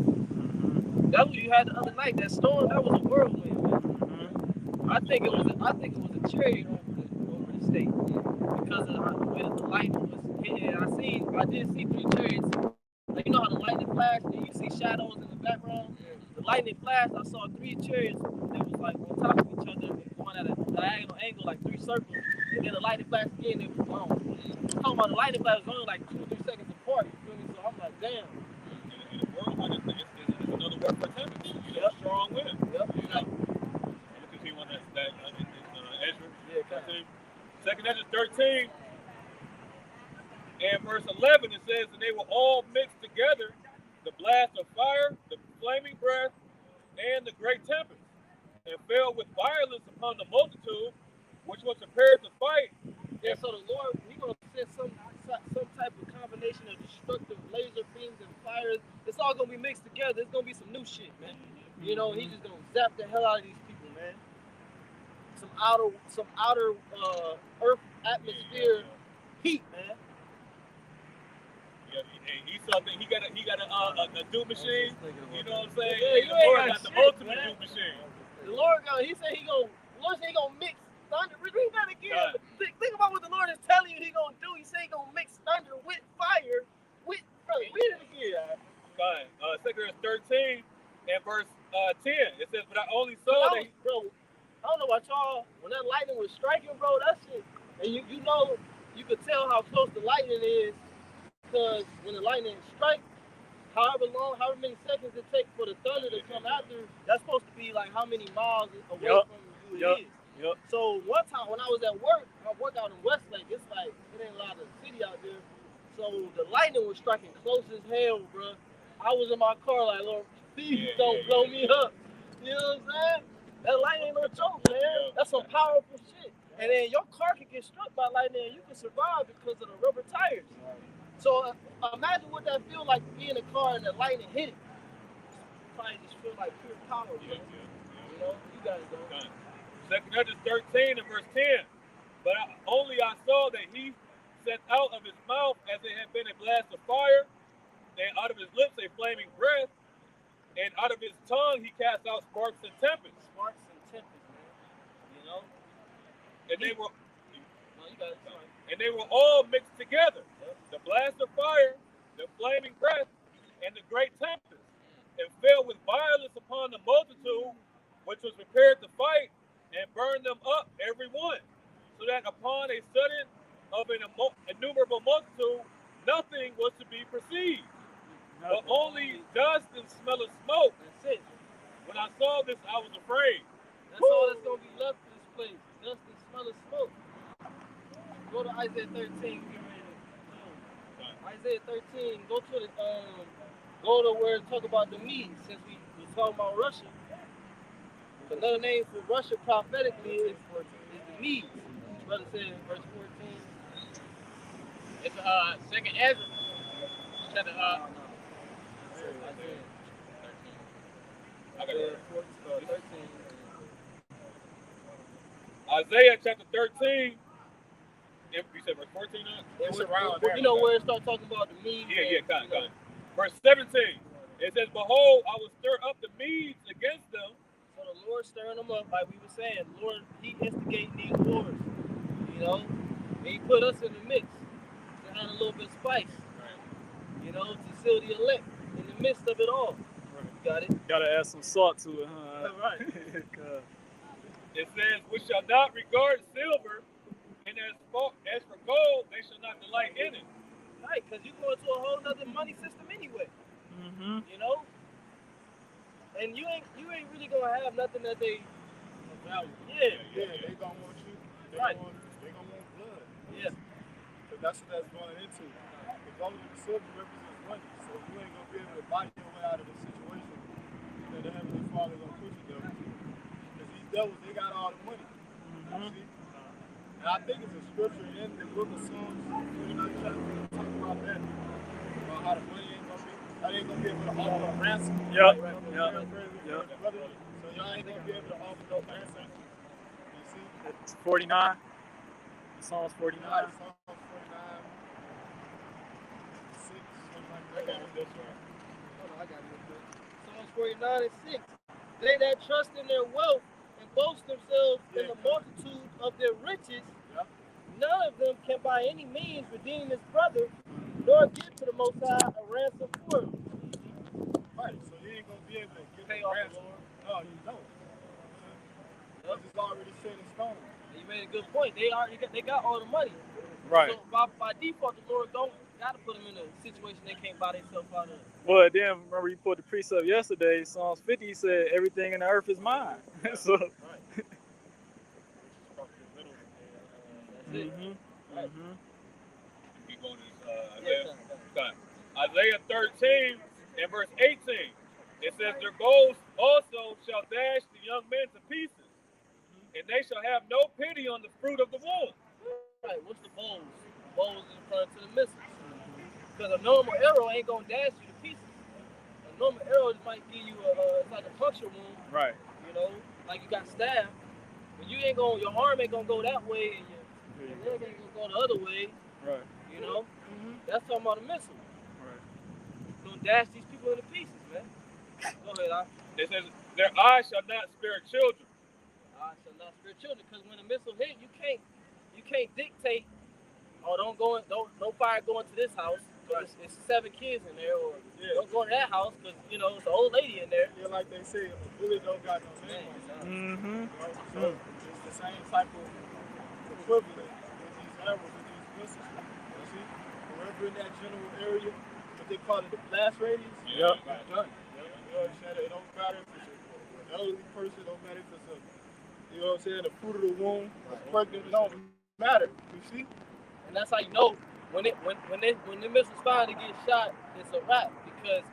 [SPEAKER 4] That's what you had the other night. That storm, that was a whirlwind, man. I think it was a chariot over the state because of where the lightning was hitting. I did see 3 chariots. Like, you know how the lightning flashed and you see shadows in the background? The lightning flashed, I saw 3 chariots that was like on top of each other, going at a diagonal angle, like 3 circles. And then the lightning flashed again, it was gone. I'm talking about the lightning flash was only like 2 or 3 seconds apart, you feel me? So I'm like, damn.
[SPEAKER 2] In the world, is another word for tempest. You know, strong wind.
[SPEAKER 4] Yep.
[SPEAKER 2] You know. Look at one that Ezra.
[SPEAKER 4] Yeah, okay.
[SPEAKER 2] 2nd Ezra 13 and verse 11, it says, and they were all mixed together blast of fire, the flaming breath, and the great tempest, and fell with violence upon the multitude, which was prepared to fight.
[SPEAKER 7] Yeah, so the Lord, He gonna send some type of combination of destructive laser beams and fires. It's all gonna be mixed together. It's gonna be some new shit, man. You know, He's just gonna zap the hell out of these people, man. Some outer Earth atmosphere heat, man.
[SPEAKER 2] Yeah, he's something. He got a doom machine. You know what I'm saying?
[SPEAKER 7] Yeah, you
[SPEAKER 2] the
[SPEAKER 7] ain't
[SPEAKER 2] Lord
[SPEAKER 7] got
[SPEAKER 2] got the
[SPEAKER 7] shit,
[SPEAKER 2] ultimate
[SPEAKER 7] man.
[SPEAKER 2] doom machine.
[SPEAKER 7] The Lord said He gonna mix thunder. Read that again. Think about what the Lord is telling you He gonna do. He said He gonna mix thunder with fire. Read it again.
[SPEAKER 2] Fine. 2 Corinthians 13 and verse 10. It says, "But I only saw that."
[SPEAKER 7] Bro, I don't know about y'all. When that lightning was striking, bro, that shit, and you know, you could tell how close the lightning is because when the lightning strikes, however many seconds it takes for the thunder to come after, that's supposed to be like how many miles away from you it is.
[SPEAKER 1] Yep.
[SPEAKER 7] So one time when I was at work, I work out in Westlake. It's like it ain't a lot of city out there. So the lightning was striking close as hell, bro. I was in my car like, Lord, please don't blow me up. You know what I'm saying? That lightning ain't no joke, man. That's some powerful shit. And then your car can get struck by lightning and you can survive because of the rubber tires. So imagine what that feels like to be in a car and the lightning hit it. Probably just feel like pure power, bro. You know, you guys go.
[SPEAKER 2] 2 Corinthians 13 and verse 10. But I saw that he sent out of his mouth as it had been a blast of fire, and out of his lips a flaming breath, and out of his tongue he cast out sparks and tempests.
[SPEAKER 7] Sparks and tempests, man. You know?
[SPEAKER 2] And they were
[SPEAKER 7] No, you got it. Sorry.
[SPEAKER 2] and they were all mixed together.
[SPEAKER 7] Yep.
[SPEAKER 2] The blast of fire, the flaming breath, and the great tempest, and fell with violence upon the multitude, which was prepared to fight, and burned them up every one, so that upon a sudden of an innumerable multitude, nothing was to be perceived, but only dust and smell of smoke.
[SPEAKER 7] That's it.
[SPEAKER 2] When I saw this, I was afraid.
[SPEAKER 7] That's all that's gonna be left in this place. Dust and smell of smoke. Go to Isaiah 13. Isaiah 13. Go to where it talk about the Medes, since we were talking about Russia. Another name for Russia prophetically is the Medes. Brother said in verse 14.
[SPEAKER 3] It's second Ezra. Chapter
[SPEAKER 7] Isaiah
[SPEAKER 2] I got it.
[SPEAKER 7] 13.
[SPEAKER 2] Isaiah chapter 13. You said verse 14 now? It's
[SPEAKER 7] And
[SPEAKER 2] around there.
[SPEAKER 7] you know where it starts talking about the Medes.
[SPEAKER 2] Yeah, kind of. Verse 17. It says, "Behold, I will stir up the Medes against them."
[SPEAKER 7] So the Lord stirring them up, like we were saying. The Lord, He instigating these wars. You know? And He put us in the mix to add a little bit of spice. You know, to seal the elect in the midst of it all. Got it?
[SPEAKER 1] Gotta add some salt to it, huh?
[SPEAKER 7] All right.
[SPEAKER 2] It says, "We shall not regard silver, and as for gold, they shall not delight in it."
[SPEAKER 7] Right, because you go into a whole other money system anyway.
[SPEAKER 1] Mm-hmm.
[SPEAKER 7] You know? And you ain't really gonna have nothing that they value. Yeah.
[SPEAKER 5] They gonna want you. They
[SPEAKER 7] Right.
[SPEAKER 5] gonna want blood.
[SPEAKER 7] Yeah.
[SPEAKER 5] So that's what that's going into. The gold and the silver represents money. So you ain't gonna be able to buy your way out of this situation that the Heavenly Father gonna put you there. Because these devils, they got all the money. You see? And I think it's a scripture in the book of Psalms, 29 chapter, talk about that. About how the money ain't gonna be, how they ain't gonna be able to offer a ransom.
[SPEAKER 1] Yep.
[SPEAKER 5] Yep. So y'all ain't gonna be able to offer no ransom. You see?
[SPEAKER 1] It's 49. Psalms 49.
[SPEAKER 5] Psalms 49, 6, something like that.
[SPEAKER 7] Hold on, I got it. Psalms 49 and 6. They that trust in their wealth and boast themselves in the multitude of their riches, none of them can by any means redeem his brother, nor give to the Most High a ransom for him.
[SPEAKER 5] Right, so you ain't gonna be able to get
[SPEAKER 7] Pay
[SPEAKER 5] the
[SPEAKER 7] off the
[SPEAKER 5] ransom.
[SPEAKER 7] Lord.
[SPEAKER 5] No, you don't. Because it's already set in stone.
[SPEAKER 7] And you made a good point. They got all the money.
[SPEAKER 1] Right.
[SPEAKER 7] So by default, the Lord gotta put them in a situation they can't buy themselves out of.
[SPEAKER 1] Well, then remember you put the precept yesterday. Psalms 50 said everything in the earth is mine. So.
[SPEAKER 7] That's it. Right.
[SPEAKER 2] Keep going to Isaiah 13 In verse 18, it says, their bows also shall dash the young men to pieces, and they shall have no pity on the fruit of the womb.
[SPEAKER 4] Right, what's the bows? Bows is referring to the missiles. Because a normal arrow ain't gonna dash you to pieces. A normal arrow might give you it's like a puncture wound.
[SPEAKER 1] Right.
[SPEAKER 4] You know, like you got stabbed. But you ain't gonna, your arm ain't gonna go that way, and your leg ain't gonna go the other way.
[SPEAKER 1] Right.
[SPEAKER 4] You know, that's talking about a missile.
[SPEAKER 1] Right.
[SPEAKER 4] It's gonna dash these people into pieces, man. Go ahead,
[SPEAKER 2] It says, their eyes shall not spare children.
[SPEAKER 4] I shall not spare children, because when a missile hit, you can't dictate. Oh, don't fire go into this house. Right. It's 7 kids in there, or don't go to that house because it's an old lady in there.
[SPEAKER 5] Yeah, like they say, a bullet don't got no name.
[SPEAKER 1] Mm-hmm.
[SPEAKER 5] So it's the same type of equivalent with these arrows and these missiles. You see, wherever in that general area, what they call it, the blast radius.
[SPEAKER 1] Yep.
[SPEAKER 5] It's done. You know what I'm saying? It don't matter if it's an elderly person. It don't matter if it's the fruit of the womb, pregnant. It don't matter. You see?
[SPEAKER 4] And that's how you know when the missile's finally get shot, it's a wrap, because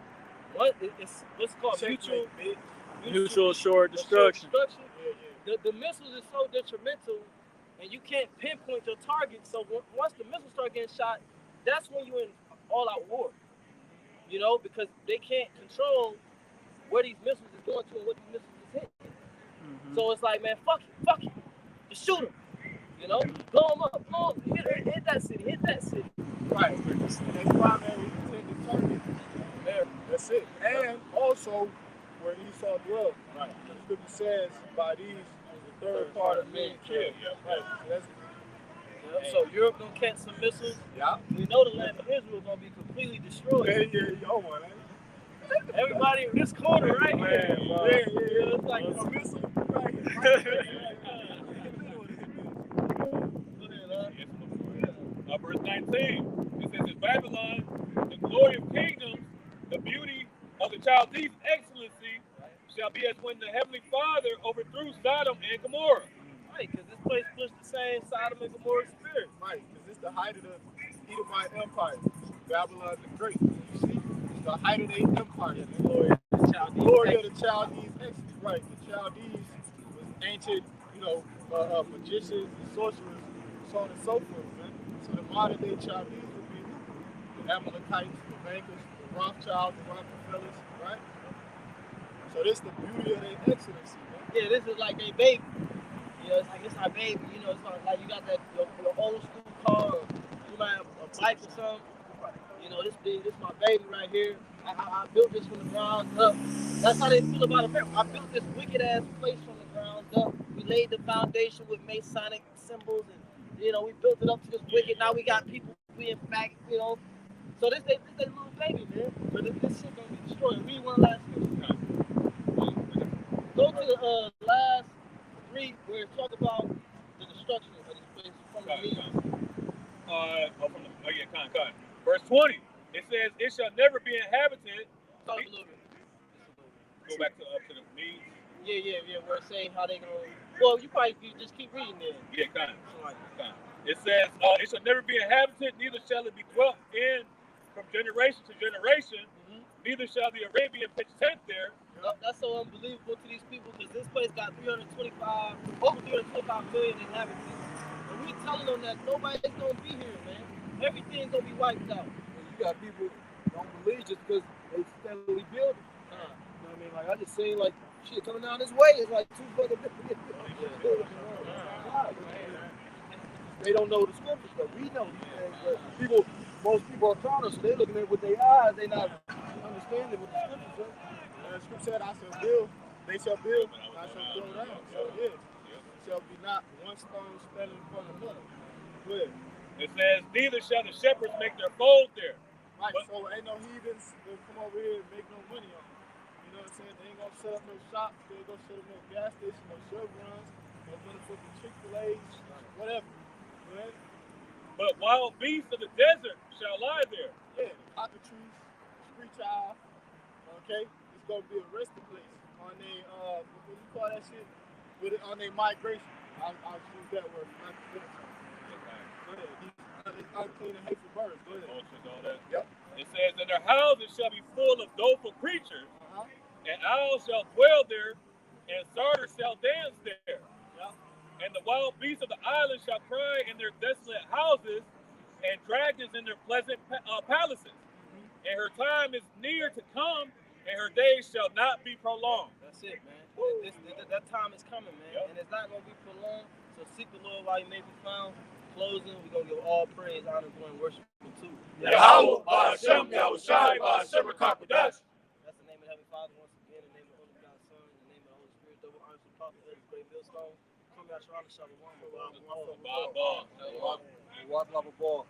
[SPEAKER 4] it's what's called
[SPEAKER 1] Mutual assured destruction.
[SPEAKER 4] The missiles is so detrimental, and you can't pinpoint your target. So once the missiles start getting shot, that's when you're in all-out war. You know, because they can't control where these missiles is going to and what these missiles is hitting. Mm-hmm. So it's like, man, fuck it, just shoot them. You know, blow them up, hit that city.
[SPEAKER 5] Right. They primary intended target. There. That's it. And also where Esau dwelled. Right. The scripture says, by these the third part of men killed. Right.
[SPEAKER 4] So Europe gonna catch some missiles.
[SPEAKER 5] Yeah.
[SPEAKER 4] We know the land of Israel gonna be completely destroyed. Everybody in this corner, right?
[SPEAKER 5] Man,
[SPEAKER 4] It's like
[SPEAKER 5] a missile.
[SPEAKER 2] Verse 19, it says, in Babylon, the glory of kingdoms, the beauty of the Chaldees' excellency, shall be as when the Heavenly Father overthrew Sodom and Gomorrah.
[SPEAKER 4] Right, because this place pushed the same Sodom and Gomorrah spirit.
[SPEAKER 5] Right, because it's the height of the Edomite Empire. Babylon the Great. You see? It's the height of their empire.
[SPEAKER 4] The glory of the
[SPEAKER 5] Chaldees. Right, the Chaldees was ancient, magicians and sorcerers, so on and so forth, man. So the modern day Chaldees would be the Amalekites, the bankers, the Rothschilds, the Rockefellers, right? So this is the beauty of their excellency, man.
[SPEAKER 4] Yeah, this is like a baby. It's like it's our baby. It's like you got that your old school car, or you might have a bike or something. This my baby right here. I built this from the ground up. That's how they feel about America. I built this wicked ass place from the ground up. We laid the foundation with Masonic symbols, and we built it up to this wicked. Now we got people being back, So this they little baby, man. But this shit gonna be destroyed. Read one last scripture. Go to the last 3 where it talk about the destruction of this place from the Medes.
[SPEAKER 2] Verse 20, it says, it shall never be inhabited.
[SPEAKER 4] Talk a little bit.
[SPEAKER 2] Go back to the Medes.
[SPEAKER 4] Yeah. Where it's saying how they gonna. Well, you probably just keep reading there.
[SPEAKER 2] Yeah, kind of. It says, it shall never be inhabited, neither shall it be dwelt in from generation to generation. Mm-hmm. Neither shall the Arabian pitch tent there.
[SPEAKER 4] That's so unbelievable to these people, because this place got over 325 million inhabitants. And we telling them that nobody's gonna be here, man. Everything's gonna be wiped out.
[SPEAKER 7] You got people don't believe just because they steadily building. You know what I mean? Like I just seen like shit coming down this way. It's like 2 fucking buildings. They don't know the scriptures, but we know these things. But most people are carnal, so they're looking at it with their eyes. They're not understanding what the scriptures say.
[SPEAKER 5] The scripture said, I shall build, they shall build, I shall build down. So it shall be not one stone standing in front of another. Good.
[SPEAKER 2] It says, neither shall the shepherds make their fold there.
[SPEAKER 5] Right, so ain't no heathens that come over here and make no money on it. You know what I'm saying? They ain't gonna set up no shops, they ain't gonna set up no gas stations, no Chevrons, no motherfucking Chick-fil-A's, whatever. Right?
[SPEAKER 2] But wild beasts of the desert shall lie there.
[SPEAKER 5] Yeah, the cockatrice, street child, okay? It's gonna be a resting place on their, what do you call that shit? On their migration. I'll choose that word. Go ahead. These unclean and hateful birds. Go ahead.
[SPEAKER 2] Vultures, all that.
[SPEAKER 5] Yep.
[SPEAKER 2] It says, and their houses shall be full of doleful creatures, and owls shall dwell there, and satyrs shall dance there. And the wild beasts of the island shall cry in their desolate houses, and dragons in their pleasant palaces. And her time is near to come, and her days shall not be prolonged.
[SPEAKER 4] That's it, man. That time is coming, man. And it's not going to be prolonged. So seek the Lord while he may be found. Closing, we're going to give all praise, honor, glory, and worship to
[SPEAKER 2] Yahweh, Ba'ashem, Yahushai, Ba'ashem, Rakakadash.
[SPEAKER 4] That's the name of the Heavenly Father, once again, in the name of the Holy God, Son, in the name of the Holy Spirit, double honors and prophet, every great millstone. Come out, Shalom, Shalom,
[SPEAKER 2] Baba.
[SPEAKER 5] What level ball?